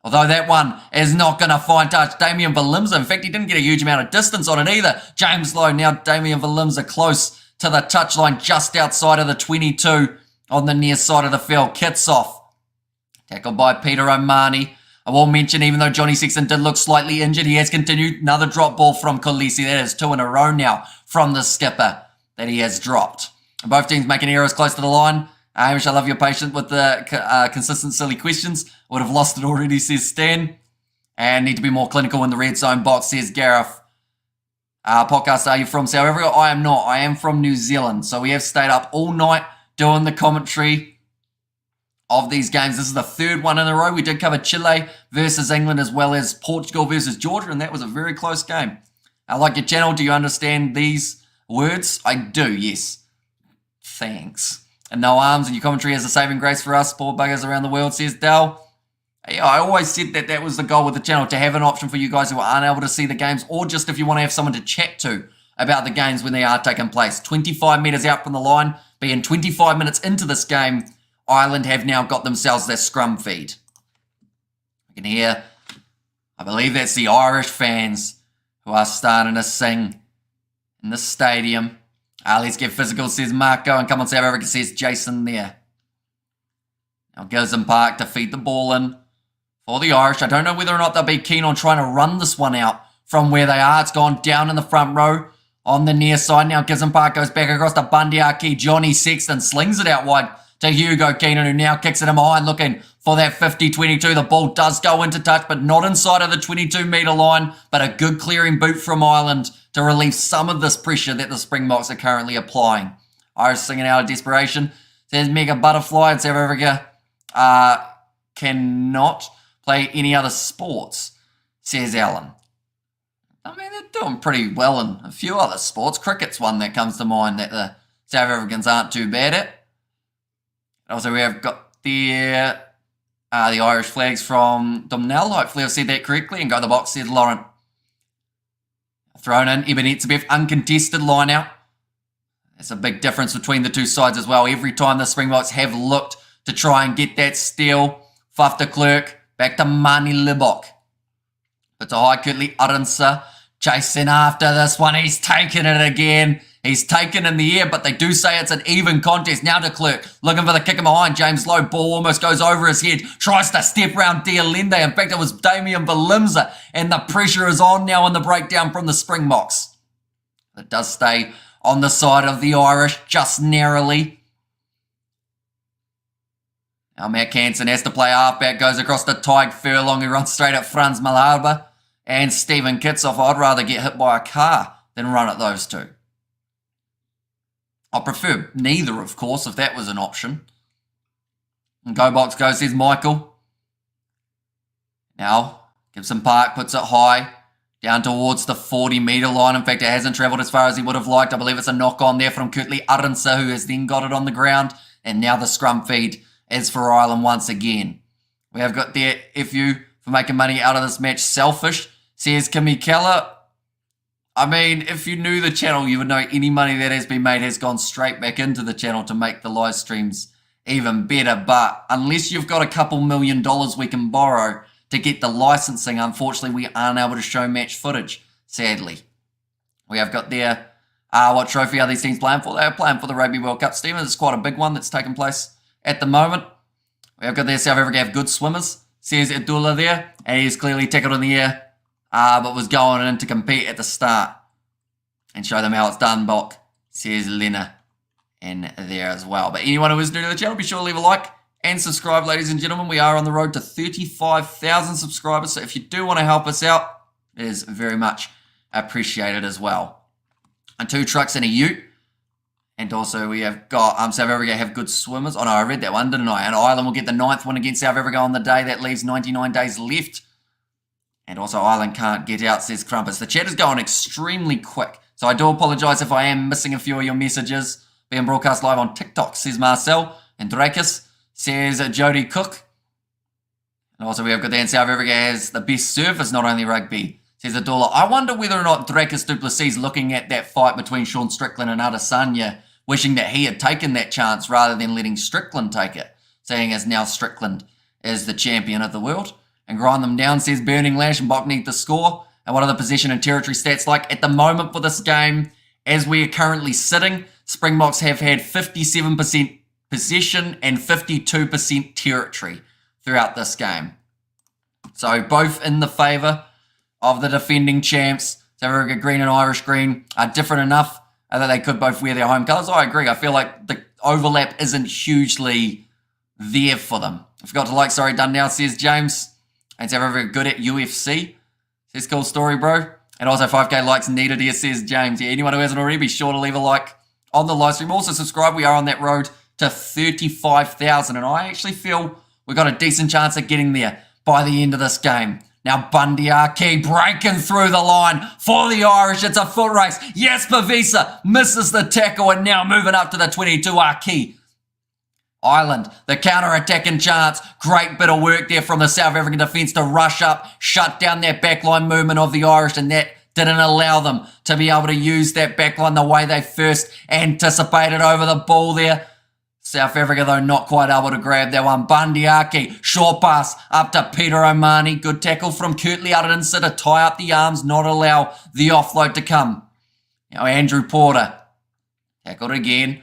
Although that one is not going to find touch. Damien Valimza, in fact, he didn't get a huge amount of distance on it either. James Lowe, now Damien Valimza close to the touchline just outside of the 22 on the near side of the field. Kits off. Tackled by Peter O'Mahony. I will mention, even though Johnny Sexton did look slightly injured, he has continued. Another drop ball from Khaleesi. That is 2 in a row now from the skipper that he has dropped. And both teams making errors close to the line. Hamish, I love your patience with the consistent silly questions. Would have lost it already, says Stan. And need to be more clinical in the red zone box, says Gareth. Podcast, are you from South Africa? I am not. I am from New Zealand. So we have stayed up all night doing the commentary of these games. This is the third one in a row. We did cover Chile versus England as well as Portugal versus Georgia, and that was a very close game. I like your channel. Do you understand these words? I do, yes. Thanks. And no arms, and your commentary has a saving grace for us, poor buggers around the world, says Dell. Yeah, I always said that was the goal with the channel, to have an option for you guys who are unable to see the games, or just if you want to have someone to chat to about the games when they are taking place. 25 metres out from the line, being 25 minutes into this game, Ireland have now got themselves their scrum feed. You can hear, I believe that's the Irish fans who are starting to sing in the stadium. Let's get physical, says Marco, and come on South Africa, says Jason there. Now Gibson Park to feed the ball in for the Irish. I don't know whether or not they'll be keen on trying to run this one out from where they are. It's gone down in the front row on the near side. Now Gibson Park goes back across to Bundyaki. Johnny Sexton slings it out wide to Hugo Keenan, who now kicks it in behind, looking for that 50-22. The ball does go into touch, but not inside of the 22-metre line, but a good clearing boot from Ireland to relieve some of this pressure that the Springboks are currently applying. Irish singing out of desperation. Says Mega Butterfly, and South Africa cannot play any other sports, says Alan. I mean, they're doing pretty well in a few other sports. Cricket's one that comes to mind that the South Africans aren't too bad at. Also, we have got the Irish flags from Dumnell. Hopefully I've said that correctly. And go to the box, said Lauren. Thrown in, Eben Etzebeth, uncontested line out. That's a big difference between the two sides as well. Every time the Springboks have looked to try and get that steal, Faf de Klerk, back to Mani Libok. But to high Kurtley Arendse, chasing after this one. He's taken it again. He's taken in the air, but they do say it's an even contest. Now de Klerk looking for the kick in behind. James Lowe, ball almost goes over his head. Tries to step round Dialende. In fact, it was Damian Balimza. And the pressure is on now in the breakdown from the Springboks. It does stay on the side of the Irish, just narrowly. Now Matt Canson has to play halfback. Goes across to Tyg Furlong, who runs straight at Franz Malherbe. And Stephen Kitsoff. I'd rather get hit by a car than run at those two. I prefer neither, of course, if that was an option. And go box go, says Michael. Now, Gibson Park puts it high, down towards the 40-metre line. In fact, it hasn't travelled as far as he would have liked. I believe it's a knock-on there from Kurtley Arendse, who has then got it on the ground. And now the scrum feed is for Ireland once again. We have got there, FU, for making money out of this match. Selfish, says Kimmy Keller. I mean, if you knew the channel, you would know any money that has been made has gone straight back into the channel to make the live streams even better. But unless you've got a couple $1 million we can borrow to get the licensing, unfortunately, we aren't able to show match footage, sadly. We have got there, what trophy are these teams playing for? They are playing for the Rugby World Cup. Stevens, it's quite a big one that's taking place at the moment. We have got there, South Africa have good swimmers, says Abdullah there, and he's clearly tackled in the air. But was going in to compete at the start and show them how it's done, Bok, says Lena in there as well. But anyone who is new to the channel, be sure to leave a like and subscribe, ladies and gentlemen. We are on the road to 35,000 subscribers, so if you do want to help us out, it is very much appreciated as well. And 2 trucks and a ute. And also we have got South Africa have good swimmers. Oh no, I read that one, didn't I? And Ireland will get the 9th one against South Africa on the day. That leaves 99 days left. And also Ireland can't get out, says Crumpets. The chat is going extremely quick. So I do apologise if I am missing a few of your messages. Being broadcast live on TikTok, says Marcel. And Drakis, says Jody Cook. And also we have got there in South Africa has the best surface, not only rugby, says Adula. I wonder whether or not Drakis du Plessis looking at that fight between Sean Strickland and Adesanya, wishing that he had taken that chance rather than letting Strickland take it, seeing as now Strickland is the champion of the world. And grind them down, says Burning Lash, and Bok need to score. And what are the possession and territory stats like? At the moment for this game, as we are currently sitting, Springboks have had 57% possession and 52% territory throughout this game. So both in the favour of the defending champs. South Africa green and Irish green are different enough that they could both wear their home colours. I agree. I feel like overlap isn't hugely there for them. I forgot to like, sorry, done now, says James. Ain't ever very good at UFC. Says, cool story, bro. And also 5k likes needed here, says James. Yeah, anyone who hasn't already, be sure to leave a like on the live stream. Also subscribe. We are on that road to 35,000. And I actually feel we've got a decent chance of getting there by the end of this game. Now Bundyaki breaking through the line for the Irish. It's a foot race. Jesper Wiese misses the tackle and now moving up to the 22. Aki. Ireland, the counter-attacking chance. Great bit of work there from the South African defence to rush up, shut down that backline movement of the Irish, and that didn't allow them to be able to use that backline the way they first anticipated over the ball there. South Africa, though, not quite able to grab that one. Bundyaki, short pass up to Peter O'Mahony. Good tackle from Kirtley out at inside to tie up the arms, not allow the offload to come. Now Andrew Porter, tackled again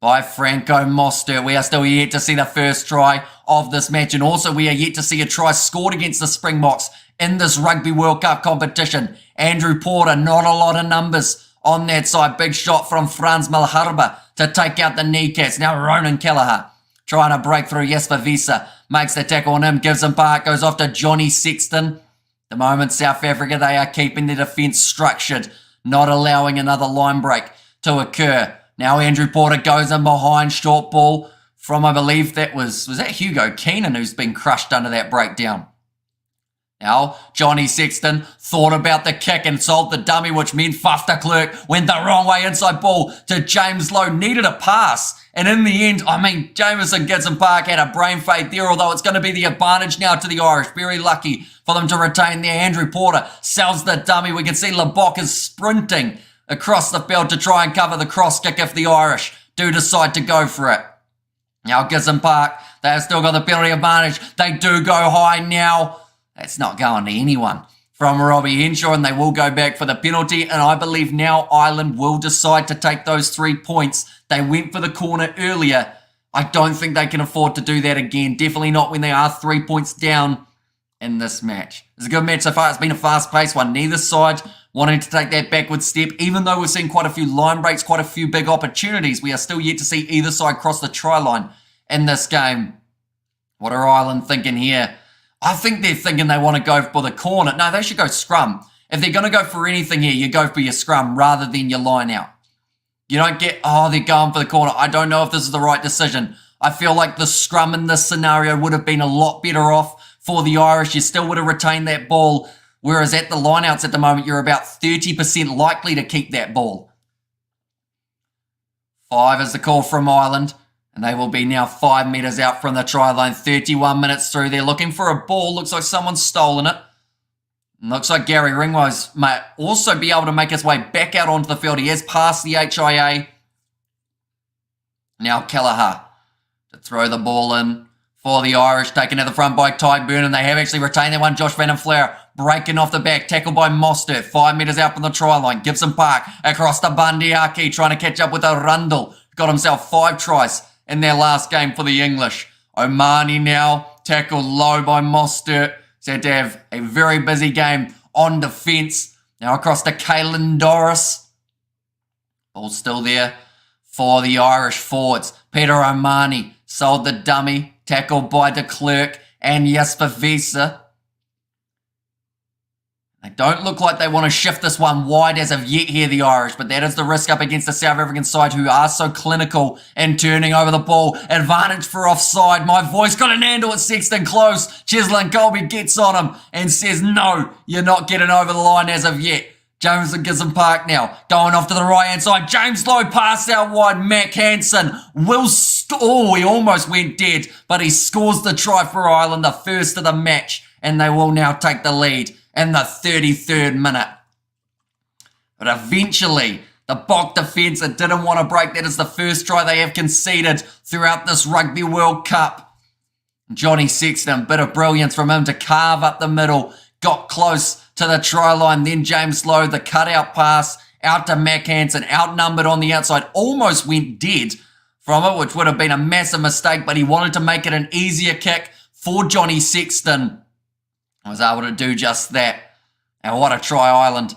by Franco Mostert. We are still yet to see the first try of this match, and also we are yet to see a try scored against the Springboks in this Rugby World Cup competition. Andrew Porter, not a lot of numbers on that side. Big shot from Franz Malherbe to take out the kneecaps. Now Ronan Kelleher trying to break through. Jesper Wiese makes the tackle on him, gives him back, goes off to Johnny Sexton. The moment South Africa, they are keeping their defence structured, not allowing another line break to occur. Now Andrew Porter goes in behind, short ball from, I believe that was that Hugo Keenan who's been crushed under that breakdown. Now Johnny Sexton thought about the kick and sold the dummy, which meant Faf de Klerk went the wrong way. Inside ball to James Lowe, needed a pass. And in the end, I mean, Jameson Gibson Park had a brain fade there, although it's going to be the advantage now to the Irish. Very lucky for them to retain there. Andrew Porter sells the dummy. We can see Lebok is sprinting across the field to try and cover the cross kick if the Irish do decide to go for it. Now Gibson Park, they have still got the penalty advantage. They do go high now. That's not going to anyone from Robbie Henshaw, and they will go back for the penalty. And I believe now Ireland will decide to take those 3 points. They went for the corner earlier. I don't think they can afford to do that again. Definitely not when they are 3 points down in this match. It's a good match so far. It's been a fast-paced one. Neither side wanting to take that backward step. Even though we're seeing quite a few line breaks, quite a few big opportunities, we are still yet to see either side cross the try line in this game. What are Ireland thinking here? I think they're thinking they want to go for the corner. No, they should go scrum. If they're going to go for anything here, you go for your scrum rather than your line out. You don't get, oh, they're going for the corner. I don't know if this is the right decision. I feel like the scrum in this scenario would have been a lot better off for the Irish. You still would have retained that ball. Whereas at the lineouts at the moment, you're about 30% likely to keep that ball. 5 is the call from Ireland. And they will be now 5 metres out from the try line. 31 minutes through. They're looking for a ball. Looks like someone's stolen it. Looks like Gary Ringwise might also be able to make his way back out onto the field. He has passed the HIA. Now Kelleher to throw the ball in for the Irish, taken to the front by Tyburn, and they have actually retained that one. Josh Van den Flower breaking off the back, tackled by Mostert, 5 metres out from the try line. Gibson Park across to Bundyaki, trying to catch up with Arundel. Got himself 5 tries in their last game for the English. O'Mahony now tackled low by Mostert. He's had to have a very busy game on defence. Now across to Caelan Doris. Ball still there for the Irish forwards. Peter O'Mahony sold the dummy, tackled by de Klerk and Jesper Wiese. They don't look like they want to shift this one wide as of yet here, the Irish, but that is the risk up against the South African side who are so clinical in turning over the ball. Advantage for offside. My voice got an handle at Sexton close. Cheslin Colby gets on him and says, no, you're not getting over the line as of yet. James and Gibson Park now going off to the right-hand side. James Lowe pass out wide. Mac Hansen will he almost went dead, but he scores the try for Ireland, the first of the match, and they will now take the lead in the 33rd minute. But eventually, the Bok defence that didn't want to break, that is the first try they have conceded throughout this Rugby World Cup. Johnny Sexton, bit of brilliance from him to carve up the middle, got close to the try line, then James Lowe, the cutout pass out to Mac Hansen, outnumbered on the outside, almost went dead from it, which would have been a massive mistake, but he wanted to make it an easier kick for Johnny Sexton. I was able to do just that. And what a try, Ireland.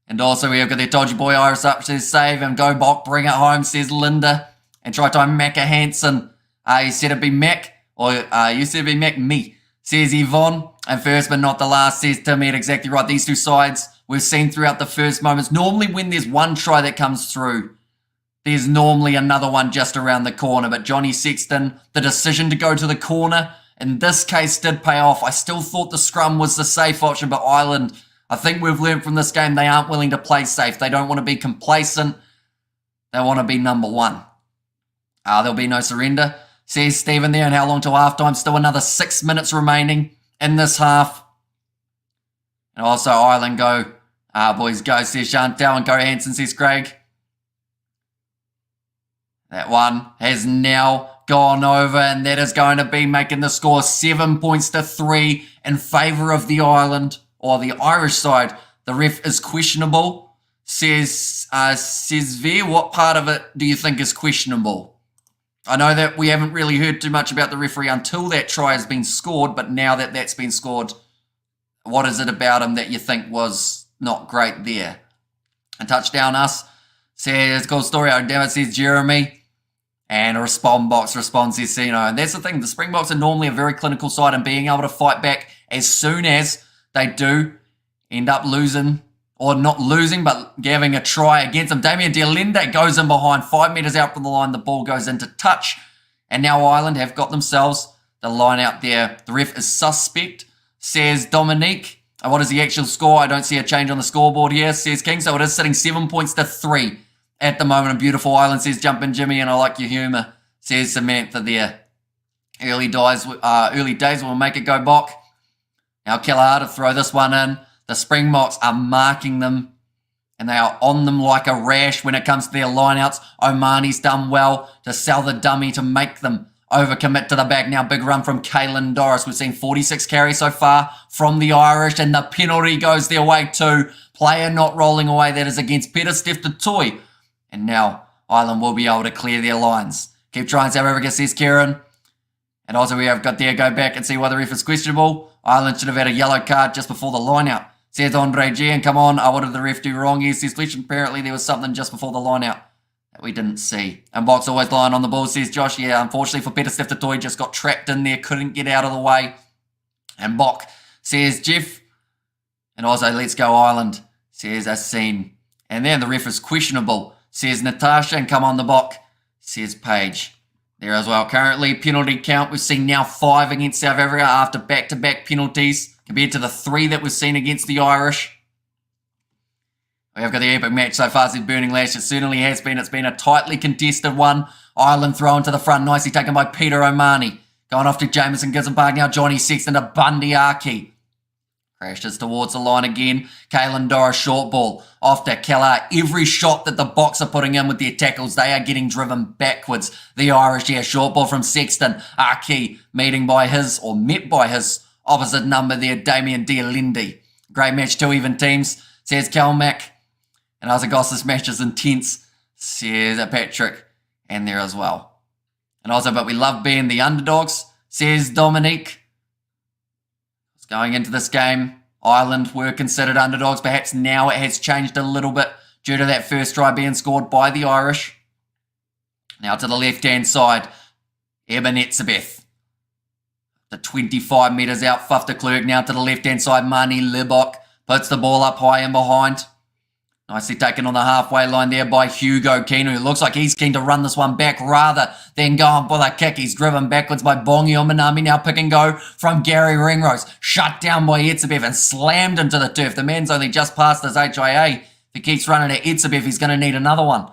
And also we have got their dodgy boy Iris up to save and go Bok, bring it home, says Linda. And try time Macca Hansen. You said it'd be Mac, or you said it'd be Mac me, says Yvonne. And first but not the last, says Timmy. Exactly right. These two sides we've seen throughout the first moments. Normally when there's one try that comes through, there's normally another one just around the corner. But Johnny Sexton, the decision to go to the corner, in this case did pay off. I still thought the scrum was the safe option, but Ireland, I think we've learned from this game, they aren't willing to play safe. They don't want to be complacent. They want to be number one. There'll be no surrender, says Stephen there. And how long till halftime? Still another 6 minutes remaining in this half. And also Ireland go. Boys go, says Chantal. And go Hansen, says Craig. That one has now gone over, and that is going to be making the score 7 points to 3 in favour of the Ireland, or the Irish side. The ref is questionable, says Veer. What part of it do you think is questionable? I know that we haven't really heard too much about the referee until that try has been scored, but now that that's been scored, what is it about him that you think was not great there? A touchdown us, says Gold Story. Oh, damn it, says Jeremy. And a respond box responds, says Sino. And that's the thing, the Springboks are normally a very clinical side, and being able to fight back as soon as they do end up losing, or not losing, but having a try against them. Damien Dialende goes in behind, 5 metres out from the line. The ball goes into touch. And now Ireland have got themselves the line out there. The ref is suspect, says Dominique. And what is the actual score? I don't see a change on the scoreboard here, says King. So it is sitting 7 points to 3 at the moment. A beautiful Ireland, says Jumpin' Jimmy. And I like your humour, says Samantha there. Early days will make it go Bok. Now Kelleher to throw this one in. The Springboks are marking them, and they are on them like a rash when it comes to their lineouts. Omani's done well to sell the dummy to make them overcommit to the back. Now big run from Caelan Doris. We've seen 46 carries so far from the Irish, and the penalty goes their way too. Player not rolling away. That is against Peter Steph-Toy. And now Ireland will be able to clear their lines. Keep trying, South Africa, says Kieran. And also we have got there, go back and see why the ref is questionable. Ireland should have had a yellow card just before the line out, says Andre G. And come on, what did the ref do wrong here, says Fletch? Apparently there was something just before the line out that we didn't see. And Bok's always lying on the ball, says Josh. Yeah, unfortunately for Peter Steph-Toy, just got trapped in there, couldn't get out of the way. And Bok, says Jeff. And also, let's go Ireland, says Asin. And then the ref is questionable, says Natasha. And come on the Bok, says Paige. There as well. Currently, penalty count, we've seen now 5 against South Africa after back-to-back penalties compared to the 3 that we've seen against the Irish. We have got the epic match so far, said Burning Lash. It certainly has been. It's been a tightly contested one. Ireland thrown to the front, nicely taken by Peter O'Mahony. Going off to Jameson Gibson Park now. Johnny Sexton to Bundy Aki. Crashes towards the line again. Caelan Doris short ball. Off to Kelleher. Every shot that the Boks are putting in with their tackles, they are getting driven backwards. The Irish here. Short ball from Sexton. Aki met by his opposite number there, Damien Dialende. Great match, 2 even teams, says Calmac. And Goss, this match is intense, says Patrick. And there as well. And also, but we love being the underdogs, says Dominique. Going into this game, Ireland were considered underdogs. Perhaps now it has changed a little bit due to that first try being scored by the Irish. Now to the left-hand side, Eben Etzebeth. The 25 metres out, Fuf de Klerk. Now to the left-hand side, Mani Libok puts the ball up high and behind. Nicely taken on the halfway line there by Hugo Keane, who looks like he's keen to run this one back rather than going for the kick. He's driven backwards by Bongi Omanami. Now pick and go from Gary Ringrose. Shut down by Etzebeth and slammed into the turf. The man's only just passed his HIA. If he keeps running at Etzebeth, he's going to need another one.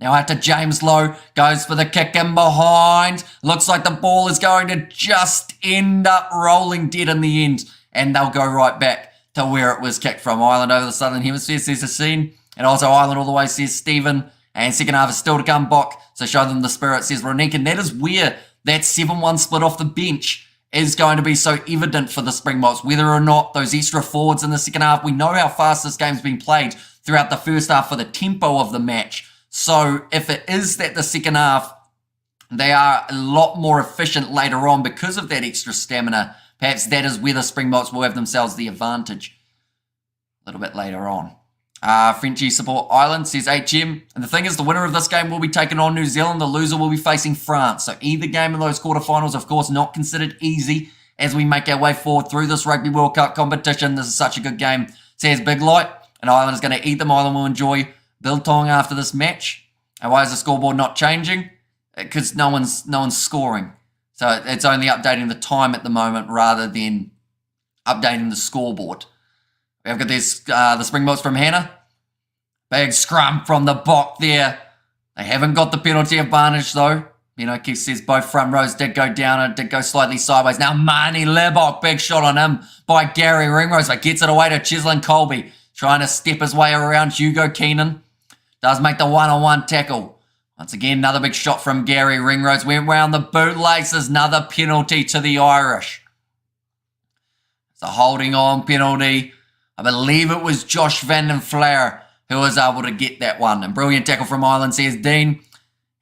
Now out to James Lowe. Goes for the kick in behind. Looks like the ball is going to just end up rolling dead in the end. And they'll go right back to where it was kicked from. Ireland over the Southern Hemisphere, says the scene. And also Ireland all the way, says Stephen. And second half is still to come, Bok. So show them the spirit, says Ronique. And that is where that 7-1 split off the bench is going to be so evident for the Springboks. Whether or not those extra forwards in the second half, we know how fast this game's been played throughout the first half for the tempo of the match. So if it is that the second half, they are a lot more efficient later on because of that extra stamina, perhaps that is where the Springboks will have themselves the advantage a little bit later on. Frenchie support Ireland, says HM. And the thing is, the winner of this game will be taking on New Zealand. The loser will be facing France. So either game in those quarterfinals, of course, not considered easy as we make our way forward through this Rugby World Cup competition. This is such a good game, says Big Light. And Ireland is going to eat them. Ireland will enjoy biltong after this match. And why is the scoreboard not changing? Because no one's scoring. So it's only updating the time at the moment rather than updating the scoreboard. We've got this, the Springboks from Hannah. Big scrum from the Bok there. They haven't got the penalty advantage though. You know, Keith says both front rows did go down. It did go slightly sideways. Now Marnie Lebok, big shot on him by Gary Ringrose, but gets it away to Cheslin Colby. Trying to step his way around Hugo Keenan. Does make the one-on-one tackle. Once again, another big shot from Gary Ringrose. Went round the bootlaces. Another penalty to the Irish. It's a holding on penalty. I believe it was Josh Van den Flair who was able to get that one. And brilliant tackle from Ireland, says Dean.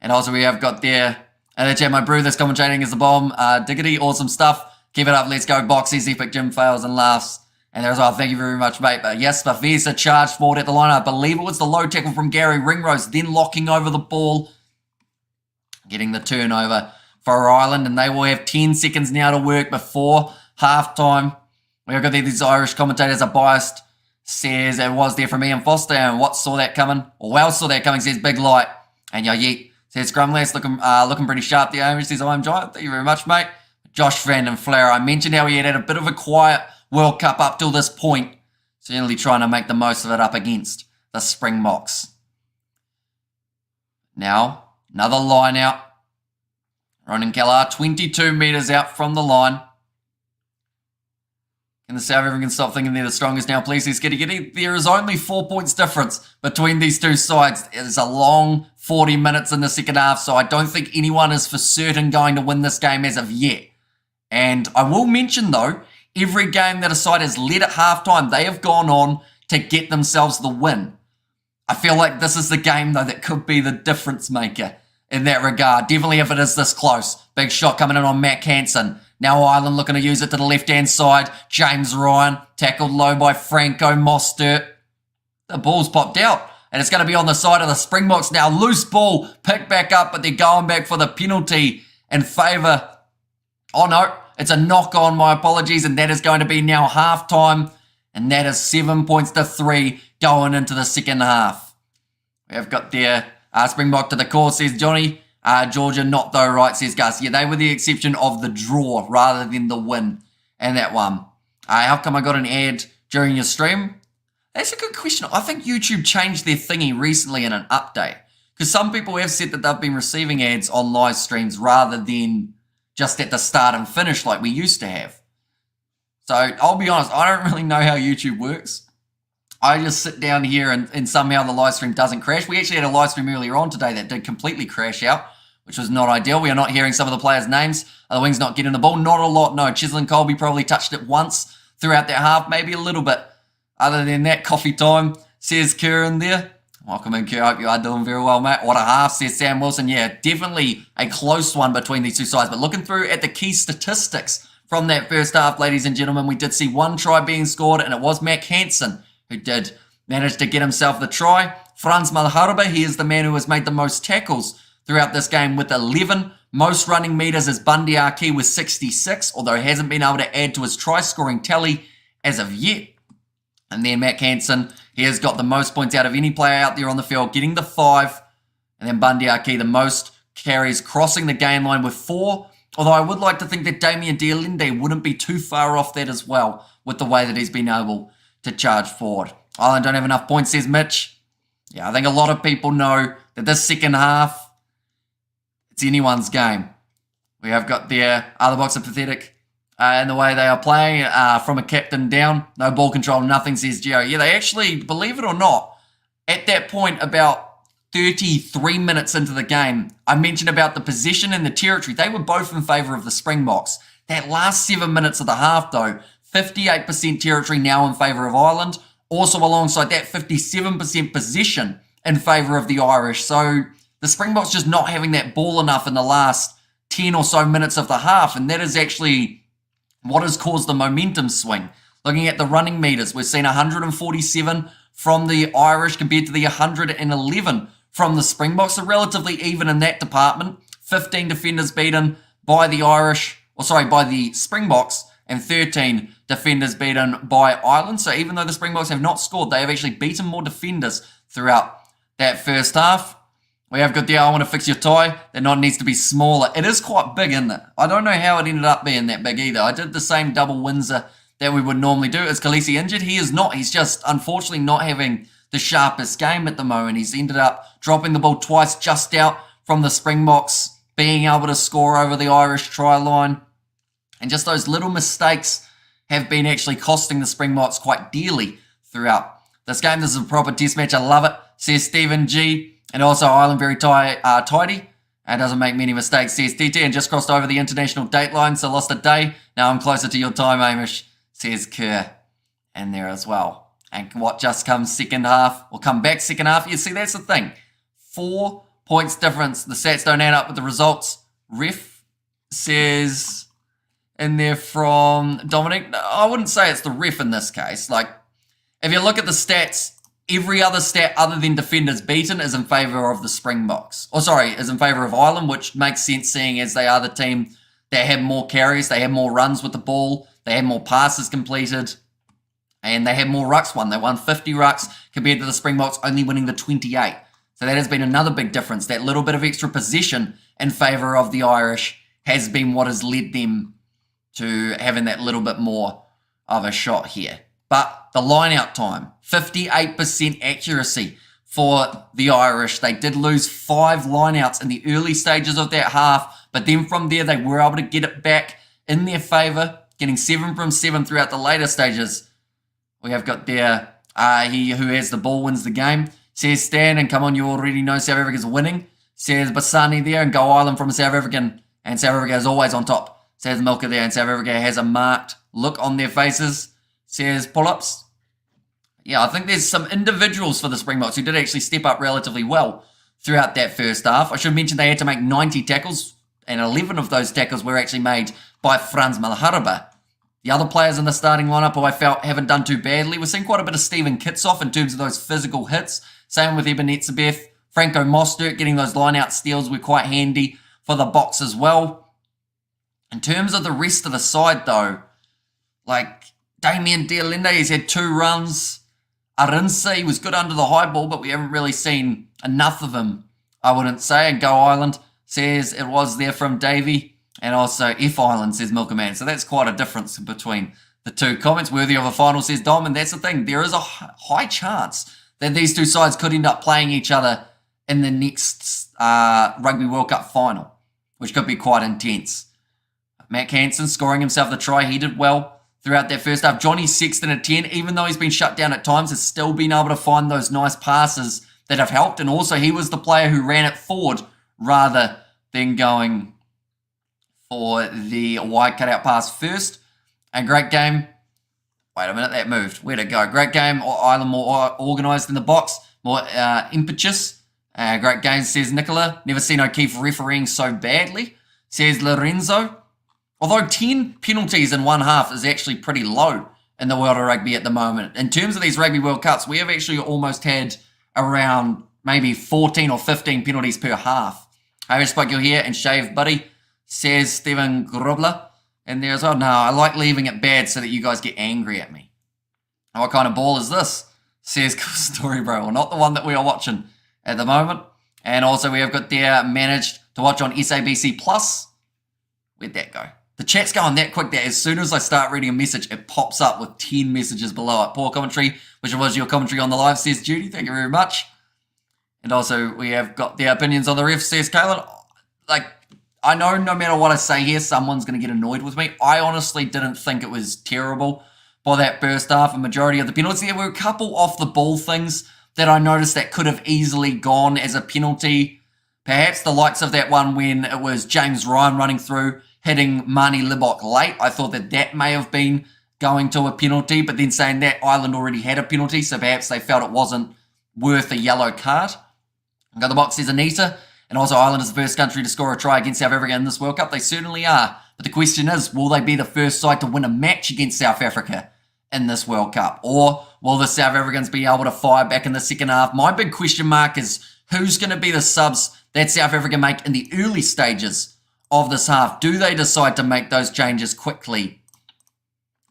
And also we have got there, and the chat, my brew, this commentating is the bomb. Diggity, awesome stuff. Keep it up, let's go. Boxies, epic Jim fails and laughs. And there as well, thank you very much, mate. But yes, Bavisa charged forward at the line. I believe it was the low tackle from Gary Ringrose, then locking over the ball, getting the turnover for Ireland. And they will have 10 seconds now to work before halftime. We've got these Irish commentators are biased, says it was there from Ian Foster, and what saw that coming, or well saw that coming, says Big Light. And Yeet says Scrumless looking pretty sharp there. Amish says I'm Giant. Thank you very much, mate. Josh Van den Flair, I mentioned how he had a bit of a quiet World Cup up till this point. Certainly trying to make the most of it up against the Springboks. Now, another line out. Ronan Kelleher, 22 metres out from the line. In the South, everyone can stop thinking they're the strongest now. Please, says Giddy Giddy. There is only 4 points difference between these two sides. It's a long 40 minutes in the second half, so I don't think anyone is for certain going to win this game as of yet. And I will mention, though, every game that a side has led at halftime, they have gone on to get themselves the win. I feel like this is the game, though, that could be the difference maker in that regard. Definitely if it is this close. Big shot coming in on Matt Hansen. Now Ireland looking to use it to the left-hand side. James Ryan, tackled low by Franco Mostert. The ball's popped out, and it's going to be on the side of the Springboks now. Loose ball, picked back up, but they're going back for the penalty in favour. Oh, no, it's a knock-on, my apologies, and that is going to be now half-time, and that is 7 points to 3 going into the second half. We have got there Springbok to the core, says Johnny. Georgia not though, right, says Gus. Yeah, they were the exception of the draw rather than the win in that one. How come I got an ad during your stream? That's a good question. I think YouTube changed their thingy recently in an update. Because some people have said that they've been receiving ads on live streams rather than just at the start and finish like we used to have. So I'll be honest, I don't really know how YouTube works. I just sit down here and somehow the live stream doesn't crash. We actually had a live stream earlier on today that did completely crash out, which was not ideal. We are not hearing some of the players' names. The wings not getting the ball. Not a lot, no. Cheslin Colby probably touched it once throughout that half, maybe a little bit. Other than that, coffee time, says Kieran there. Welcome in, Kieran. Hope you are doing very well, mate. What a half, says Sam Wilson. Yeah, definitely a close one between these two sides. But looking through at the key statistics from that first half, ladies and gentlemen, we did see one try being scored, and it was Mac Hansen who did manage to get himself the try. Franz Malharba, he is the man who has made the most tackles throughout this game with 11. Most running metres is Bundy Arki with 66, although he hasn't been able to add to his try-scoring tally as of yet. And then Mac Hansen, he has got the most points out of any player out there on the field, getting the 5. And then Bundy Arki, the most carries, crossing the game line with 4. Although I would like to think that Damien Dialende wouldn't be too far off that as well with the way that he's been able to charge forward. Ireland don't have enough points, says Mitch. Yeah, I think a lot of people know that this second half, it's anyone's game. We have got their other box are pathetic in the way they are playing from a captain down. No ball control, nothing, says Gio. Yeah, they actually, believe it or not, at that point about 33 minutes into the game, I mentioned about the possession and the territory. They were both in favour of the Springboks. That last 7 minutes of the half, though, 58% territory now in favour of Ireland. Also alongside that, 57% possession in favour of the Irish. So the Springboks just not having that ball enough in the last 10 or so minutes of the half. And that is actually what has caused the momentum swing. Looking at the running meters, we've seen 147 from the Irish compared to the 111 from the Springboks. So relatively even in that department. 15 defenders beaten by the by the Springboks, and 13 defenders beaten by Ireland. So even though the Springboks have not scored, they have actually beaten more defenders throughout that first half. We have got the I want to fix your tie. That knot needs to be smaller. It is quite big, isn't it? I don't know how it ended up being that big either. I did the same double Windsor that we would normally do. Is Khaleesi injured? He is not. He's just unfortunately not having the sharpest game at the moment. He's ended up dropping the ball twice just out from the Springboks, being able to score over the Irish try line. And just those little mistakes have been actually costing the Springboks quite dearly throughout this game. This is a proper test match. I love it, says Stephen G. And also Ireland very tidy and doesn't make many mistakes, says TT. And just crossed over the international date line, so lost a day. Now I'm closer to your time, Amish, says Kerr. And there as well. And what just comes second half, or come back second half. You see, that's the thing. 4 points difference. The stats don't add up with the results. Ref says in there from Dominic. I wouldn't say it's the ref in this case. Like, if you look at the stats, every other stat other than defenders beaten is in favour of the Springboks. Is in favour of Ireland, which makes sense seeing as they are the team that had more carries, they had more runs with the ball, they had more passes completed, and they had more rucks won. They won 50 rucks compared to the Springboks only winning the 28. So that has been another big difference. That little bit of extra possession in favour of the Irish has been what has led them to having that little bit more of a shot here. But the line-out time, 58% accuracy for the Irish. They did lose 5 line-outs in the early stages of that half, but then from there they were able to get it back in their favour, getting 7 from 7 throughout the later stages. We have got there, he who has the ball wins the game. Says Stan, and come on, you already know South Africa's winning. Says Basani there, and Go Ireland from South African, and South Africa is always on top. Says Milka there, and South Africa has a marked look on their faces. Says pull-ups. Yeah, I think there's some individuals for the Springboks who did actually step up relatively well throughout that first half. I should mention they had to make 90 tackles, and 11 of those tackles were actually made by Franz Malharba. The other players in the starting lineup who I felt haven't done too badly. We're seeing quite a bit of Stephen Kitsoff in terms of those physical hits. Same with Eben Etzebeth. Franco Mostert getting those line-out steals were quite handy for the Boks as well. In terms of the rest of the side, though, like Damien Dialende, he's had 2 runs. Arinsa, he was good under the high ball, but we haven't really seen enough of him, I wouldn't say. And Go Ireland says it was there from Davey. And also F Ireland, says Milkerman. So that's quite a difference between the two comments. Worthy of a final, says Dom. And that's the thing. There is a high chance that these two sides could end up playing each other in the next Rugby World Cup final, which could be quite intense. Matt Hansen scoring himself the try. He did well throughout that first half. Johnny Sexton at 10, even though he's been shut down at times, has still been able to find those nice passes that have helped. And also he was the player who ran it forward rather than going for the wide cutout pass first. A great game. Wait a minute, that moved. Where'd it go? Great game. Ireland more organised in the box, more impetuous. Great game, says Nicola. Never seen O'Keefe refereeing so badly, says Lorenzo. Although 10 penalties in one half is actually pretty low in the world of rugby at the moment. In terms of these Rugby World Cups, we have actually almost had around maybe 14 or 15 penalties per half. I just spoke you here and shave, buddy, says Stephen Grobler. And there's, oh no, I like leaving it bad so that you guys get angry at me. And what kind of ball is this? Says Cool Story Bro. Well, not the one that we are watching at the moment. And also we have got there managed to watch on SABC Plus. Where'd that go? The chat's going that quick that as soon as I start reading a message, it pops up with 10 messages below it. Poor commentary, which was your commentary on the live, says Judy. Thank you very much. And also we have got the opinions on the ref, says Kaylin. Like, I know no matter what I say here, someone's going to get annoyed with me. I honestly didn't think it was terrible for that first half. A majority of the penalties, there were a couple off the ball things that I noticed that could have easily gone as a penalty. Perhaps the likes of that one when it was James Ryan running through, hitting Marnie Libok late. I thought that that may have been going to a penalty, but then saying that Ireland already had a penalty, so perhaps they felt it wasn't worth a yellow card. I've got the box, says Anita. And also Ireland is the first country to score a try against South Africa in this World Cup. They certainly are. But the question is, will they be the first side to win a match against South Africa in this World Cup? Or will the South Africans be able to fire back in the second half? My big question mark is who's going to be the subs that South Africa make in the early stages of this half? Do they decide to make those changes quickly,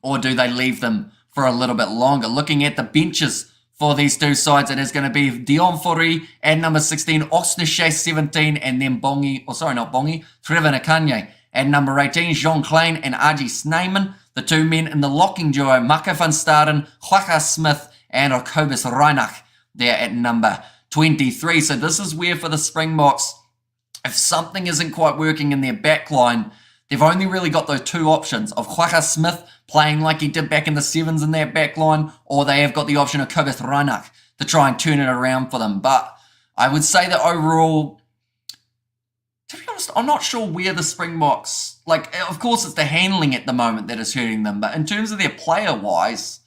or do they leave them for a little bit longer? Looking at the benches for these two sides, it is going to be Dion Fourie at number 16, Osnashe 17, and then Trevor Nakanye at number 18, Jean Klein and Archie Snyman. The two men in the locking duo, Maka van Staden, Hwaka Smith, and Okobus Reinach there at number 23. So this is where for the Springboks, if something isn't quite working in their back line, they've only really got those two options of Hwaka Smith playing like he did back in the sevens in their back line, or they have got the option of Kobus Reinach to try and turn it around for them. But I would say that overall, to be honest, I'm not sure where the Springboks, of course it's the handling at the moment that is hurting them, but in terms of their player-wise,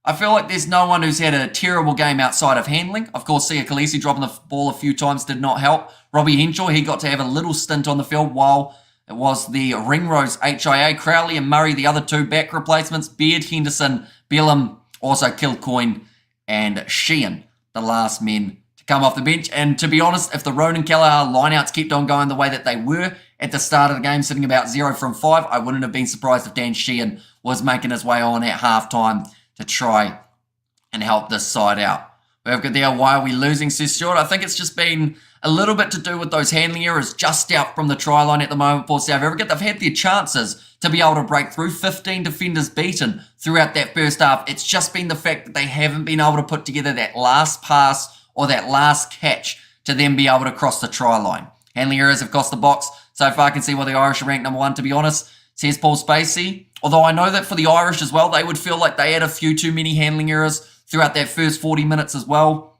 I feel like there's no one who's had a terrible game outside of handling. Of course, Sia Khaleesi dropping the ball a few times did not help. Robbie Henshaw, he got to have a little stint on the field while it was the Ringrose HIA. Crowley and Murray, the other two back replacements. Beard, Henderson, Bellum, also Kilcoyne and Sheehan, the last men to come off the bench. And to be honest, if the Ronan Kelleher lineouts kept on going the way that they were at the start of the game, sitting about 0 from 5, I wouldn't have been surprised if Dan Sheehan was making his way on at halftime to try and help this side out. We've got there, why are we losing, says Stuart? I think it's just been a little bit to do with those handling errors just out from the try line at the moment for South Africa. They've had their chances to be able to break through. 15 defenders beaten throughout that first half. It's just been the fact that they haven't been able to put together that last pass or that last catch to then be able to cross the try line. Handling errors have cost the Boks. So far I can see why the Irish are ranked number 1, to be honest, says Paul Spacey. Although I know that for the Irish as well, they would feel like they had a few too many handling errors throughout that first 40 minutes as well.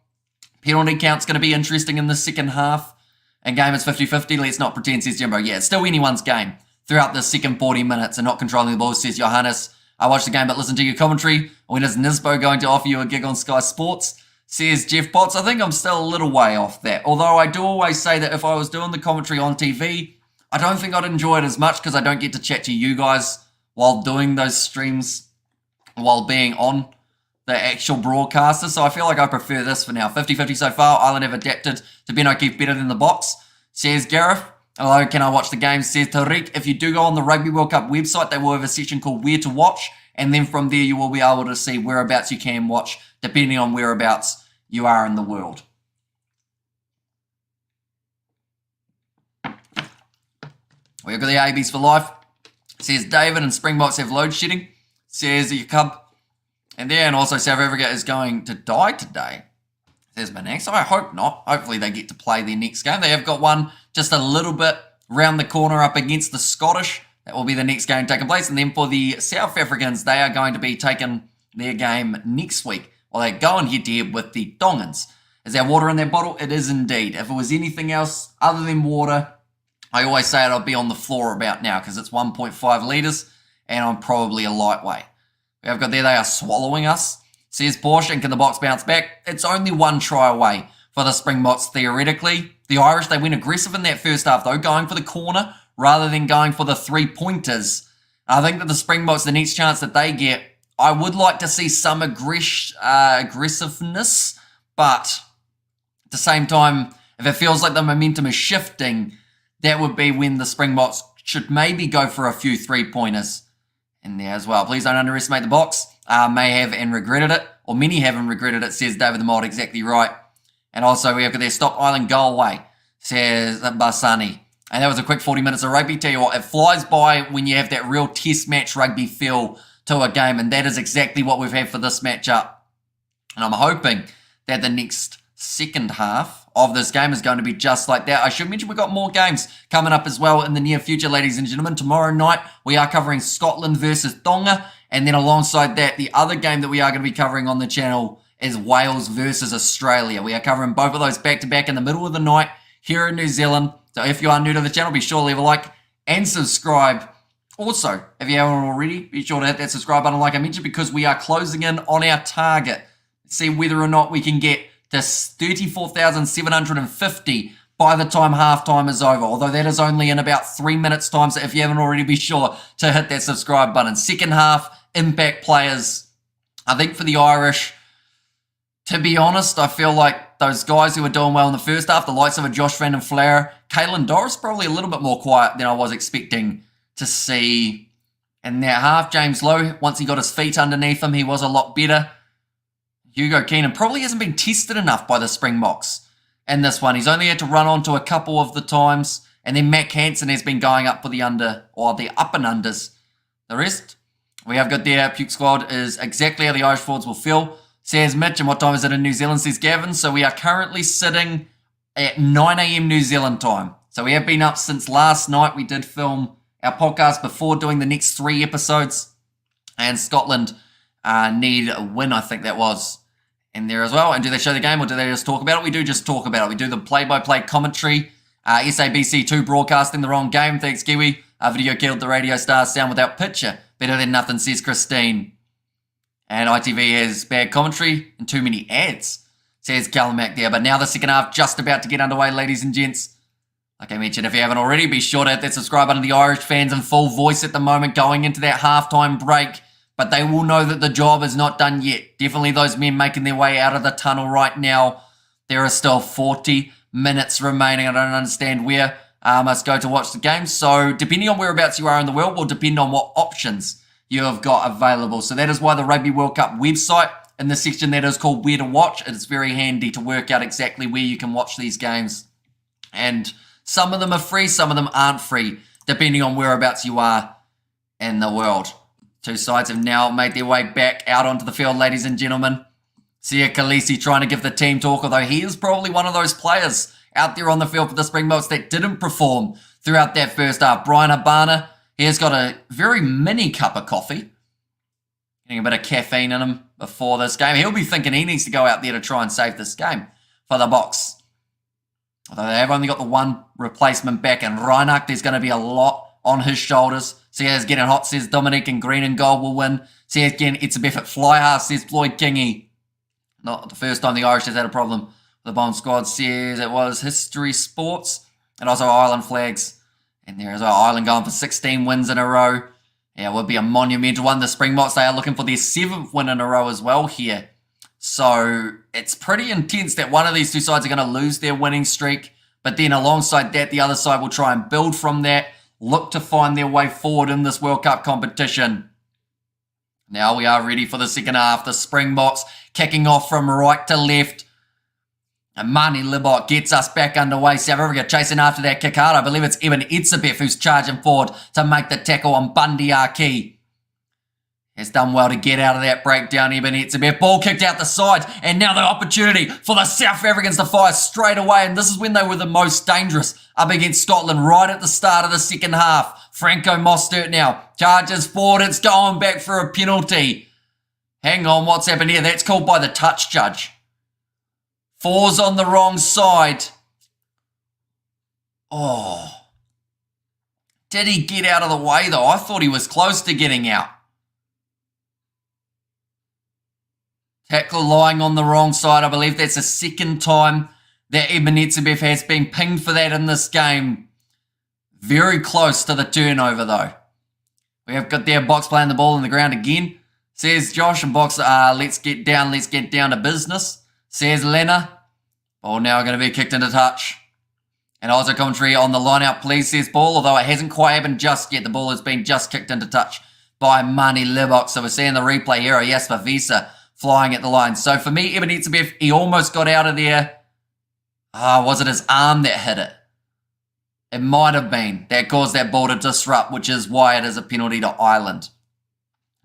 Penalty count's going to be interesting in the second half. And game is 50-50. Let's not pretend, says Jimbo. Yeah, it's still anyone's game throughout the second 40 minutes and not controlling the ball, says Johannes. I watched the game but listen to your commentary. When is Nisbo going to offer you a gig on Sky Sports? Says Jeff Potts. I think I'm still a little way off that. Although I do always say that if I was doing the commentary on TV, I don't think I'd enjoy it as much because I don't get to chat to you guys while doing those streams, while being on the actual broadcaster. So I feel like I prefer this for now. 50-50 so far. Ireland have adapted to Ben O'Keefe better than the Boks, says Gareth. Hello, can I watch the game, says Tariq. If you do go on the Rugby World Cup website, they will have a section called Where to Watch. And then from there, you will be able to see whereabouts you can watch, depending on whereabouts you are in the world. We've got the ABs for life, says David, and Springboks have load shedding, says Jacob. And then also South Africa is going to die today, says Manax. I hope not. Hopefully they get to play their next game. They have got one just a little bit round the corner up against the Scottish. That will be the next game taking place. And then for the South Africans, they are going to be taking their game next week. Well, they're going head-to-head with the Tongans. Is there water in their bottle? It is indeed. If it was anything else other than water, I always say I'd be on the floor about now because it's 1.5 litres and I'm probably a lightweight. We've got there, they are swallowing us, says Porsche, and can the Boks bounce back? It's only one try away for the Springboks theoretically. The Irish, they went aggressive in that first half though, going for the corner rather than going for the three-pointers. I think that the Springboks, the next chance that they get, I would like to see some aggressiveness, but at the same time, if it feels like the momentum is shifting, that would be when the Springboks should maybe go for a few three-pointers in there as well. Please don't underestimate the Boks. May have and regretted it, or many haven't regretted it, says David the Mold, exactly right. And also we have got their Stop Ireland go away, says Basani. And that was a quick 40 minutes of rugby. Tell you what, it flies by when you have that real test match rugby feel to a game, and that is exactly what we've had for this matchup. And I'm hoping that the next second half of this game is going to be just like that. I should mention we've got more games coming up as well in the near future, ladies and gentlemen. Tomorrow night, we are covering Scotland versus Tonga. And then alongside that, the other game that we are going to be covering on the channel is Wales versus Australia. We are covering both of those back-to-back in the middle of the night here in New Zealand. So if you are new to the channel, be sure to leave a like and subscribe. Also, if you haven't already, be sure to hit that subscribe button like I mentioned, because we are closing in on our target. Let's see whether or not we can get to 34,750 by the time halftime is over. Although that is only in about 3 minutes time. So if you haven't already, be sure to hit that subscribe button. Second half, impact players I think for the Irish, to be honest, I feel like those guys who were doing well in the first half, the likes of a Josh Van den Flair, Caelan Doris, probably a little bit more quiet than I was expecting to see in that half. James Lowe, once he got his feet underneath him, he was a lot better. Hugo Keenan probably hasn't been tested enough by the Springboks in this one. He's only had to run onto a couple of the times. And then Mac Hansen has been going up for the under, or the up and unders. The rest, we have got there. Puke squad is exactly how the Irish forwards will feel. Says Mitch, and what time is it in New Zealand, says Gavin. So we are currently sitting at 9 a.m. New Zealand time. So we have been up since last night. We did film our podcast before doing the next 3 episodes. And Scotland need a win, I think that was, in there as well. And do they show the game or do they just talk about it? We do just talk about it. We do the play-by-play commentary. SABC2 broadcasting the wrong game. Thanks, Kiwi. Video killed the radio star sound without picture. Better than nothing, says Christine. And ITV has bad commentary and too many ads, says Callum Mack there. But now the second half just about to get underway, ladies and gents. Like I mentioned, if you haven't already, be sure to hit that subscribe button. The Irish fans in full voice at the moment going into that halftime break. But they will know that the job is not done yet. Definitely those men making their way out of the tunnel right now. There are still 40 minutes remaining. I don't understand where must go to watch the game. So depending on whereabouts you are in the world will depend on what options you have got available. So that is why the Rugby World Cup website, in the section that is called Where to Watch, it's very handy to work out exactly where you can watch these games. And some of them are free, some of them aren't free, depending on whereabouts you are in the world. Two sides have now made their way back out onto the field, ladies and gentlemen. Sia Khaleesi trying to give the team talk, although he is probably one of those players out there on the field for the Springboks that didn't perform throughout that first half. Brian Abana, he has got a very mini cup of coffee. Getting a bit of caffeine in him before this game. He'll be thinking he needs to go out there to try and save this game for the Boks. Although they have only got the one replacement back, and Reinach, there's going to be a lot on his shoulders. Sia's getting hot, says Dominic, and green and gold will win. Sia's getting it's a bit at fly half, says Floyd Kingy. Not the first time the Irish has had a problem. The bomb squad says it was History Sports and also Ireland flags. And there is our Ireland going for 16 wins in a row. Yeah, it would be a monumental one. The Springboks, they are looking for their 7th win in a row as well here. So it's pretty intense that one of these two sides are going to lose their winning streak. But then alongside that, the other side will try and build from that, look to find their way forward in this World Cup competition. Now we are ready for the second half. The Springboks kicking off from right to left. And Mani Libot gets us back underway. South Africa chasing after that kick hard. I believe it's Eben Etzebeth who's charging forward to make the tackle on Bundy Aki. Has done well to get out of that breakdown, Eben Etzebeth. Ball kicked out the side. And now the opportunity for the South Africans to fire straight away. And this is when they were the most dangerous up against Scotland right at the start of the second half. Franco Mostert now charges forward. It's going back for a penalty. Hang on, what's happened here? That's called by the touch judge. 4's on the wrong side. Oh. Did he get out of the way, though? I thought he was close to getting out. Tackle lying on the wrong side. I believe that's the second time that Eben Etzebeth has been pinged for that in this game. Very close to the turnover, though. We have got their Box playing the ball in the ground again. Says Josh, and Box, let's get down to business. Says Lena. Ball now going to be kicked into touch. And also commentary on the line out, please, says Paul. Although it hasn't quite happened just yet. The ball has been just kicked into touch by Mani Libok. So we're seeing the replay here. Jasper Visa flying at the line. So for me, Eben Etzebeth, he almost got out of there. Was it his arm that hit it? It might have been. That caused that ball to disrupt, which is why it is a penalty to Ireland.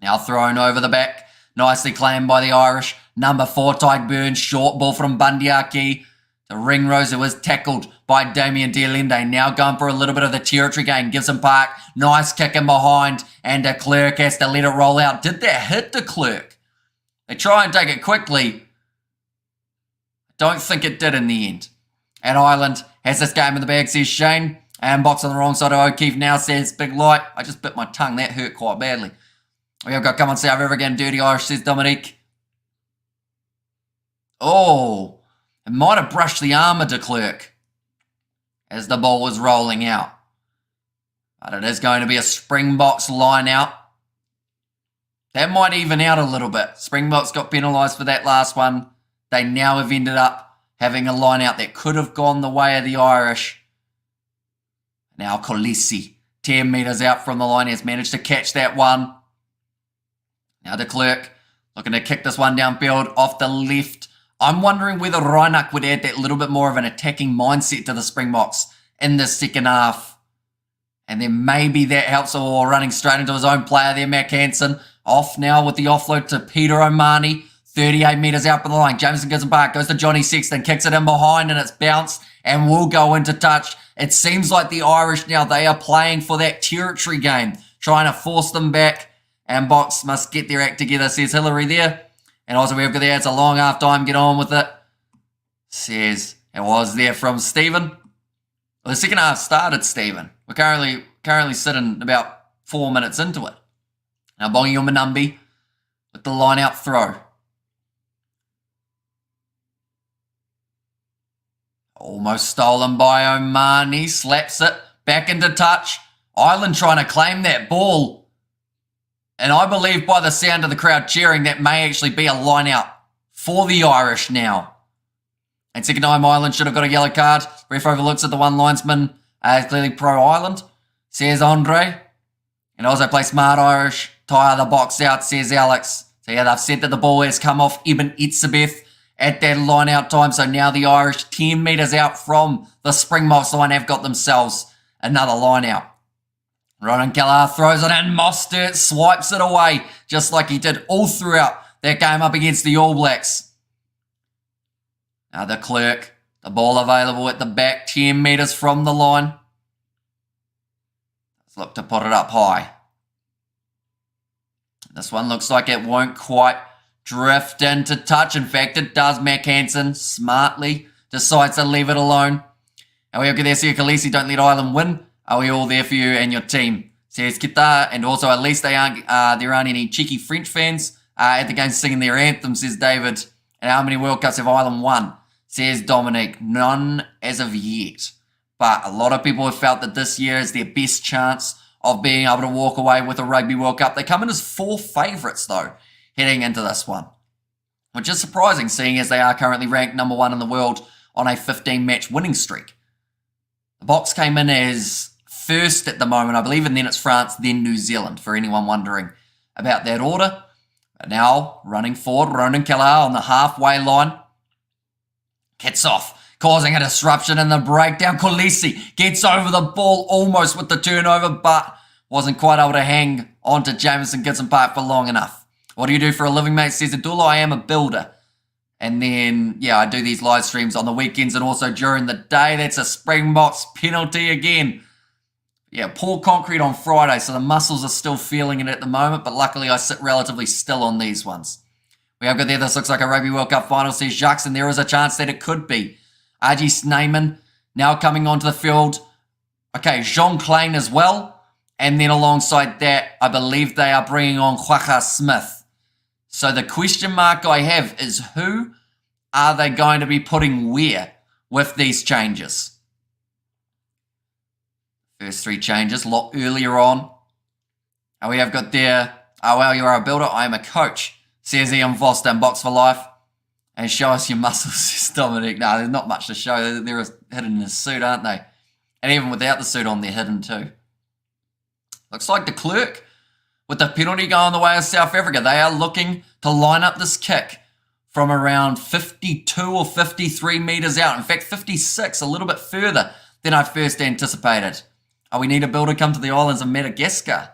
Now thrown over the back. Nicely claimed by the Irish. Number 4, Tyke Burns. Short ball from Bundyaki. The Ringrose, who was tackled by Damien Dialende. Now going for a little bit of the territory gain. Gives him Park. Nice kick in behind. And de Klerk has to let it roll out. Did that hit de Klerk? They try and take it quickly. Don't think it did in the end. And Ireland has this game in the bag, says Shane. And Box on the wrong side of O'Keefe now says Big Light. I just bit my tongue. That hurt quite badly. We have got come on South Africa again. Dirty Irish, says Dominique. Oh, it might have brushed the arm of de Klerk as the ball was rolling out. But it is going to be a Springboks line out. That might even out a little bit. Springboks got penalised for that last one. They now have ended up having a line out that could have gone the way of the Irish. Now Kolisi, 10 metres out from the line, has managed to catch that one. Now de Klerk looking to kick this one downfield off the left. I'm wondering whether Reinach would add that little bit more of an attacking mindset to the Springboks in the second half. And then maybe that helps, or running straight into his own player there, Mac Hansen. Off now with the offload to Peter O'Mahony. 38 metres out from the line. Jameson Gibson Park goes to Johnny Sexton, kicks it in behind, and it's bounced and will go into touch. It seems like the Irish now, they are playing for that territory game, trying to force them back, and Box must get their act together, says Hillary there. And also we've got there, it's a long half time, get on with it. Says it was there from Stephen. Well, the second half started, Stephen. We're currently sitting about 4 minutes into it. Now Bongi Umanumbi with the line out throw. Almost stolen by O'Mahony. Slaps it. Back into touch. Ireland trying to claim that ball. And I believe by the sound of the crowd cheering, that may actually be a line out for the Irish now. And second time, Ireland should have got a yellow card. Ref overlooks at the one linesman. Clearly pro-Ireland, says Andre. And also play smart Irish. Tire the box out, says Alex. So yeah, they've said that the ball has come off Ibn Itzebeth at that line out time. So now the Irish 10 metres out from the Springboks line have got themselves another line out. Ronan Kelleher throws it in. Mostert swipes it away just like he did all throughout that game up against the All Blacks. Now de Klerk, the ball available at the back, 10 metres from the line. Let's look to put it up high. This one looks like it won't quite drift into touch. In fact, it does. Mac Hansen smartly decides to leave it alone. And we have Gadessia Khaleesi, don't let Ireland win. Are we all there for you and your team? Says Kita. And also, at least there aren't any cheeky French fans at the game singing their anthem, says David. And how many World Cups have Ireland won? Says Dominic. None as of yet. But a lot of people have felt that this year is their best chance of being able to walk away with a Rugby World Cup. They come in as 4 favourites, though, heading into this one. Which is surprising, seeing as they are currently ranked number 1 in the world on a 15-match winning streak. The Box came in as first at the moment, I believe, and then it's France, then New Zealand, for anyone wondering about that order. But now, running forward, Ronan Kelleher on the halfway line. Gets off, causing a disruption in the breakdown. Kolisi gets over the ball almost with the turnover, but wasn't quite able to hang on to Jameson Gibson Park for long enough. What do you do for a living, mate? Says Abdullah, I am a builder. And then, yeah, I do these live streams on the weekends and also during the day. That's a Springboks penalty again. Yeah, poor concrete on Friday, so the muscles are still feeling it at the moment, but luckily I sit relatively still on these ones. We have got there, this looks like a Rugby World Cup final, says Jacques, and there is a chance that it could be. RG Snyman now coming onto the field. Okay, Jean Klein as well. And then alongside that, I believe they are bringing on Quacha Smith. So the question mark I have is, who are they going to be putting where with these changes? First 3 changes, a lot earlier on. And we have got there, oh well, you are a builder, I am a coach, says Ian Foster in Box for Life. And show us your muscles, says Dominic. No, there's not much to show. They're hidden in his suit, aren't they? And even without the suit on, they're hidden too. Looks like de Klerk, with the penalty going the way of South Africa, they are looking to line up this kick from around 52 or 53 metres out. In fact, 56, a little bit further than I first anticipated. Oh, we need a builder come to the islands of Madagascar.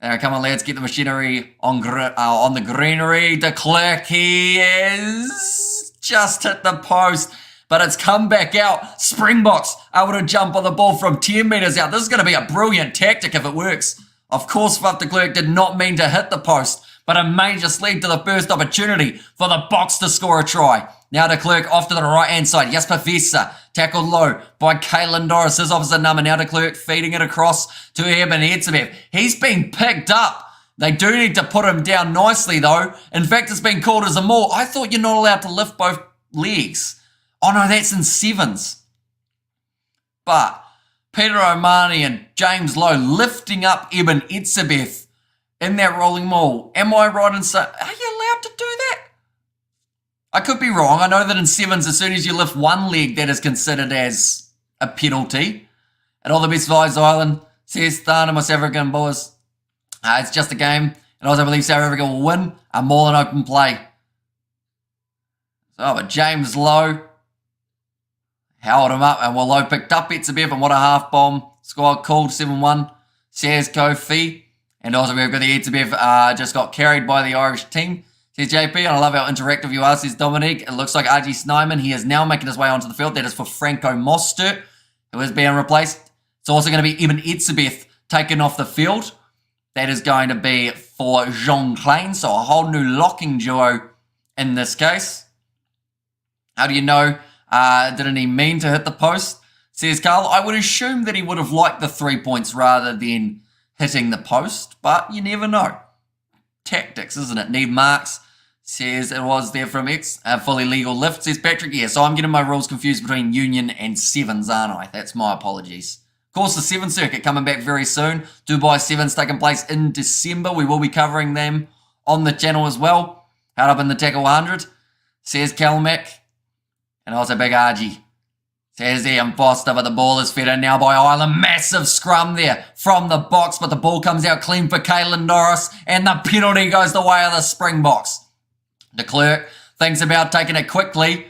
Come on, lads, get the machinery on the greenery. De Klerk, he is just hit the post, but it's come back out. Springboks able to jump on the ball from 10 metres out. This is going to be a brilliant tactic if it works. Of course, Faf de Klerk did not mean to hit the post, but it may just lead to the first opportunity for the Box to score a try. Now de Klerk off to the right-hand side. Jasper Vesa, tackled low by Caelan Doris, his opposite number. Now de Klerk feeding it across to Eben Etzebeth. He's been picked up. They do need to put him down nicely, though. In fact, it's been called as a maul. I thought you're not allowed to lift both legs. Oh, no, that's in 7s. But Peter O'Mahony and James Lowe lifting up Eben Etzebeth in that rolling maul. Am I right in saying, are you allowed to do that? I could be wrong. I know that in sevens, as soon as you lift one leg, that is considered as a penalty. And all the best vibes, Ireland, says Thana, my South African boys. It's just a game, and also believe South Africa will win a more than open play. So, but James Lowe held him up, and Lowe picked up Etzebeth, and what a half bomb. Squad called 7-1. Says Kofi. And also we've got the Etzebeth just got carried by the Irish team. Says JP, and I love how interactive you are, says Dominique. It looks like RG Snyman. He is now making his way onto the field. That is for Franco Mostert, who is being replaced. It's also going to be Eben Etzebeth taken off the field. That is going to be for Jean Klein. So a whole new locking duo in this case. How do you know? Didn't he mean to hit the post? Says Carl, I would assume that he would have liked the 3 points rather than hitting the post, but you never know. Tactics, isn't it? Need marks. Says it was there from X. Fully legal lift, says Patrick. Yeah, so I'm getting my rules confused between union and sevens, aren't I? That's my apologies. Of course, the 7 circuit coming back very soon. Dubai Sevens taking place in December. We will be covering them on the channel as well. Held up in the tackle 100. Says Calmac. And also Big RG. Says Ian Foster, but the ball is fed in now by Ireland. Massive scrum there from the box, but the ball comes out clean for Caelan Norris, and the penalty goes the way of the Springboks. De Klerk thinks about taking it quickly,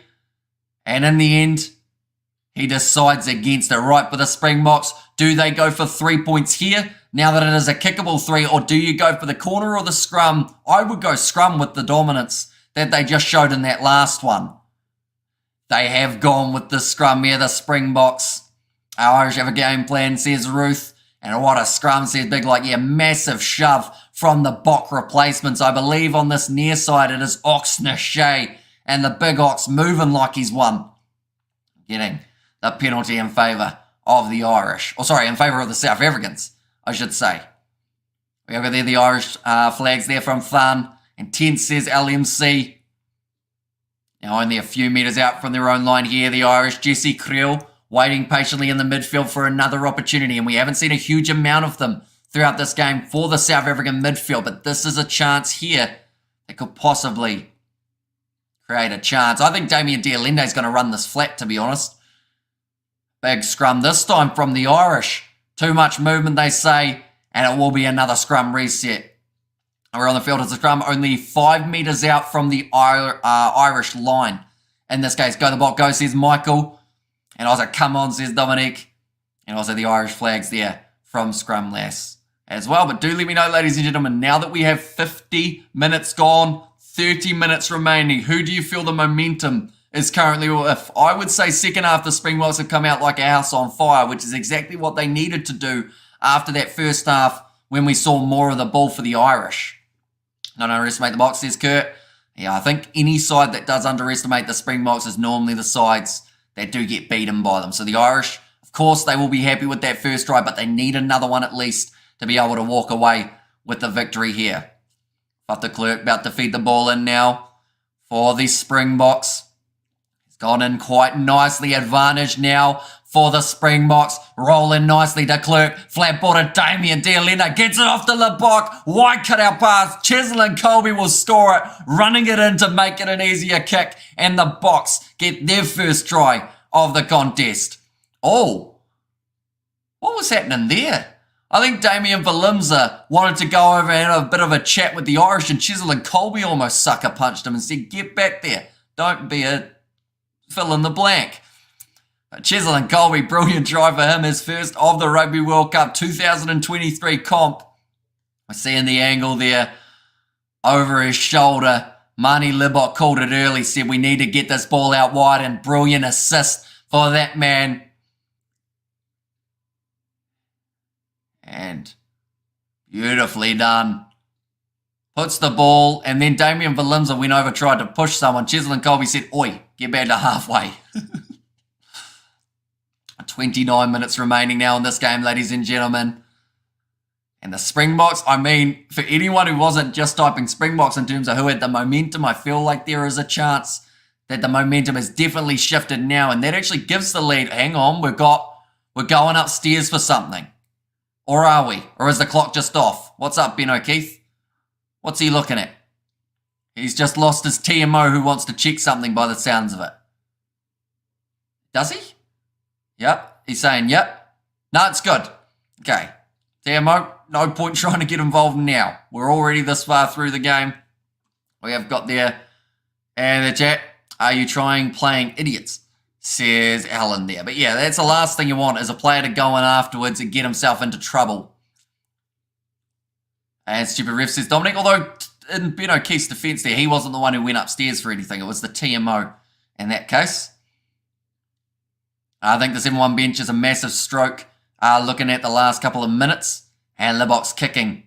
and in the end, he decides against it. Right for the Springboks. Do they go for 3 points here, now that it is a kickable 3, or do you go for the corner or the scrum? I would go scrum with the dominance that they just showed in that last one. They have gone with the scrum here, the Springboks. Our Irish have a game plan, says Ruth. And what a scrum, says Big Like. Yeah, massive shove from the Bok replacements. I believe on this near side it is Oxnashea. And the Big Ox moving like he's won. Getting the penalty in favour of the Irish. Or sorry, in favour of the South Africans, I should say. We have got there the Irish flags there from Thun. And 10 says LMC. Now only a few metres out from their own line here, the Irish. Jesse Creel waiting patiently in the midfield for another opportunity. And we haven't seen a huge amount of them throughout this game for the South African midfield. But this is a chance here that could possibly create a chance. I think Damien Dialende is going to run this flat, to be honest. Big scrum this time from the Irish. Too much movement, they say. And it will be another scrum reset. We're on the field as a scrum, only 5 metres out from the Irish line. In this case, go the ball, go, says Michael. And also, come on, says Dominique. And also the Irish flags there from Scrum Lass as well. But do let me know, ladies and gentlemen, now that we have 50 minutes gone, 30 minutes remaining, who do you feel the momentum is currently with? I would say second half, the Springboks have come out like a house on fire, which is exactly what they needed to do after that first half when we saw more of the ball for the Irish. Don't underestimate the Boks, says Kurt. Yeah, I think any side that does underestimate the Springboks is normally the sides that do get beaten by them. So the Irish, of course, they will be happy with that first try, but they need another one at least to be able to walk away with the victory here. But the Clerk about to feed the ball in now for the Springboks. He's gone in quite nicely. Advantage now for the Springboks. Rolling nicely to Clerk. Flat ball to Damien Dialende. Gets it off to LeBoc. Wide cut out pass. Chisel and Colby will score it. Running it in to make it an easier kick. And the Boks get their first try of the contest. Oh. What was happening there? I think Damien Valimza wanted to go over and have a bit of a chat with the Irish, and Chisel and Colby almost sucker punched him and said, get back there. Don't be a fill in the blank. Chisel and Colby, brilliant try for him, his first of the Rugby World Cup 2023 comp. We're seeing the angle there over his shoulder. Marnie Libot called it early, said we need to get this ball out wide, and brilliant assist for that man. And beautifully done. Puts the ball, and then Damien Valimza went over, tried to push someone. Chisel and Colby said, oi, get back to halfway. 29 minutes remaining now in this game, ladies and gentlemen. And the Springboks, I mean, for anyone who wasn't just typing Springboks in terms of who had the momentum, I feel like there is a chance that the momentum has definitely shifted now, and that actually gives the lead. Hang on, we're going upstairs for something. Or are we? Or is the clock just off? What's up, Ben O'Keefe? What's he looking at? He's just lost his TMO who wants to check something by the sounds of it. Does he? Yep. He's saying, yep. No, it's good. Okay. TMO, no point trying to get involved now. We're already this far through the game. We have got there. And the chat, are you playing idiots? Says Alan there. But yeah, that's the last thing you want is a player to go in afterwards and get himself into trouble. And stupid ref says Dominic, although in Ben O'Keefe's defence there, he wasn't the one who went upstairs for anything. It was the TMO in that case. I think the 7-1 bench is a massive stroke. Looking at the last couple of minutes. And Libok's kicking.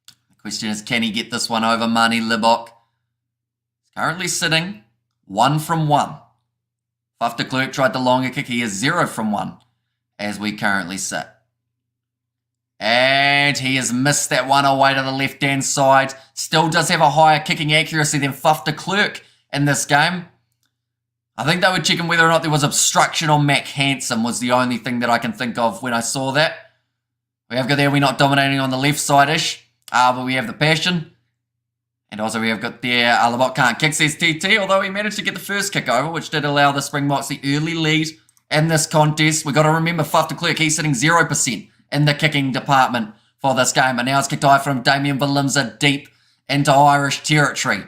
The question is, can he get this one over Marnie Libok? He's currently sitting 1 from 1. Faf de Klerk tried the longer kick. He is 0 from 1 as we currently sit. And he has missed that one away to the left-hand side. Still does have a higher kicking accuracy than Faf de Klerk in this game. I think they were checking whether or not there was obstruction on Mac Hansen was the only thing that I can think of when I saw that. We have got there, we're not dominating on the left side-ish, but we have the passion. And also we have got there, Libok can't kick, says TT, although he managed to get the first kick over, which did allow the Springboks the early lead in this contest. We've got to remember Faf de Klerk, he's sitting 0% in the kicking department for this game. And now it's kicked high from Damien Valimza deep into Irish territory.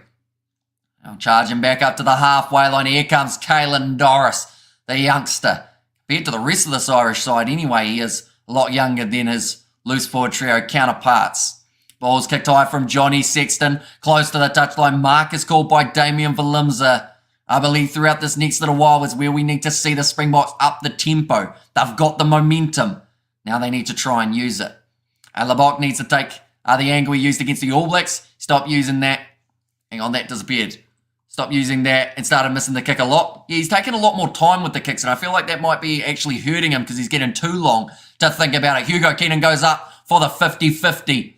Now charging back up to the halfway line. Here comes Caelan Doris, the youngster. Compared to the rest of this Irish side anyway, he is a lot younger than his loose forward trio counterparts. Ball's kicked high from Johnny Sexton. Close to the touchline. Mark is called by Damien Valimza. I believe throughout this next little while is where we need to see the Springboks up the tempo. They've got the momentum. Now they need to try and use it. And Libok needs to take the angle he used against the All Blacks. Stop using that. Hang on, that disappeared. Stop using that and started missing the kick a lot. Yeah, he's taking a lot more time with the kicks, and I feel like that might be actually hurting him because he's getting too long to think about it. Hugo Keenan goes up for the 50-50.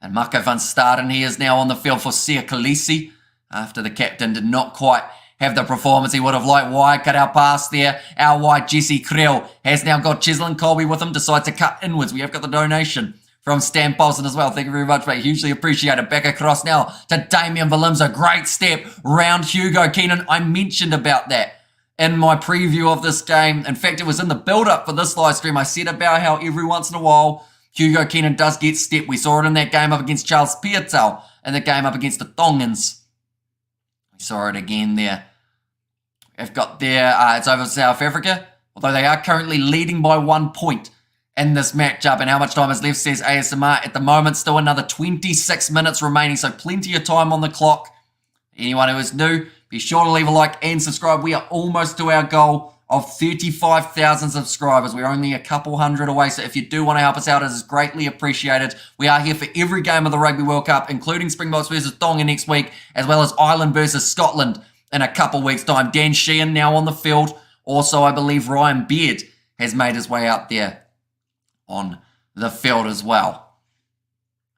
And Mako van Staden, he is now on the field for Sia Khaleesi after the captain did not quite have the performance he would have liked. Wide cut out pass there. Our wide Jesse Creel has now got Cheslin Colby with him, decides to cut inwards. We have got the donation from Stan Paulson as well. Thank you very much, mate. Hugely appreciated. Back across now to Damien Valimza. Great step round Hugo Keenan. I mentioned about that in my preview of this game. In fact, it was in the build-up for this live stream. I said about how every once in a while Hugo Keenan does get step. We saw it in that game up against Charles Piatel and the game up against the Tongans. We saw it again there. We've got there, it's over South Africa, although they are currently leading by 1 point in this matchup. And how much time is left, says ASMR. At the moment, still another 26 minutes remaining, so plenty of time on the clock. Anyone who is new, be sure to leave a like and subscribe. We are almost to our goal of 35,000 subscribers. We're only a couple hundred away, so if you do want to help us out, it is greatly appreciated. We are here for every game of the Rugby World Cup, including Springboks versus Tonga next week, as well as Ireland versus Scotland in a couple weeks' time. Dan Sheehan now on the field. Also, I believe Ryan Beard has made his way out there on the field as well.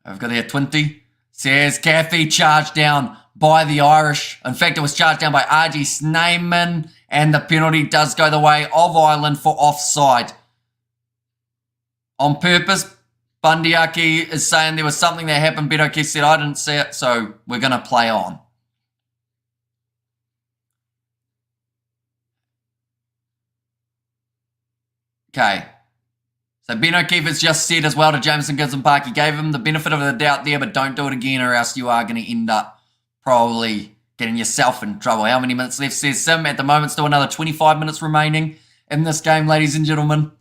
I've got there 20. Says Kathy charged down by the Irish. In fact, it was charged down by RG Snyman, and the penalty does go the way of Ireland for offside. On purpose, Bundyaki is saying there was something that happened. Ben O'Keefe said, I didn't see it, so we're going to play on. Okay. So Ben O'Keefe has just said as well to Jameson Gibson Park, he gave him the benefit of the doubt there, but don't do it again or else you are going to end up probably getting yourself in trouble. How many minutes left, says Sim? At the moment, still another 25 minutes remaining in this game, ladies and gentlemen.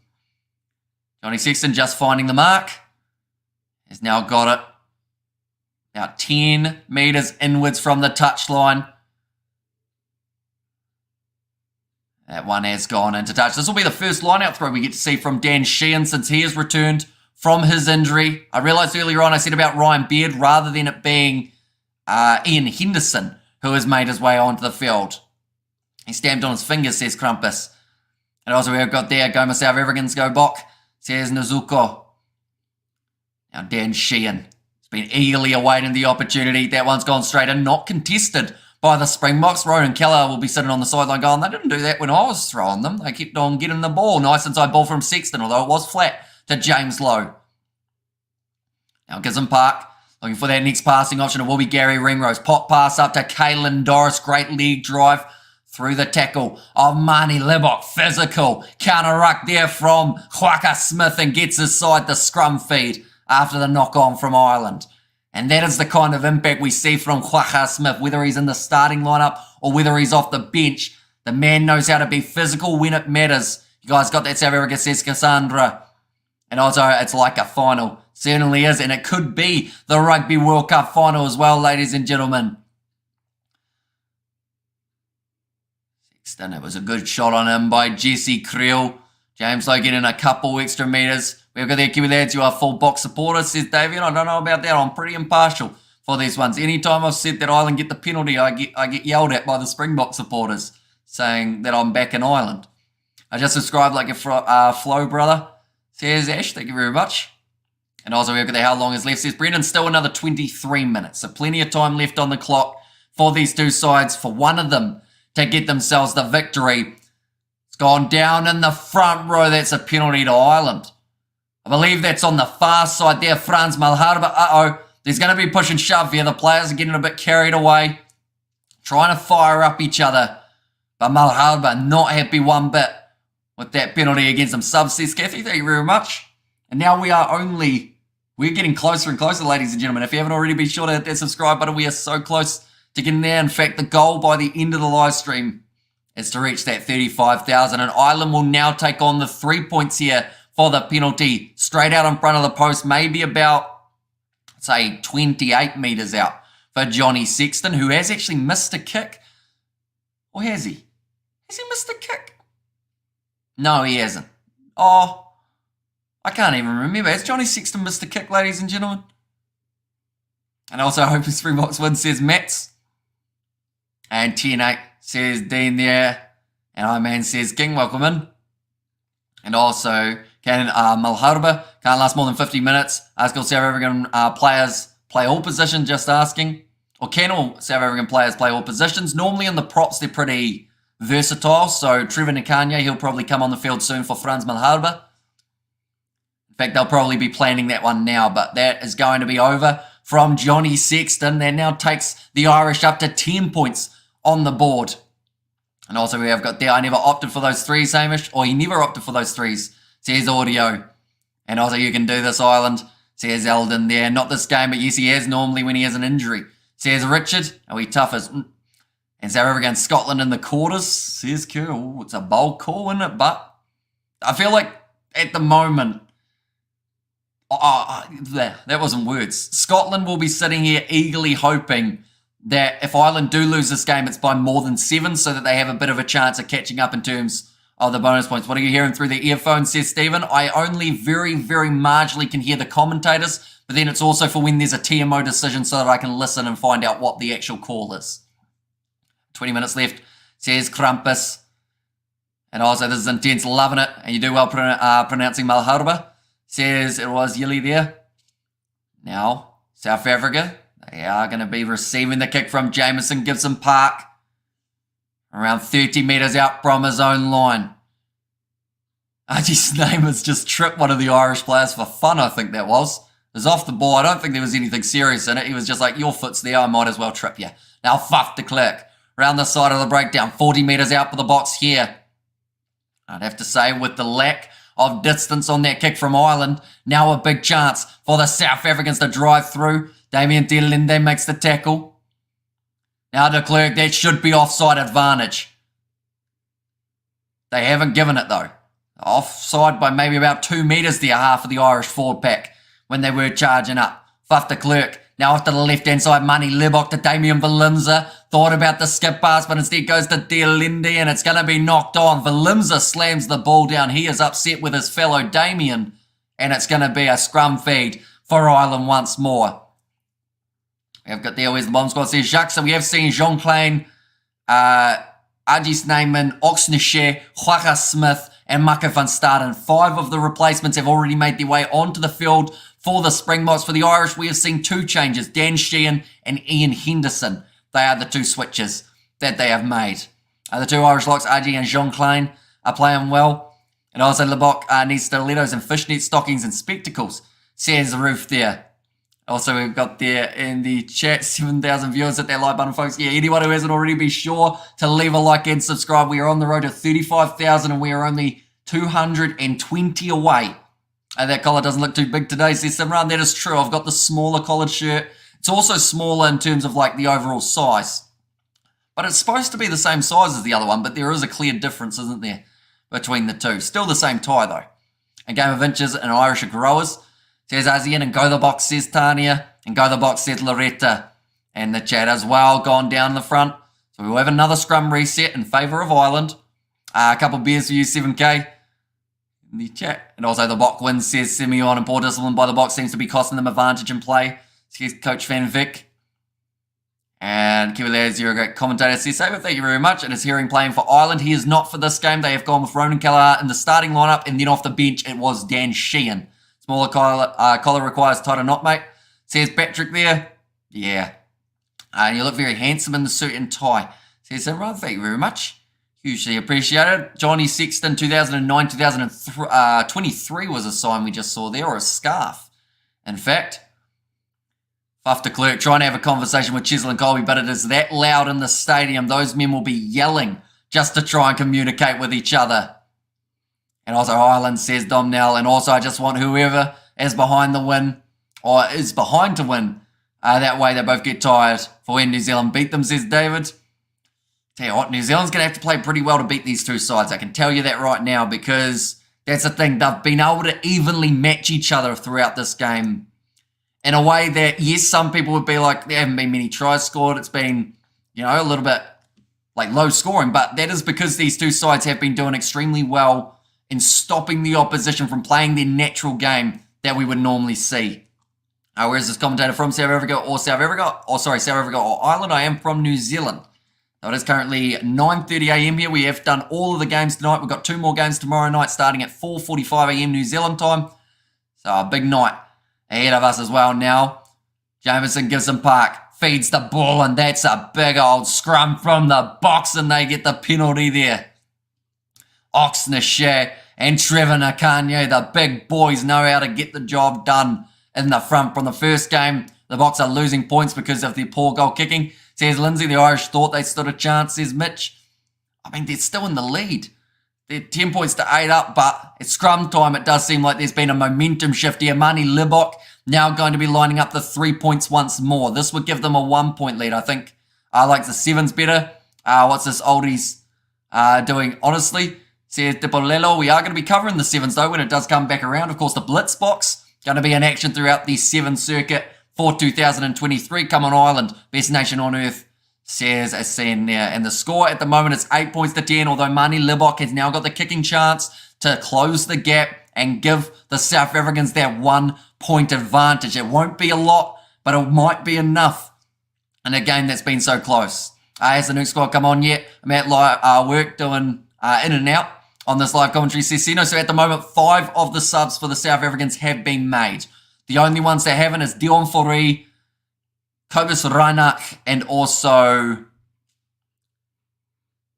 Johnny Sexton just finding the mark. Has now got it. Now 10 metres inwards from the touchline. That one has gone into touch. This will be the first line-out throw we get to see from Dan Sheehan since he has returned from his injury. I realised earlier on I said about Ryan Beard rather than it being Ian Henderson who has made his way onto the field. He stamped on his fingers, says Krampus. And also we've got there, Go Myself Africans Go Bok, says Nazuko. Now Dan Sheehan has been eagerly awaiting the opportunity. That one's gone straight in, not contested by the Springboks. Ronan Keller will be sitting on the sideline going, they didn't do that when I was throwing them. They kept on getting the ball. Nice inside ball from Sexton, although it was flat to James Lowe. Now Gibson Park Looking for that next passing option. It will be Gary Ringrose. Pop pass up to Caelan Doris. Great leg drive through the tackle of Marnie Libok. Physical. Counter ruck there from Whaka Smith and gets his side the scrum feed after the knock on from Ireland. And that is the kind of impact we see from Whaka Smith, whether he's in the starting lineup or whether he's off the bench. The man knows how to be physical when it matters. You guys got that, South Africa, says Cassandra. And also, it's like a final. Certainly is, and it could be the Rugby World Cup final as well, ladies and gentlemen. Sexton, it was a good shot on him by Jesse Creel. James Lowe getting a couple extra metres. We've got there, Kiwi lads, you are full box supporters, says Davian. I don't know about that. I'm pretty impartial for these ones. Anytime I've said that Ireland get the penalty, I get yelled at by the Springbok supporters saying that I'm back in Ireland. I just subscribed like a Flow brother. Says Ash, thank you very much. And also we've got the how long is left. Says Brendan, still another 23 minutes. So plenty of time left on the clock for these two sides, for one of them to get themselves the victory. It's gone down in the front row. That's a penalty to Ireland. I believe that's on the far side there. Frans Malharba. Uh-oh. There's going to be push and shove here. The players are getting a bit carried away, trying to fire up each other. But Malharba not happy one bit with that penalty against him. Sub says Kathy, thank you very much. And now we're getting closer and closer, ladies and gentlemen. If you haven't already, be sure to hit that subscribe button. We are so close to getting there. In fact, the goal by the end of the live stream is to reach that 35,000. And Ireland will now take on the 3 points here for the penalty. Straight out in front of the post, maybe about, say, 28 metres out for Johnny Sexton, who has actually missed a kick. Or has he? Has he missed a kick? No, he hasn't. Oh, I can't even remember. Has Johnny Sexton missed a kick, ladies and gentlemen? And also, I hope the Springboks win, says Mats. And 10-8 says Dean there. And Iman says King, welcome in. And also, can Malharba can't last more than 50 minutes. Ask all South African players play all positions, just asking. Or can all South African players play all positions? Normally in the props, they're pretty versatile. So Trevor Nakanya, he'll probably come on the field soon for Frans Malharba. In fact, they'll probably be planning that one now, but that is going to be over from Johnny Sexton. That now takes the Irish up to 10 points on the board. And also we have got there, I never opted for those threes, Hamish, or he never opted for those threes, says Audio. And also you can do this, Ireland, says Eldon there. Not this game, but yes, he has normally when he has an injury, says Richard. Are we tough as... And South Africa and Scotland in the quarters, says Q. It's a bold call, isn't it? But I feel like at the moment... that wasn't words. Scotland will be sitting here eagerly hoping that if Ireland do lose this game, it's by more than 7, so that they have a bit of a chance of catching up in terms of the bonus points. What are you hearing through the earphones, says Stephen? I only very, very marginally can hear the commentators, but then it's also for when there's a TMO decision so that I can listen and find out what the actual call is. 20 minutes left, says Krampus. And also, this is intense, loving it. And you do well pronouncing Malharba. Says it was Yili there. Now, South Africa, they are going to be receiving the kick from Jameson Gibson Park. Around 30 metres out from his own line. Archie's name has just tripped one of the Irish players for fun, I think that was. It was off the ball. I don't think there was anything serious in it. He was just like, your foot's there, I might as well trip you. Now, Fuff de Klerk. Around the side of the breakdown. 40 metres out for the box here. I'd have to say, with the lack of distance on that kick from Ireland, now a big chance for the South Africans to drive through. Damien de Linde makes the tackle. Now de Klerk, that should be offside advantage. They haven't given it though. Offside by maybe about 2 metres there, half of the Irish forward pack when they were charging up. Fuff de Klerk. Now off to the left-hand side, Mani Lebok to Damien Valimza. Thought about the skip pass, but instead goes to De Linde, and it's going to be knocked on. Valimza slams the ball down. He is upset with his fellow Damien, and it's going to be a scrum feed for Ireland once more. We've got there, where's the bomb squad, says Jacques. So we have seen Jean Klein, Ajis Neyman, Oxnechet, Whaka Smith, and Mako van Staden. 5 of the replacements have already made their way onto the field for the Springboks. For the Irish, we have seen 2 changes, Dan Sheehan and Ian Henderson. They are the 2 switches that they have made. The 2 Irish locks, RG and Jean Klein, are playing well. And also Lebok needs stilettos and fishnet stockings and spectacles, says the roof there. Also, we've got there in the chat, 7,000 viewers. Hit that like button, folks. Yeah, anyone who hasn't already, be sure to leave a like and subscribe. We are on the road to 35,000 and we are only 220 away. That collar doesn't look too big today, says Simran. That is true. I've got the smaller collared shirt. It's also smaller in terms of like the overall size. But it's supposed to be the same size as the other one, but there is a clear difference, isn't there, between the two. Still the same tie, though. A game of inches and Irish growers, says Azian, and go the box, says Tania, and go the box, says Loretta. And the chat as well, gone down the front. So we'll have another scrum reset in favour of Ireland. A couple of beers for you, 7K. In the chat. And also the Bok wins, says Simeon, and poor discipline by the Bok seems to be costing them advantage in play, says Coach Van Vick. And Kiwi Lads, you're a great commentator, says Saber. Thank you very much. It is Herring playing for Ireland. He is not for this game. They have gone with Ronan Kelleher in the starting lineup, and then off the bench it was Dan Sheehan. Smaller collar requires tighter knot, mate. Says Patrick there. Yeah. You look very handsome in the suit and tie. Says Simran. Thank you very much. Hugely appreciated. Johnny Sexton, 2009, 2023 was a sign we just saw there, or a scarf. In fact, Fuff de Klerk trying to have a conversation with Chisel and Colby, but it is that loud in the stadium. Those men will be yelling just to try and communicate with each other. And also Ireland, says Domnell. And also I just want whoever is behind the win, or is behind to win. That way they both get tired for when New Zealand beat them, says David. Tell you what, New Zealand's going to have to play pretty well to beat these two sides. I can tell you that right now, because that's the thing. They've been able to evenly match each other throughout this game in a way that, yes, some people would be like, there haven't been many tries scored. It's been, a little bit like low scoring. But that is because these two sides have been doing extremely well in stopping the opposition from playing their natural game that we would normally see. Where is this commentator from? South Africa or Ireland? I am from New Zealand. So it is currently 9:30 a.m. here. We have done all of the games tonight. We've got 2 more games tomorrow night starting at 4:45 a.m. New Zealand time. So a big night ahead of us as well now. Jameson Gibson Park feeds the ball, and that's a big old scrum from the box, and they get the penalty there. Oxnashare and Trevor Nakanye, the big boys, know how to get the job done in the front. From the first game, the Box are losing points because of their poor goal kicking. Says Lindsay, the Irish thought they stood a chance, says Mitch. I mean, they're still in the lead. They're 10 points to 8 up, but it's scrum time. It does seem like there's been a momentum shift here. Mani Libok now going to be lining up the 3 points once more. This would give them a 1 point lead. I think I like the 7s better. What's this oldies doing? Honestly, says Dipolelo, we are going to be covering the 7s though when it does come back around. Of course, the Blitz box going to be in action throughout the 7 circuit for 2023. Come on, Ireland, best nation on earth, says Asen there. And the score at the moment is 8 points to 10, although Mani Libok has now got the kicking chance to close the gap and give the South Africans that 1 point advantage. It won't be a lot, but it might be enough in a game that's been so close. Has the new squad come on yet? I'm at work doing in and out on this live commentary, says Sino. So at the moment, 5 of the subs for the South Africans have been made. The only ones that haven't is Dion Foree, Kobus Reinach, and also,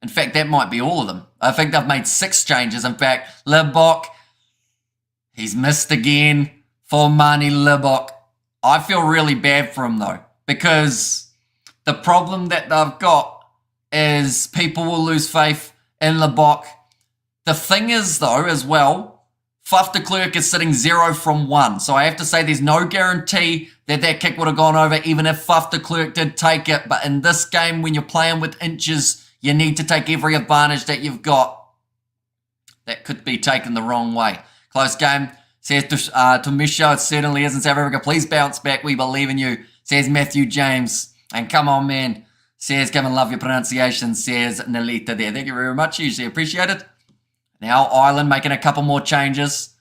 in fact, that might be all of them. I think they've made 6 changes. In fact, Libok, he's missed again for Mani Libok. I feel really bad for him, though, because the problem that they've got is people will lose faith in Libok. The thing is, though, as well, Fuff de Klerk is sitting 0 from 1. So I have to say there's no guarantee that that kick would have gone over even if Fuff de Klerk did take it. But in this game, when you're playing with inches, you need to take every advantage that you've got. That could be taken the wrong way. Close game, says Tomisha. It certainly isn't. South Africa, please bounce back. We believe in you, says Matthew James. And come on, man, says Kevin, love your pronunciation, says Nalita there. Thank you very much. Usually appreciate it. Now Ireland making a couple more changes.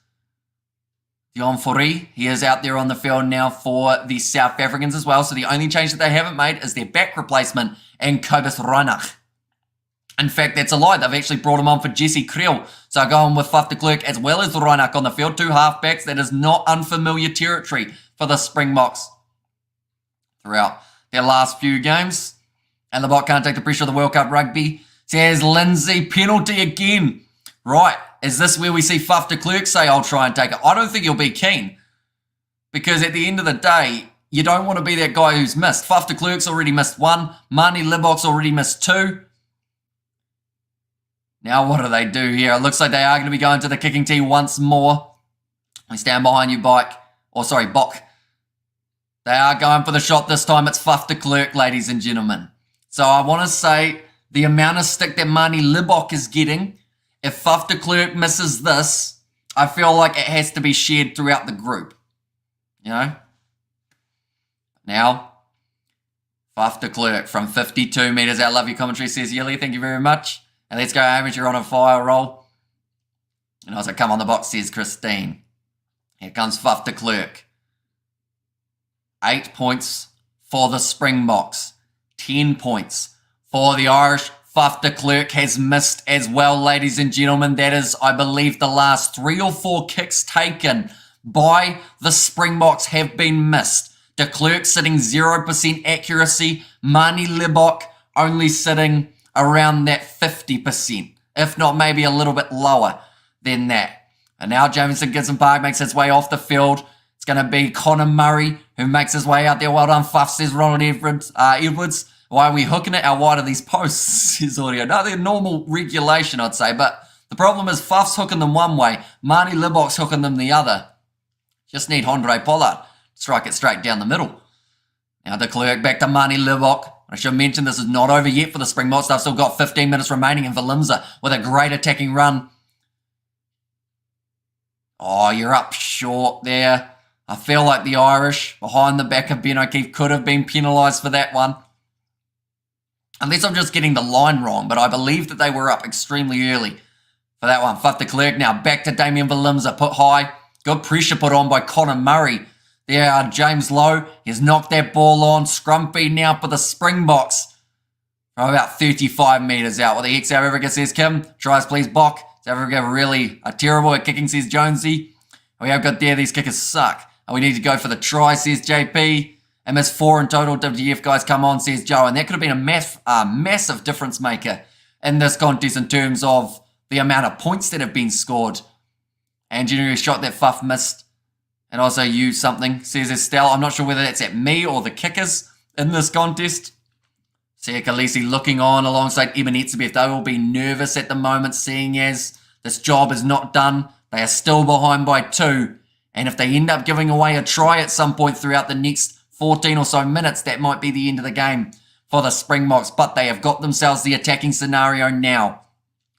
Dion Foree, he is out there on the field now for the South Africans as well. So the only change that they haven't made is their back replacement and Kobus Reinach. In fact, that's a lie. They've actually brought him on for Jesse Creel. So going with Fuff de Klerk as well as Reinach on the field. 2 halfbacks. That is not unfamiliar territory for the Springboks throughout their last few games. And the bot can't take the pressure of the World Cup rugby. Says Lindsay, penalty again. Right, is this where we see Fuff de Klerk say, I'll try and take it? I don't think he'll be keen. Because at the end of the day, you don't want to be that guy who's missed. Faf de Klerk's already missed one. Marnie Libok's already missed two. Now what do they do here? It looks like they are going to be going to the kicking tee once more. We stand behind you, Bok. They are going for the shot this time. It's Faf de Klerk, ladies and gentlemen. So I want to say the amount of stick that Marnie Libok is getting, if Faf de Klerk misses this, I feel like it has to be shared throughout the group. You know? Now, Faf de Klerk from 52 metres out. Love your commentary, says Yelly. Thank you very much. And let's go, Hamish. You're on a fire roll. And also, come on the box, says Christine. Here comes Faf de Klerk. 8 points for the Springboks. 10 points for the Irish. Faf de Klerk has missed as well, ladies and gentlemen. That is, I believe, the last 3 or 4 kicks taken by the Springboks have been missed. De Klerk sitting 0% accuracy. Marnie Libok only sitting around that 50%, if not maybe a little bit lower than that. And now Jamison Gibson Park makes his way off the field. It's going to be Connor Murray who makes his way out there. Well done, Fuff, says Ronald Edwards. Why are we hooking it? How wide are these posts, says Audio. No, they're normal regulation, I'd say. But the problem is Fuff's hooking them one way. Marnie Libok's hooking them the other. Just need Hondre Pollard. Strike it straight down the middle. Now de Klerk back to Marnie Libok. I should mention this is not over yet for the Springboks. They've still got 15 minutes remaining in Valimza with a great attacking run. Oh, you're up short there. I feel like the Irish behind the back of Ben O'Keefe could have been penalised for that one. Unless I'm just getting the line wrong, but I believe that they were up extremely early for that one. Faf de Klerk now back to Damien Valimza, put high. Good pressure put on by Connor Murray. There, James Lowe, he's knocked that ball on. Scrumpy now for the Springboks. From about 35 metres out. What the heck, South Africa, says Kim. Tries, please, Bok. South Africa really are terrible at kicking, says Jonesy. We have got there, these kickers suck. And we need to go for the try, says JP. MS4 in total. WGF guys, come on, says Joe. And that could have been a massive difference maker in this contest in terms of the amount of points that have been scored. And generally shot that Fuff missed. And also used something, says Estelle. I'm not sure whether that's at me or the kickers in this contest. Sia Khaleesi looking on alongside Eben Etzebeth. They will be nervous at the moment, seeing as this job is not done. They are still behind by 2. And if they end up giving away a try at some point throughout the next 14 or so minutes, that might be the end of the game for the Springboks. But they have got themselves the attacking scenario now.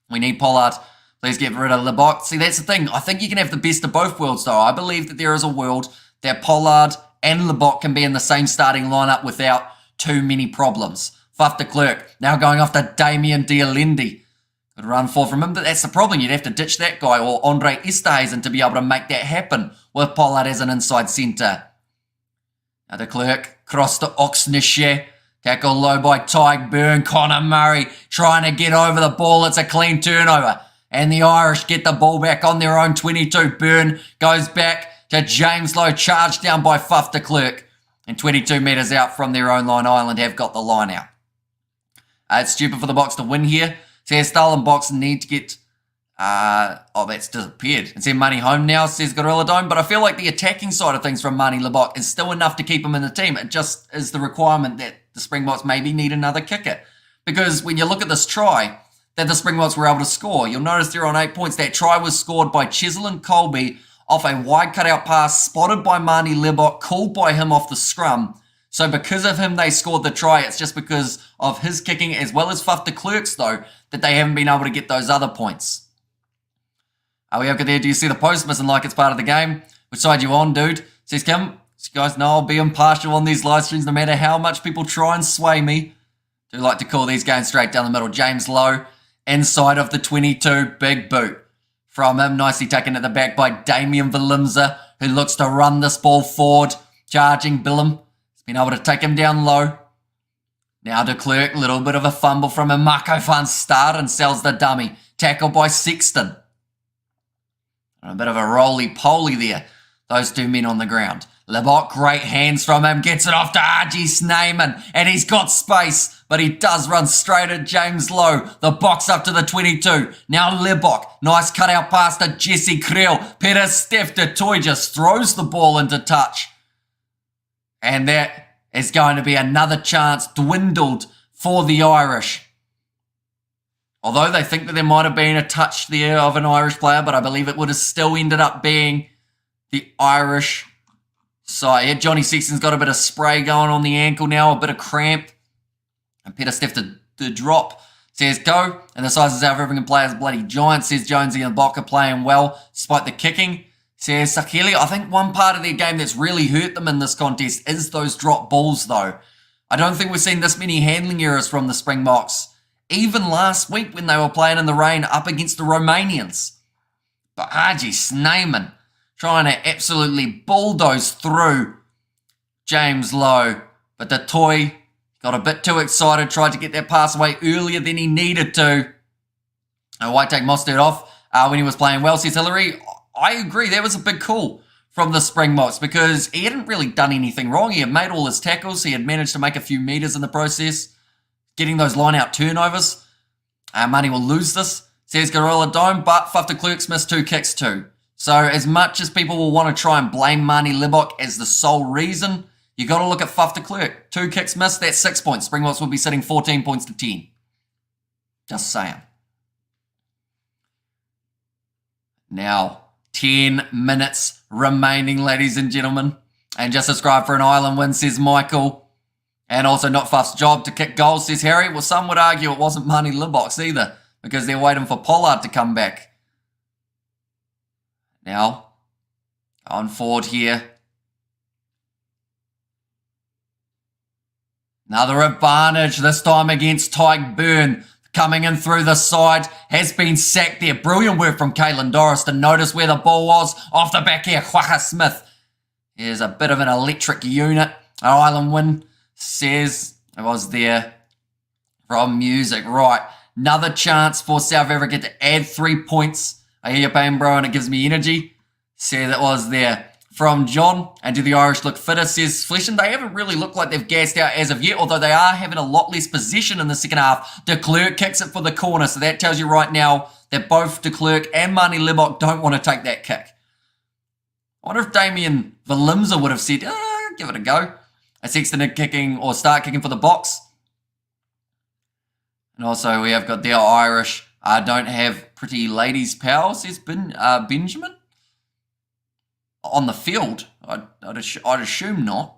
We need Pollard. Please get rid of Libok. See, that's the thing. I think you can have the best of both worlds, though. I believe that there is a world that Pollard and Libok can be in the same starting lineup without too many problems. Faf de Klerk now going after Damien Dialendi. Good run forward from him, but that's the problem. You'd have to ditch that guy or Andre Esterhuizen to be able to make that happen with Pollard as an inside centre. Now de Klerk cross to Oxnishare. Tackle low by Tyke Byrne. Connor Murray trying to get over the ball. It's a clean turnover. And the Irish get the ball back on their own 22. Byrne goes back to James Lowe. Charged down by Faf de Klerk. And 22 metres out from their own line, Ireland have got the line out. It's stupid for the Boks to win here. Says Stellenbosch need to get... that's disappeared. And send Money home now, says Gorilla Dome. But I feel like the attacking side of things from Marnie Libok is still enough to keep him in the team. It just is the requirement that the Springboks maybe need another kicker. Because when you look at this try that the Springboks were able to score, you'll notice they're on 8 points. That try was scored by Cheslin Colby off a wide cutout pass spotted by Marnie Libok, called by him off the scrum. So because of him, they scored the try. It's just because of his kicking, as well as Faf de Klerk's, though, that they haven't been able to get those other points. Are we okay there? Do you see the post missing like it's part of the game? Which side you on, dude? Says Kim. You guys know I'll be impartial on these live streams no matter how much people try and sway me. Do like to call these games straight down the middle. James Lowe, inside of the 22. Big boot from him. Nicely taken at the back by Damien Valimza, who looks to run this ball forward. Charging Billum. Been able to take him down low. Now de Klerk, little bit of a fumble from him. Marco van Start and sells the dummy. Tackled by Sexton. And a bit of a roly-poly there. Those two men on the ground. Libok, great hands from him. Gets it off to RG Snyman. And he's got space. But he does run straight at James Lowe. The box up to the 22. Now Libok. Nice cutout pass to Jesse Creel. Peter Steph de Toy just throws the ball into touch. And that is going to be another chance dwindled for the Irish. Although they think that there might have been a touch there of an Irish player, but I believe it would have still ended up being the Irish side. Yeah, Johnny Sexton's got a bit of spray going on the ankle now, a bit of cramp. And Peter Stiff to drop. Says go. And the size of South African players bloody giant. Says Jonesy and Bokker playing well despite the kicking. Says Sakeli, I think one part of their game that's really hurt them in this contest is those drop balls though. I don't think we've seen this many handling errors from the Springboks. Even last week when they were playing in the rain up against the Romanians. But Haji Snyman trying to absolutely bulldoze through James Lowe. But the toy got a bit too excited, tried to get that pass away earlier than he needed to. And White take Mostert off when he was playing well, says Hillary. I agree, that was a big call from the Springboks because he hadn't really done anything wrong. He had made all his tackles. He had managed to make a few meters in the process, getting those line-out turnovers. Money will lose this, says Gorilla Dome, but Faf de Klerk's missed 2 kicks too. So as much as people will want to try and blame Marnie Libok as the sole reason, you got to look at Faf de Klerk. 2 kicks missed, that's 6 points. Springboks will be sitting 14 points to 10. Just saying. Now, 10 minutes remaining, ladies and gentlemen. And just subscribe for an Ireland win, says Michael. And also not Faf's job to kick goals, says Harry. Well, some would argue it wasn't Marnie Libok's either, because they're waiting for Pollard to come back. Now, on forward here. Another advantage, this time against Tyke Byrne. Coming in through the side, has been sacked there. Brilliant work from Caelan Doris to notice where the ball was. Off the back here, Whaka Smith. Here's a bit of an electric unit. An Ireland win, says it was there from music. Right, another chance for South Africa to add 3 points. I hear your pain, bro, and it gives me energy. Says it was there from John. And do the Irish look fitter, says Fleshen. They haven't really looked like they've gassed out as of yet, although they are having a lot less possession in the second half. De Klerk kicks it for the corner, so that tells you right now that both De Klerk and Marnie Libok don't want to take that kick. I wonder if Damien Valimza would have said, give it a go. A Sexton kicking or start kicking for the box. And also we have got the Irish don't have pretty ladies' power, says Benjamin. On the field, I'd assume not.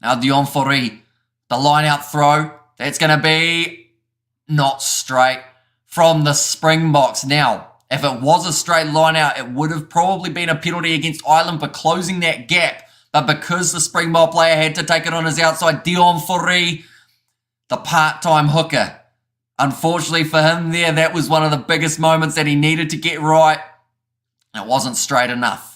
Now Dion Foree, the line-out throw, that's going to be not straight from the Springboks. Now, if it was a straight line-out, it would have probably been a penalty against Ireland for closing that gap. But because the Springbok player had to take it on his outside, Dion Foree, the part-time hooker. Unfortunately for him there, that was one of the biggest moments that he needed to get right. It wasn't straight enough.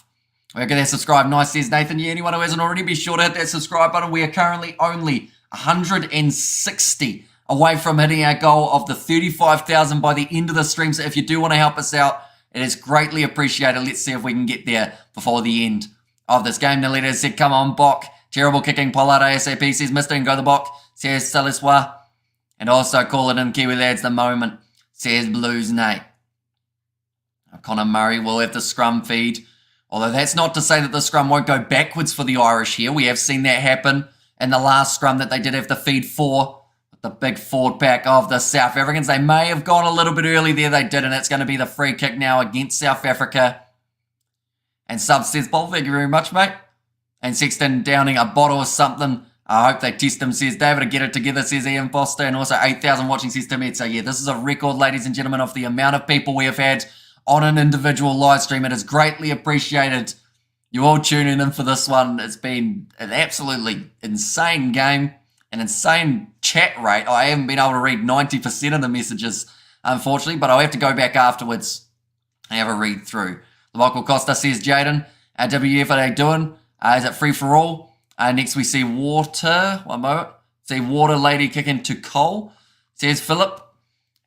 We're going to subscribe. Nice, says Nathan. Yeah, anyone who hasn't already, be sure to hit that subscribe button. We are currently only 160 away from hitting our goal of the 35,000 by the end of the stream. So if you do want to help us out, it is greatly appreciated. Let's see if we can get there before the end of this game. The leader said, come on, Bok. Terrible kicking. Pollard ASAP, says Mr. and go the Bok, says Saliswa. And also call it in Kiwi lads the moment, says Blues Nate. Connor Murray will have the scrum feed. Although that's not to say that the scrum won't go backwards for the Irish here. We have seen that happen in the last scrum that they did have to feed for. With the big forward pack of the South Africans. They may have gone a little bit early there. They did, and it's going to be the free kick now against South Africa. And Sub says, Paul, thank you very much, mate. And Sexton downing a bottle or something. I hope they test him, says David. To get it together, says Ian Foster. And also 8,000 watching, says Tim Ed. So yeah, this is a record, ladies and gentlemen, of the amount of people we have had on an individual live stream. It is greatly appreciated. You all tuning in for this one. It's been an absolutely insane game, an insane chat rate. I haven't been able to read 90% of the messages, unfortunately, but I'll have to go back afterwards and have a read through. Michael Costa says, Jaden, WF, are they doing? Is it free for all? Next we see Water. One moment. See Water Lady kicking to Cole, says Philip.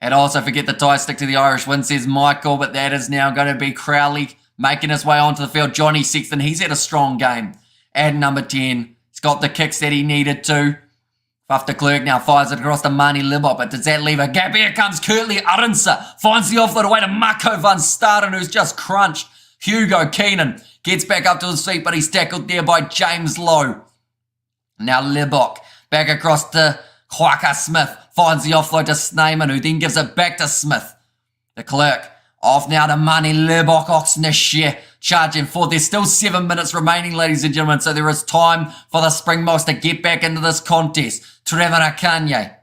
And also forget the tie stick to the Irish win, says Michael, but that is now going to be Crowley making his way onto the field. Johnny Sexton, he's had a strong game at number 10. He's got the kicks that he needed to. Faf de Klerk now fires it across to Marnie Libok, but does that leave a gap? Here comes Kurtley Arunsa, finds the offload away to Marco van Staden, who's just crunched. Hugo Keenan gets back up to his feet, but he's tackled there by James Lowe. Now Lebok back across to Quaka Smith. Finds the offload to Sneyman, who then gives it back to Smith. The Clerk off now to Mani Lebok Oxnishare. Charging forward. There's still 7 minutes remaining, ladies and gentlemen, so there is time for the Springboks to get back into this contest. Trevor Akanye.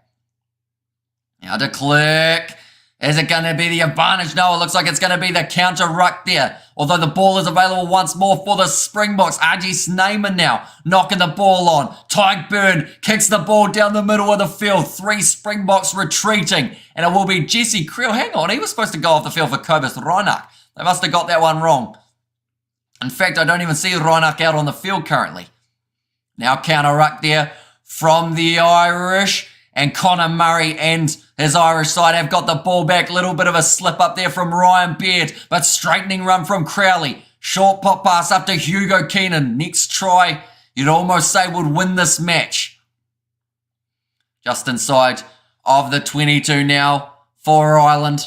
Now to Clerk. Is it going to be the advantage? No, it looks like it's going to be the counter ruck there. Although the ball is available once more for the Springboks. RG Sneyman now knocking the ball on. Tyke Byrne kicks the ball down the middle of the field. 3 Springboks retreating. And it will be Jesse Creel. Hang on, he was supposed to go off the field for Kobus Reinach. They must have got that one wrong. In fact, I don't even see Reinach out on the field currently. Now counter ruck there from the Irish. And Connor Murray and his Irish side have got the ball back. Little bit of a slip up there from Ryan Baird, but straightening run from Crowley. Short pop pass up to Hugo Keenan. Next try, you'd almost say, would win this match. Just inside of the 22 now for Ireland.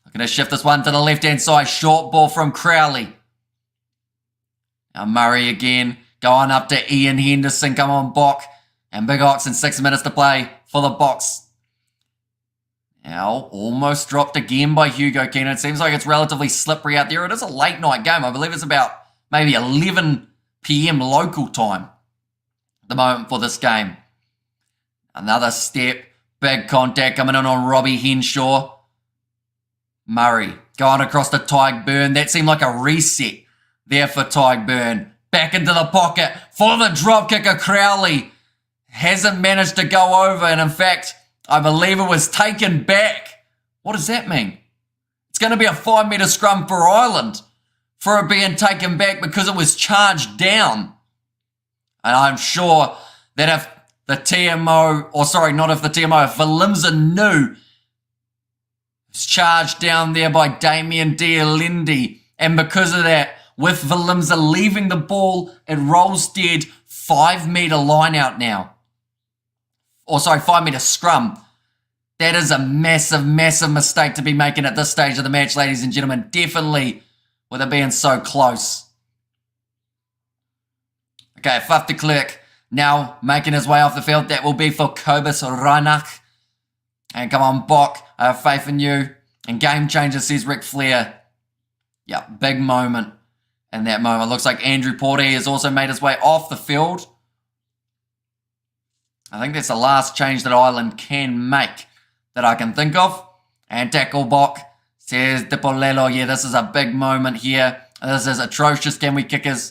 I'm going to shift this one to the left-hand side. Short ball from Crowley. Now Murray again, going up to Ian Henderson. Come on, Bok. And Big Ox in 6 minutes to play for the Box. Now, almost dropped again by Hugo Keenan. It seems like it's relatively slippery out there. It is a late night game. I believe it's about maybe 11 p.m. local time at the moment for this game. Another step. Big contact coming in on Robbie Henshaw. Murray going across to Tyke Byrne. That seemed like a reset there for Tyke Byrne. Back into the pocket for the drop kicker, Crowley. Hasn't managed to go over, and in fact, I believe it was taken back. What does that mean? It's going to be a 5-metre scrum for Ireland for it being taken back because it was charged down. And I'm sure that if the TMO, or sorry, not if the TMO, if Valimza knew it's charged down there by Damien Dialendi, and because of that, with Valimza leaving the ball, it rolls dead. 5-metre line out now. 5-metre scrum. That is a massive, massive mistake to be making at this stage of the match, ladies and gentlemen. Definitely with it being so close. Okay, Faf de Klerk now making his way off the field. That will be for Kobus Reinach. And come on, Bok. I have faith in you. And game changer, says Ric Flair. Yeah, big moment in that moment. Looks like Andrew Porty has also made his way off the field. I think that's the last change that Ireland can make that I can think of. And tackle Bok, says Dipolelo. Yeah, this is a big moment here. This is atrocious. Can we kick his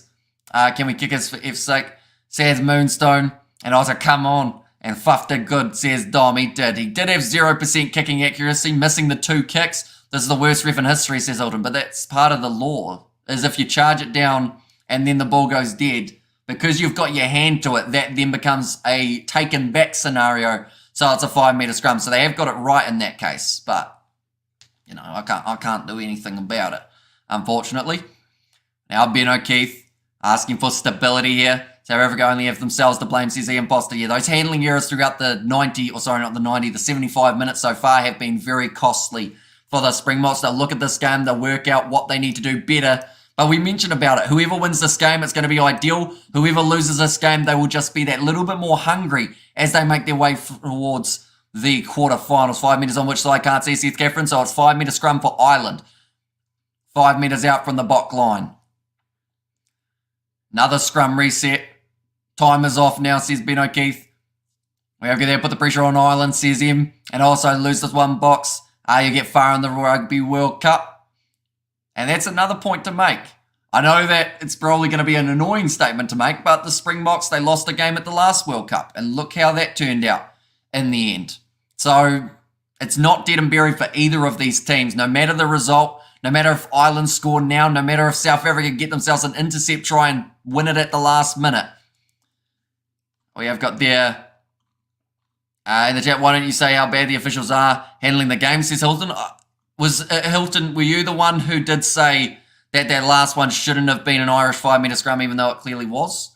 for F's sake? Says Moonstone. And also, come on. And Fuff did good, says Dom. He did. He did have 0% kicking accuracy, missing the 2 kicks. This is the worst ref in history, says Alden. But that's part of the law. Is if you charge it down and then the ball goes dead, because you've got your hand to it, that then becomes a taken back scenario. So it's a 5-metre scrum. So they have got it right in that case. But, you know, I can't do anything about it, unfortunately. Now Ben O'Keefe asking for stability here. South Africa only have themselves to blame, says Ian Foster. Yeah, those handling errors throughout the 75 minutes so far have been very costly for the Springboks. They'll look at this game, they'll work out what they need to do better. But we mentioned about it. Whoever wins this game, it's going to be ideal. Whoever loses this game, they will just be that little bit more hungry as they make their way towards the quarterfinals. 5 metres on which side, I can't see Seth Catherine, so it's 5-metre scrum for Ireland. 5 metres out from the Bok line. Another scrum reset. Time is off now, says Ben O'Keefe. We have to there, put the pressure on Ireland, says him. And also lose this one box. You get far in the Rugby World Cup. And that's another point to make. I know that it's probably going to be an annoying statement to make, but the Springboks, they lost a game at the last World Cup. And look how that turned out in the end. So it's not dead and buried for either of these teams. No matter the result, no matter if Ireland score now, no matter if South Africa get themselves an intercept try and win it at the last minute. We have got there in the chat, why don't you say how bad the officials are handling the game, says Hilton. Hilton, were you the one who did say that that last one shouldn't have been an Irish 5-metre scrum, even though it clearly was?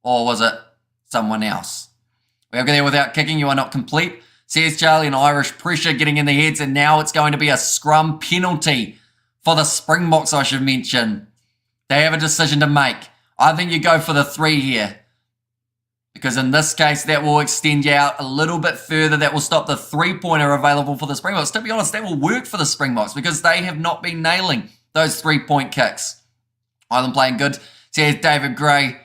Or was it someone else? We have got there without kicking, you are not complete, says Charlie. An Irish pressure getting in the heads, and now it's going to be a scrum penalty for the Springboks, I should mention. They have a decision to make. I think you go for the 3 here, because in this case, that will extend you out a little bit further. That will stop the three-pointer available for the Springboks. To be honest, that will work for the Springboks because they have not been nailing those three-point kicks. Ireland playing good. So here's David Gray.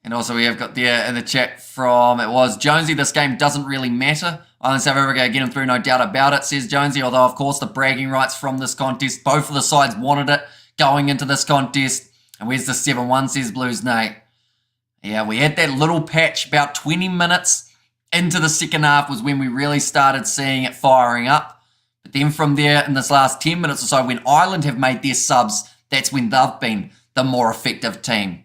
And also we have got there in the chat from, it was Jonesy, this game doesn't really matter. Ireland South Africa getting through, no doubt about it, says Jonesy. Although, of course, the bragging rights from this contest, both of the sides wanted it going into this contest. And where's the 7-1, says Blues Nate. Yeah, we had that little patch about 20 minutes into the second half was when we really started seeing it firing up. But then from there, in this last 10 minutes or so, when Ireland have made their subs, that's when they've been the more effective team.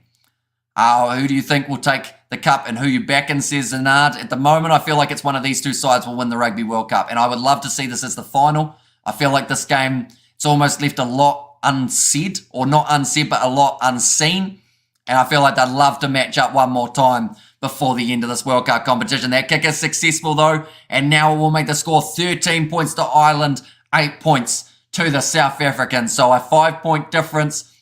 Who do you think will take the cup and who you back in, says Zenard? At the moment, I feel like it's one of these two sides will win the Rugby World Cup. And I would love to see this as the final. I feel like this game, it's almost left a lot unsaid, or not unsaid, but a lot unseen. And I feel like they'd love to match up one more time before the end of this World Cup competition. That kick is successful, though. And now it will make the score 13 points to Ireland, 8 points to the South Africans. So a 5-point difference.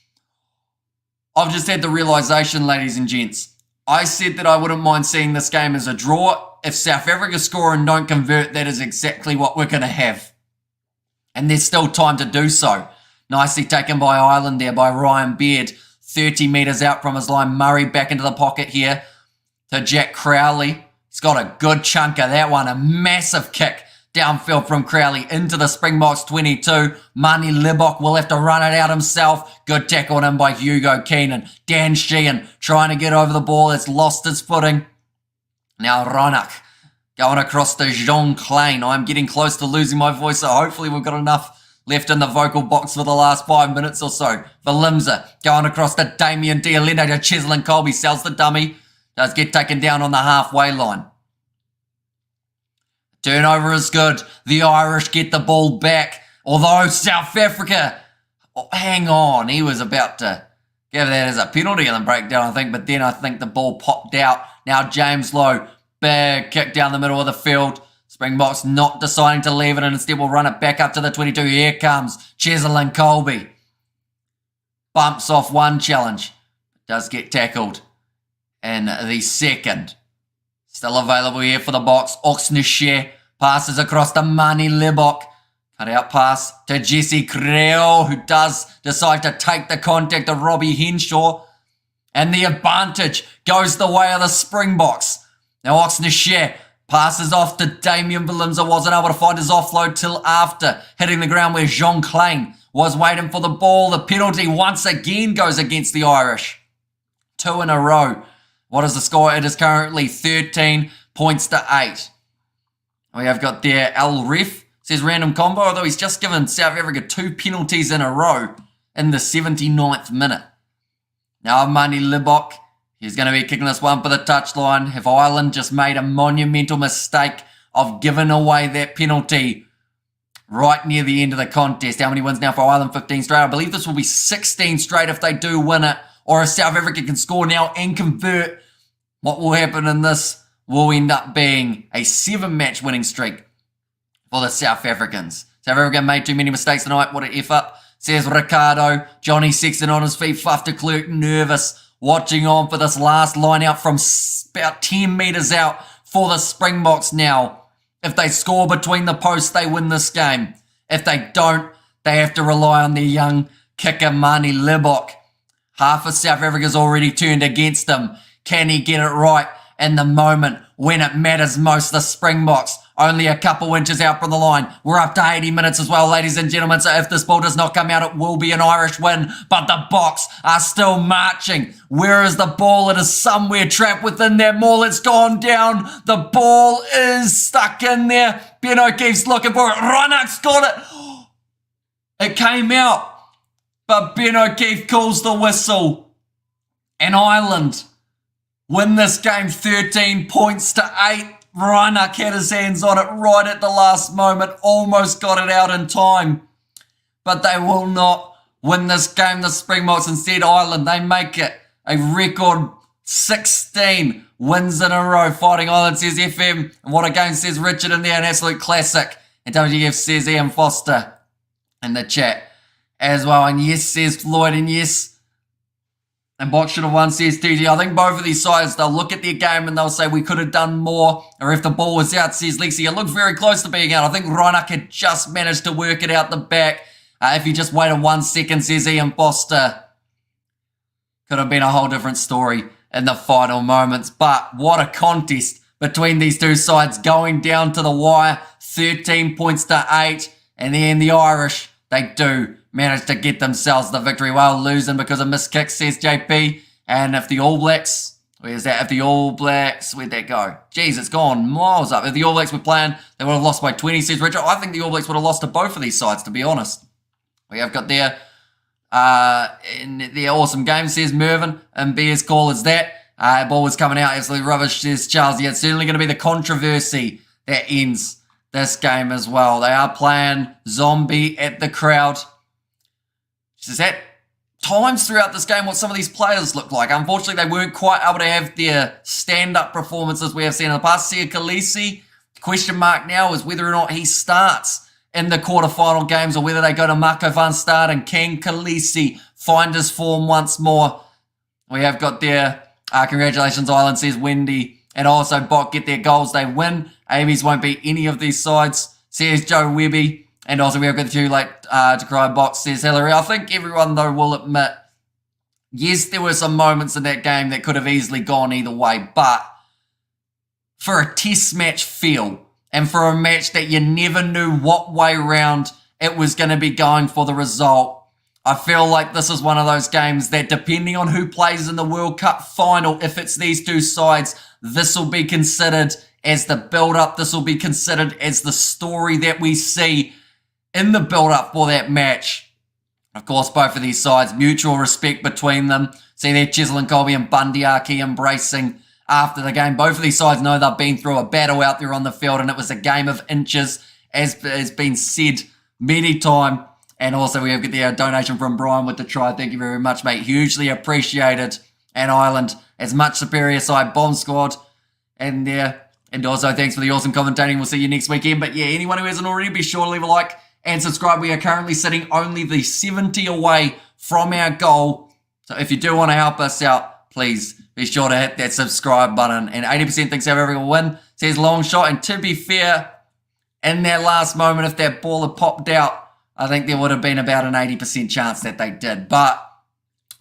I've just had the realisation, ladies and gents. I said that I wouldn't mind seeing this game as a draw. If South Africa score and don't convert, that is exactly what we're going to have. And there's still time to do so. Nicely taken by Ireland there by Ryan Beard. 30 metres out from his line. Murray back into the pocket here to Jack Crowley. He's got a good chunk of that one. A massive kick downfield from Crowley into the Springboks 22. Mani Libok will have to run it out himself. Good tackle in by Hugo Keenan. Dan Sheehan trying to get over the ball. It's lost its footing. Now Ronak going across to Jean Klein. I'm getting close to losing my voice, so hopefully we've got enough left in the vocal box for the last 5 minutes or so. Valimza going across to Damien Dialendo to Cheslin Colby. Sells the dummy. Does get taken down on the halfway line. Turnover is good. The Irish get the ball back. Although South Africa, hang on, he was about to give that as a penalty in the breakdown, I think. But then I think the ball popped out. Now James Lowe, big kick down the middle of the field. Springboks not deciding to leave it and instead will run it back up to the 22. Here comes Cheslin Colby. Bumps off one challenge. Does get tackled in the second. Still available here for the Boks. Oxnashare passes across to Mani Libok. Cut out pass to Jesse Creel, who does decide to take the contact of Robbie Henshaw. And the advantage goes the way of the Springboks. Now Oxnashare passes off to Damien Valimza. Wasn't able to find his offload till after hitting the ground where Jean Klein was waiting for the ball. The penalty once again goes against the Irish. 2 in a row. What is the score? It is currently 13 points to 8. We have got there Al Ref, says random combo, although he's just given South Africa 2 penalties in a row in the 79th minute. Now Mani Libok, he's going to be kicking this one for the touchline. Have Ireland just made a monumental mistake of giving away that penalty right near the end of the contest? How many wins now for Ireland? 15 straight. I believe this will be 16 straight if they do win it. Or if South Africa can score now and convert, what will happen in this will end up being a 7-match winning streak for the South Africans. South Africa made too many mistakes tonight. What an F up, says Ricardo. Johnny Sexton on his feet. Faf de Klerk nervous, watching on for this last line out from about 10 metres out for the Springboks now. If they score between the posts, they win this game. If they don't, they have to rely on their young kicker, Mani Libok. Half of South Africa's already turned against him. Can he get it right in the moment when it matters most? The Springboks only a couple inches out from the line. We're up to 80 minutes as well, ladies and gentlemen. So if this ball does not come out, it will be an Irish win. But the Boks are still marching. Where is the ball? It is somewhere trapped within that maul. It's gone down. The ball is stuck in there. Ben O'Keefe's looking for it. Ronak's got it. It came out. But Ben O'Keefe calls the whistle. And Ireland win this game 13 points to 8. Reinach had his hands on it right at the last moment. Almost got it out in time. But they will not win this game, the Springboks. Instead, Ireland, they make it a record 16 wins in a row. Fighting Ireland, says FM. And what a game, says Richard in there. An absolute classic. And WGF says Ian Foster in the chat as well. And yes, says Floyd. And yes, And Box should have won, says TG. I think both of these sides, they'll look at their game and they'll say we could have done more. Or if the ball was out, says Lexi, it looked very close to being out. I think Reinach had just managed to work it out the back. If he just waited 1 second, says Ian Foster, could have been a whole different story in the final moments. But what a contest between these two sides, going down to the wire, 13 points to 8. And then the Irish, they do manage to get themselves the victory while losing because of missed kicks, says JP. And if the All Blacks, where's that? If the All Blacks, where'd that go? Jeez, it's gone miles up. If the All Blacks were playing, they would have lost by 20, says Richard. I think the All Blacks would have lost to both of these sides, to be honest. We have got their awesome game, says Mervyn, and Bear's call is that. Ball was coming out, absolutely rubbish, says Charles. Yeah, it's certainly going to be the controversy that ends this game as well. They are playing zombie at the crowd. Is that times throughout this game what some of these players look like? Unfortunately, they weren't quite able to have their stand-up performances we have seen in the past. Sia Khaleesi, the question mark now is whether or not he starts in the quarterfinal games or whether they go to Marco van Start and can Khaleesi find his form once more. We have got their congratulations, Ireland, says Wendy. And also Bot get their goals. They win. Amies won't beat any of these sides, says Joe Webby. And also we have got the too late to cry box, says Hillary. I think everyone, though, will admit, yes, there were some moments in that game that could have easily gone either way. But for a test match feel and for a match that you never knew what way round it was going to be going for the result, I feel like this is one of those games that, depending on who plays in the World Cup final, if it's these two sides, this will be considered as the build-up. This will be considered as the story that we see in the build-up for that match. Of course, both of these sides, mutual respect between them. See there, Chisel and Colby and Bundyaki embracing after the game. Both of these sides know they've been through a battle out there on the field, and it was a game of inches, as has been said many times. And also we have got the donation from Brian with the try. Thank you very much, mate. Hugely appreciated. And Ireland, as much superior side, bomb squad. And also thanks for the awesome commentating. We'll see you next weekend. But yeah, anyone who hasn't already, be sure to leave a like and subscribe. We are currently sitting only the 70 away from our goal. So if you do want to help us out, please be sure to hit that subscribe button. And 80% thinks South Africa will win, says long shot. And to be fair, in that last moment, if that ball had popped out, I think there would have been about an 80% chance that they did. But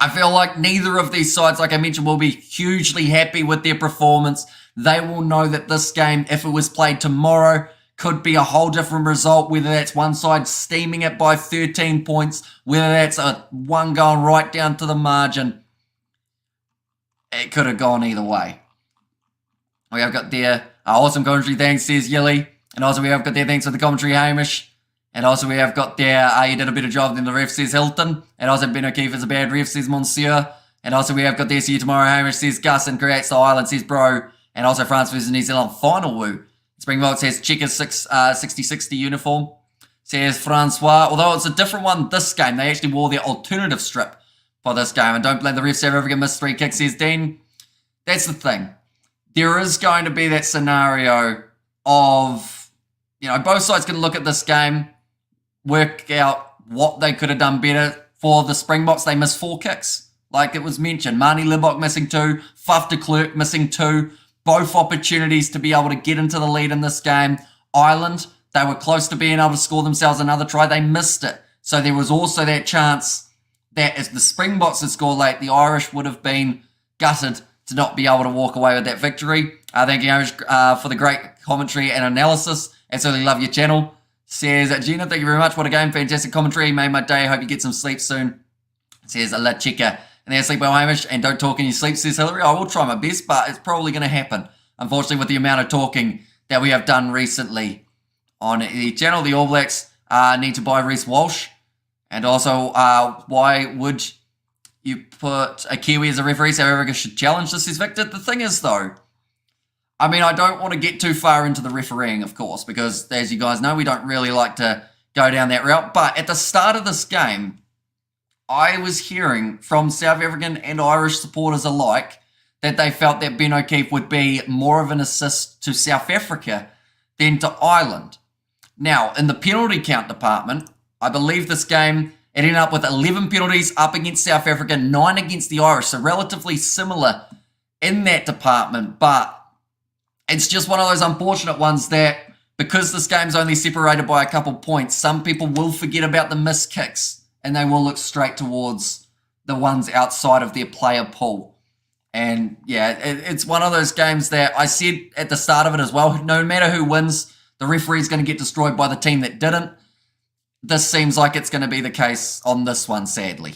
I feel like neither of these sides, like I mentioned, will be hugely happy with their performance. They will know that this game, if it was played tomorrow, could be a whole different result, whether that's one side steaming it by 13 points, whether that's one going right down to the margin. It could have gone either way. We have got their awesome commentary, thanks, says Yilly. And also we have got their thanks for the commentary, Hamish. And also we have got there, you did a better job than the ref, says Hilton. And also Ben O'Keefe is a bad ref, says Monsieur. And also we have got there, see you tomorrow, Hamish, says Gus. And creates the Ireland, says Bro. And also France versus New Zealand final woo. Springboks says Checkers 60-60 uniform, says Francois. Although it's a different one this game. They actually wore their alternative strip for this game. And don't blame the refs, South Africa missed 3 kicks, says Dean. That's the thing. There is going to be that scenario of, both sides can look at this game, work out what they could have done better. For the Springboks, they missed 4 kicks. Like it was mentioned, Marnie Libbok missing 2, Faf de Klerk missing 2. Both opportunities to be able to get into the lead in this game. Ireland, they were close to being able to score themselves another try. They missed it. So there was also that chance that if the Springboks had scored late, the Irish would have been gutted to not be able to walk away with that victory. Thank you, Irish, for the great commentary and analysis. Absolutely love your channel. Says Gina, thank you very much. What a game. Fantastic commentary. Made my day. Hope you get some sleep soon. Says La Chica. And then sleep well, Hamish. And don't talk in your sleep, says Hillary. I will try my best, but it's probably going to happen. Unfortunately, with the amount of talking that we have done recently on the channel, the All Blacks need to buy Reece Walsh. And also, why would you put a Kiwi as a referee? South Africa should challenge this, says Victor. The thing is, though, I mean, I don't want to get too far into the refereeing, of course, because as you guys know, we don't really like to go down that route. But at the start of this game, I was hearing from South African and Irish supporters alike that they felt that Ben O'Keefe would be more of an assist to South Africa than to Ireland. Now, in the penalty count department, I believe this game It ended up with 11 penalties up against South Africa, 9 against the Irish, so relatively similar in that department, but it's just one of those unfortunate ones that because this game's only separated by a couple points, some people will forget about the missed kicks and they will look straight towards the ones outside of their player pool. And yeah, it's one of those games that I said at the start of it as well, no matter who wins, the referee's going to get destroyed by the team that didn't. This seems like it's going to be the case on this one, sadly.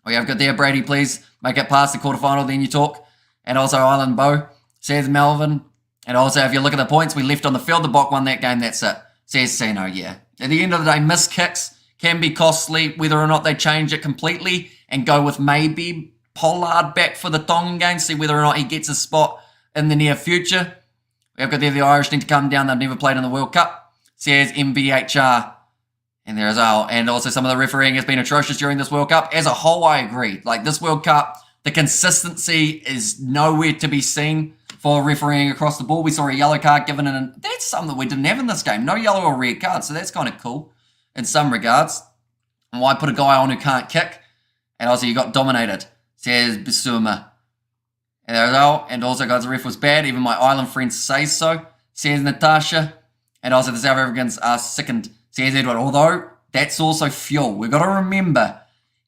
We have got there, Brady, please make it past the quarterfinal, then you talk. And also Ireland Bow, says Melvin. And also, if you look at the points we left on the field, the Bok won that game, that's it. Says Sino, yeah. At the end of the day, missed kicks can be costly, whether or not they change it completely and go with maybe Pollard back for the Tongan game, see whether or not he gets a spot in the near future. We've got there, the Irish need to come down, they've never played in the World Cup. Says MBHR. And there as well. And also some of the refereeing has been atrocious during this World Cup. As a whole, I agree. Like this World Cup, the consistency is nowhere to be seen for refereeing across the board. We saw a yellow card given, and that's something that we didn't have in this game. No yellow or red card, so that's kind of cool in some regards. And why put a guy on who can't kick? And also you got dominated, says Bissouma. And there as well. And also, guys, the ref was bad. Even my Ireland friends say so, says Natasha. And also the South Africans are sickened, says Edward. Although, that's also fuel. We've got to remember,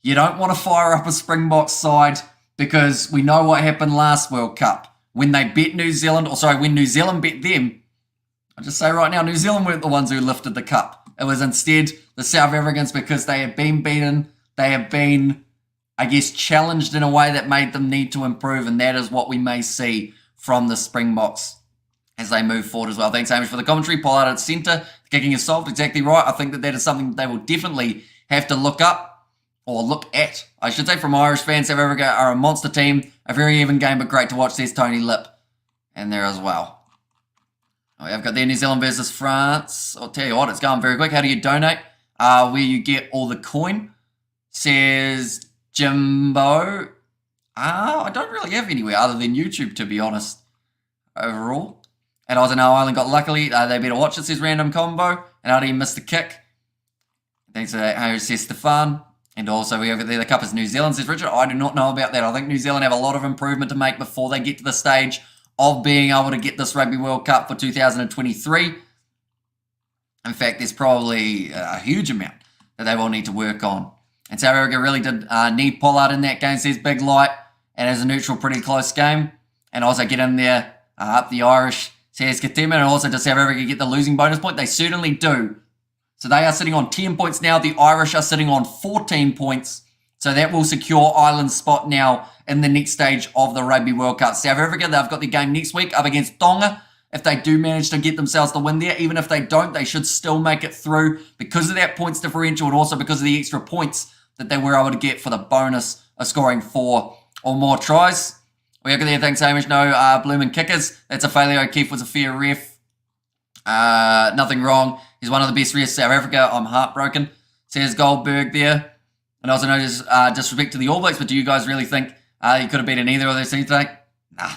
you don't want to fire up a Springboks side because we know what happened last World Cup. When they bet New Zealand, when New Zealand bet them, I'll just say right now, New Zealand weren't the ones who lifted the cup. It was instead the South Africans because they have been beaten. They have been, I guess, challenged in a way that made them need to improve, and that is what we may see from the Springboks as they move forward as well. Thanks, Hamish, for the commentary. Pollard at centre. The kicking is solved. Exactly right. I think that is something that they will definitely have to look up, or look at, I should say, from Irish fans. South Africa are a monster team. A very even game, but great to watch, says Tony Lip. And there as well. I've got there New Zealand versus France. I'll tell you what, it's going very quick. How do you donate? Where you get all the coin, says Jimbo. I don't really have anywhere other than YouTube, to be honest, overall. And I was in Ireland, got luckily. They better watch it, says Random Combo. And how do you miss the kick? Thanks for that, says Stefan. And also, we have there the cup is New Zealand, says Richard. I do not know about that. I think New Zealand have a lot of improvement to make before they get to the stage of being able to get this Rugby World Cup for 2023. In fact, there's probably a huge amount that they will need to work on. And South Africa really did need Pollard in that game, says Big Light. And as a neutral, pretty close game. And also get in there, up the Irish, says Katema. And also, does South Africa get the losing bonus point? They certainly do. So they are sitting on 10 points now. The Irish are sitting on 14 points. So that will secure Ireland's spot now in the next stage of the Rugby World Cup. South Africa, they've got the game next week up against Tonga. If they do manage to get themselves the win there, even if they don't, they should still make it through because of that points differential and also because of the extra points that they were able to get for the bonus of scoring 4 or more tries. We have there, thanks, Hamish. No blooming kickers. That's a failure. O'Keefe was a fair ref. Nothing wrong. He's one of the best refs. South Africa, I'm heartbroken, says Goldberg there. And also notice disrespect to the All Blacks, but do you guys really think you could have beaten either of those teams today? Nah,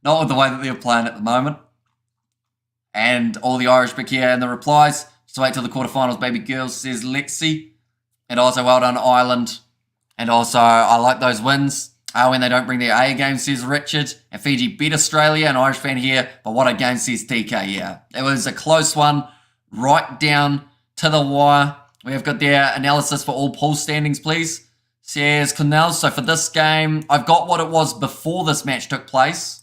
not with the way that they're playing at the moment. And all the Irish pick here in the replies. Just wait till the quarterfinals, baby girls, says Lexi. And also well done, Ireland. And also, I like those wins when they don't bring their A game, says Richard. And Fiji beat Australia, an Irish fan here. But what a game, says TK, yeah. It was a close one, right down to the wire. We have got their analysis for all poll standings, please, says Cornell. So for this game, I've got what it was before this match took place.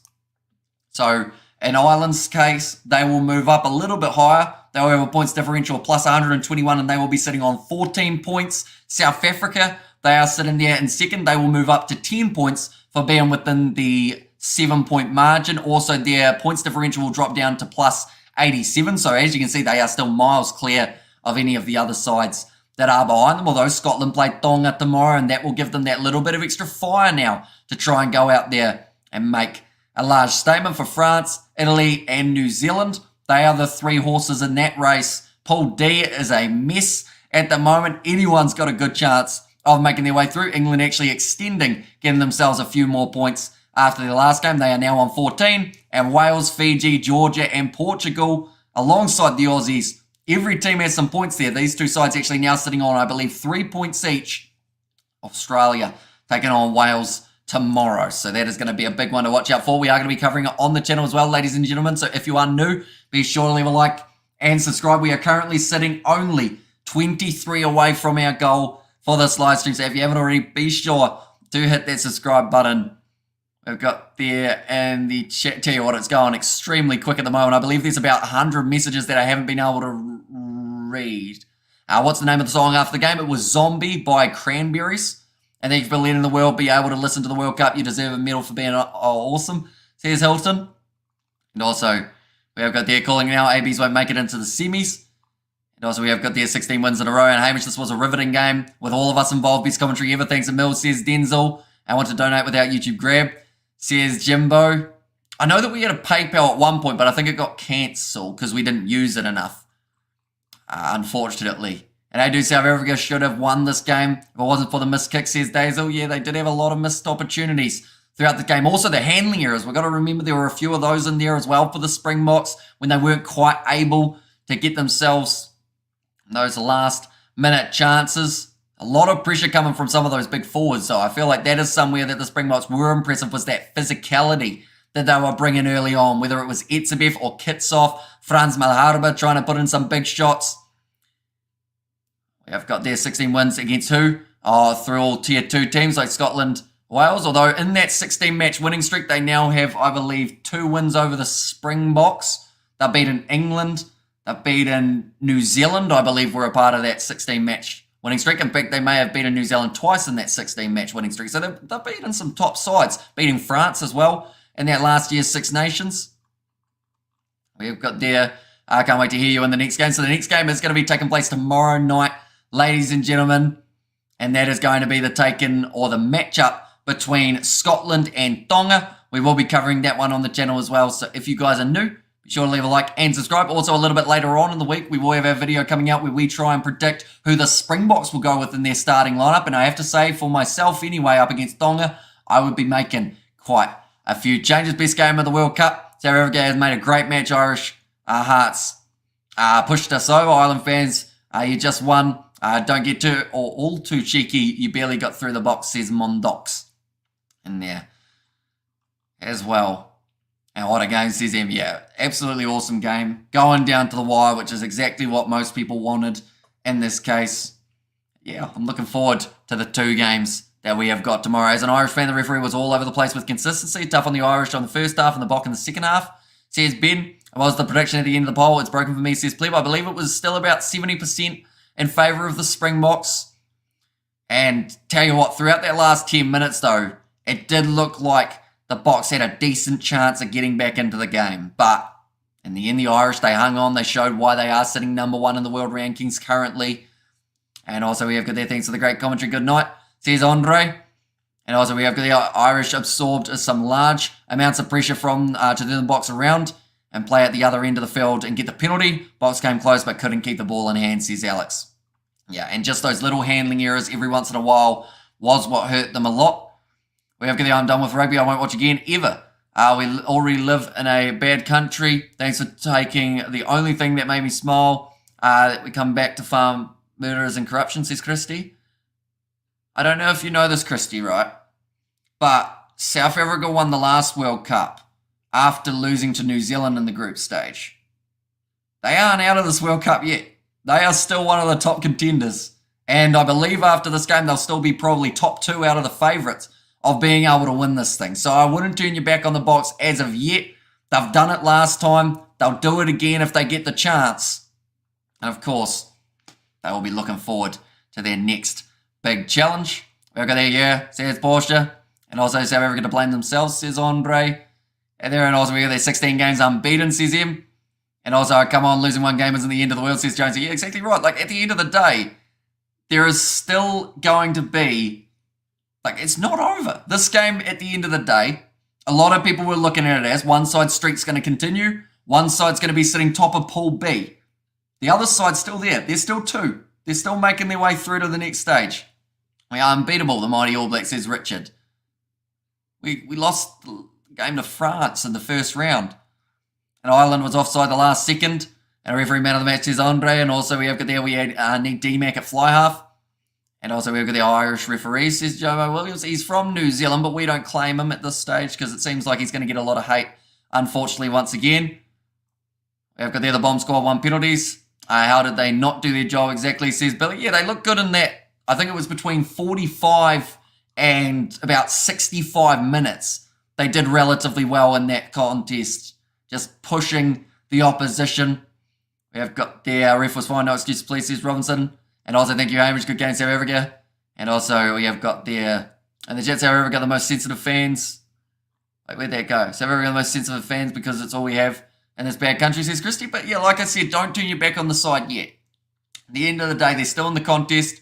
So in Ireland's case, they will move up a little bit higher. They will have a points differential of plus 121, and they will be sitting on 14 points. South Africa, they are sitting there in second. They will move up to 10 points for being within the 7-point margin. Also, their points differential will drop down to plus 87. So as you can see, they are still miles clear of any of the other sides that are behind them. Although Scotland play Tonga tomorrow, and that will give them that little bit of extra fire now to try and go out there and make a large statement. For France, Italy, and New Zealand, they are the 3 horses in that race. Pool D is a mess at the moment. Anyone's got a good chance of making their way through. England actually extending, getting themselves a few more points after their last game. They are now on 14. And Wales, Fiji, Georgia, and Portugal, alongside the Aussies, Every team has some points there. These two sides actually now sitting on, I believe, 3 points each. Australia taking on Wales tomorrow. So that is going to be a big one to watch out for. We are going to be covering it on the channel as well, ladies and gentlemen. So if you are new, be sure to leave a like and subscribe. We are currently sitting only 23 away from our goal for this live stream. So if you haven't already, be sure to hit that subscribe button. We've got there in the chat. Tell you what, it's going extremely quick at the moment. I believe there's about 100 messages that I haven't been able to read. What's the name of the song after the game? It was Zombie by Cranberries. And thank you for letting the world be able to listen to the World Cup. You deserve a medal for being awesome, says Hilton. And also, we have got there calling now, ABs won't make it into the semis. And also, we have got there 16 wins in a row. And Hamish, this was a riveting game with all of us involved. Best commentary ever. Thanks to Mills, says Denzel. I want to donate without YouTube Grab, says Jimbo. I know that we had a PayPal at one point, but I think it got cancelled because we didn't use it enough, unfortunately. And I do South Africa should have won this game if it wasn't for the missed kick, says Dazel. Yeah, they did have a lot of missed opportunities throughout the game. Also, the handling errors. We've got to remember there were a few of those in there as well for the Springboks when they weren't quite able to get themselves those last-minute chances. A lot of pressure coming from some of those big forwards, so I feel like that is somewhere that the Springboks were impressive, was that physicality that they were bringing early on, whether it was Etzebeth or Kitsov, Franz Malharba trying to put in some big shots. I've got their 16 wins against who? Through all Tier 2 teams like Scotland, Wales. Although in that 16-match winning streak, they now have, I believe, 2 wins over the Springboks. They've beaten England. They've beaten New Zealand, I believe, were a part of that 16-match winning streak. In fact, they may have beaten New Zealand twice in that 16-match winning streak. So they've beaten some top sides, beating France as well in that last year's Six Nations. We've got there, I can't wait to hear you in the next game. So the next game is going to be taking place tomorrow night, ladies and gentlemen, and that is going to be the matchup between Scotland and Tonga. We will be covering that one on the channel as well, so if you guys are new, be sure to leave a like and subscribe. Also, a little bit later on in the week, we will have our video coming out where we try and predict who the Springboks will go with in their starting lineup, and I have to say, for myself anyway, up against Tonga, I would be making quite a few changes. Best game of the World Cup. South Africa has made a great match. Irish hearts pushed us over. Ireland fans, you just won. Don't get too or all too cheeky. You barely got through the box, says Mondox in there as well. And what a game, says him. Yeah, absolutely awesome game. Going down to the wire, which is exactly what most people wanted in this case. Yeah, I'm looking forward to the 2 games that we have got tomorrow. As an Irish fan, the referee was all over the place with consistency. Tough on the Irish on the first half and the Bok in the second half, says Ben. What was the prediction at the end of the poll? It's broken for me, says Pleb. I believe it was still about 70% in favour of the Springboks. And tell you what, throughout that last 10 minutes though, it did look like the Boks had a decent chance of getting back into the game. But in the end, the Irish, they hung on. They showed why they are sitting number 1 in the world rankings currently. And also we have got their thanks for the great commentary. Good night, says Andre. And also we have got the Irish absorbed some large amounts of pressure from to turn the Boks around and play at the other end of the field and get the penalty. Boks came close but couldn't keep the ball in hand, says Alex. Yeah, and just those little handling errors every once in a while was what hurt them a lot. We have got the I'm done with rugby. I won't watch again, ever. We already live in a bad country. Thanks for taking the only thing that made me smile. That we come back to farm murderers and corruption, says Christy. I don't know if you know this, Christy, right? But South Africa won the last World Cup after losing to New Zealand in the group stage. They aren't out of this World Cup yet. They are still one of the top contenders. And I believe after this game, they'll still be probably top 2 out of the favourites of being able to win this thing. So I wouldn't turn your back on the Boks as of yet. They've done it last time. They'll do it again if they get the chance. And of course, they will be looking forward to their next big challenge. We'll go there, yeah, says Porsche. And also South Africa to blame themselves, says Andre. And there, and also we got their 16 games unbeaten, says him. And also, come on, losing 1 game isn't the end of the world, says Jones. Yeah, exactly right. Like, at the end of the day, there is still going to be, like, it's not over. This game, at the end of the day, a lot of people were looking at it as one side streak's going to continue, one side's going to be sitting top of Pool B. The other side's still there. There's still 2. They're still making their way through to the next stage. We are unbeatable, the mighty All Blacks, says Richard. We lost the game to France in the first round. And Ireland was offside the last second. And a referee man of the match is Andre. And also we have got there, we need D-Mac at fly half. And also we've got the Irish referee, says Jomo Williams. He's from New Zealand, but we don't claim him at this stage because it seems like he's going to get a lot of hate, unfortunately, once again. We've got there the bomb squad 1 penalties. How did they not do their job exactly, says Billy. Yeah, they look good in that. I think it was between 45 and about 65 minutes. They did relatively well in that contest, just pushing the opposition. We have got there, ref was fine, no excuse, please, says Robinson. And also, thank you, Hamish, good game, South Africa. And also, we have got there, and the Jets, South Africa, the most sensitive fans. Like, where'd that go? South Africa, the most sensitive fans because it's all we have in this bad country, says Christy. But yeah, like I said, don't turn your back on the side yet. At the end of the day, they're still in the contest.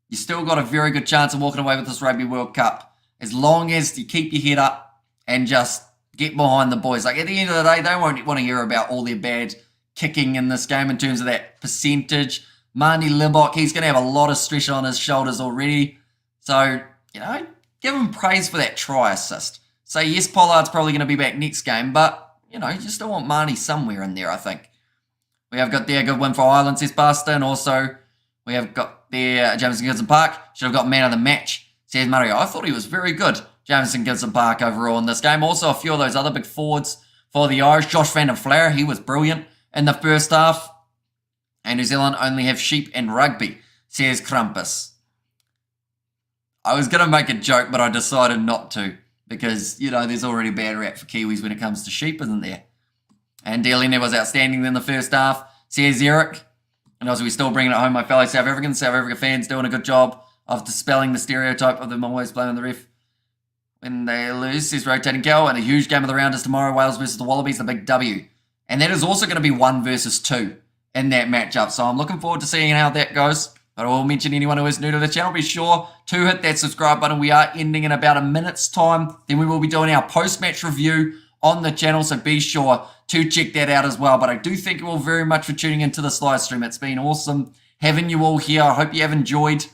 You still got a very good chance of walking away with this Rugby World Cup. As long as you keep your head up and just get behind the boys. Like, at the end of the day, they won't want to hear about all their bad kicking in this game in terms of that percentage. Marnie Libok, he's going to have a lot of stress on his shoulders already. So, give him praise for that try assist. So, yes, Pollard's probably going to be back next game, but, you still want Marnie somewhere in there, I think. We have got there a good win for Ireland, says Basta, and also we have got there Jamison Gibson Park. Should have got man of the match, says Mario. I thought he was very good, Jamison Gibson Park, overall in this game. Also, a few of those other big forwards for the Irish. Josh van der Flair, he was brilliant in the first half. And New Zealand only have sheep and rugby, says Krampus. I was going to make a joke, but I decided not to. Because, there's already a bad rap for Kiwis when it comes to sheep, isn't there? And Dealina was outstanding in the first half, says Eric. And also, we're still bringing it home, my fellow South Africans. South Africa fans doing a good job of dispelling the stereotype of them always blaming the ref when they lose, says Rotating Cow. And a huge game of the round is tomorrow, Wales versus the Wallabies, the big W. And that is also going to be 1 versus 2. In that matchup. So I'm looking forward to seeing how that goes. But I will mention anyone who is new to the channel, be sure to hit that subscribe button. We are ending in about a minute's time. Then we will be doing our post-match review on the channel. So be sure to check that out as well. But I do thank you all very much for tuning into this live stream. It's been awesome having you all here. I hope you have enjoyed.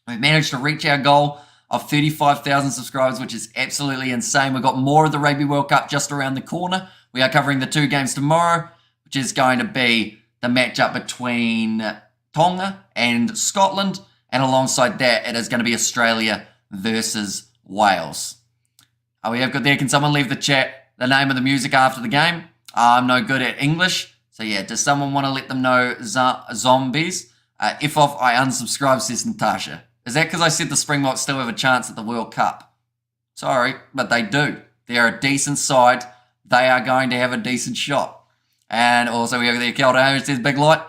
We've managed to reach our goal of 35,000 subscribers, which is absolutely insane. We've got more of the Rugby World Cup just around the corner. We are covering the 2 games tomorrow, which is going to be the matchup between Tonga and Scotland. And alongside that, it is going to be Australia versus Wales. We have got there. Can someone leave the chat the name of the music after the game? I'm no good at English. So yeah, does someone want to let them know zombies? If off, I unsubscribe, says Natasha. Is that because I said the Springboks still have a chance at the World Cup? Sorry, but they do. They're a decent side. They are going to have a decent shot. And also we have the Kelda Hamish, says Big Light.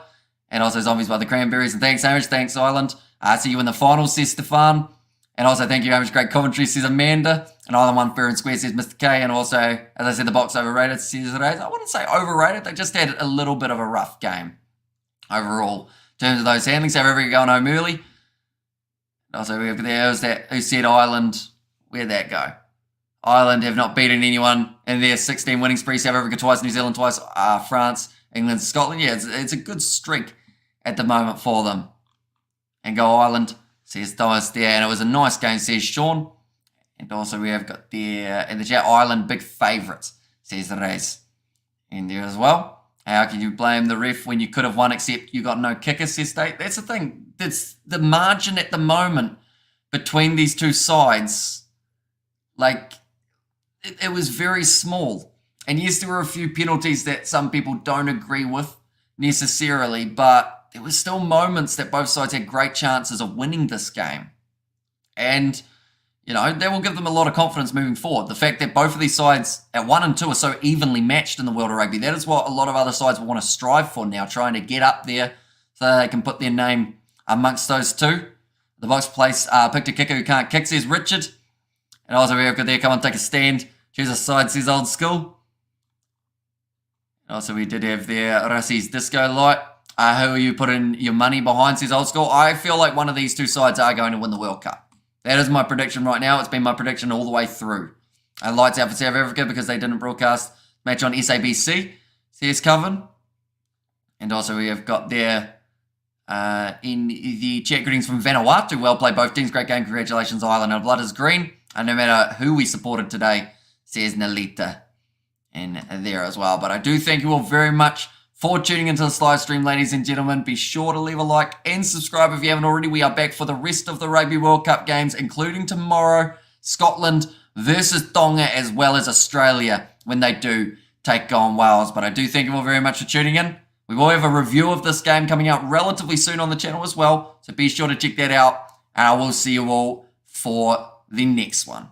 And also Zombies by the Cranberries. And thanks Hamish, thanks Ireland. See you in the finals, says Stefan. And also thank you Hamish, great commentary, says Amanda. And Island 1 fair and square, says Mr. K. And also, as I said, the box overrated, says Ray. I wouldn't say overrated, they just had a little bit of a rough game overall. In terms of those handlings, South Africa going home early. And also we have there, who said Ireland, where'd that go? Ireland have not beaten anyone in their 16 winning spree. South Africa twice, New Zealand twice, France, England, Scotland. Yeah, it's a good streak at the moment for them. And go Ireland, says Thomas there. And it was a nice game, says Sean. And also we have got there in the chat, Ireland big favourites, says Reyes. In there as well. How can you blame the ref when you could have won except you got no kicker, says State? That's the thing. It's the margin at the moment between these two sides. Like, it was very small. And yes, there were a few penalties that some people don't agree with necessarily, but there were still moments that both sides had great chances of winning this game. And, that will give them a lot of confidence moving forward. The fact that both of these sides at 1 and 2 are so evenly matched in the world of rugby, that is what a lot of other sides will want to strive for now, trying to get up there so they can put their name amongst those two. The box place picked a kicker who can't kick, says Richard. And also we have got there, come on, take a stand. Choose a side, says Old School. And also we did have there Rassi's Disco Light. Who are you putting your money behind, says Old School. I feel like one of these two sides are going to win the World Cup. That is my prediction right now. It's been my prediction all the way through. Lights out for South Africa because they didn't broadcast match on SABC, says Coven. And also we have got there in the chat greetings from Vanuatu. Well played both teams. Great game. Congratulations, Ireland. Our blood is green. And no matter who we supported today, says Nalita in there as well. But I do thank you all very much for tuning into this live stream, ladies and gentlemen. Be sure to leave a like and subscribe if you haven't already. We are back for the rest of the Rugby World Cup games, including tomorrow, Scotland versus Tonga, as well as Australia when they do take on Wales. But I do thank you all very much for tuning in. We will have a review of this game coming out relatively soon on the channel as well, so be sure to check that out, and I will see you all for the next one.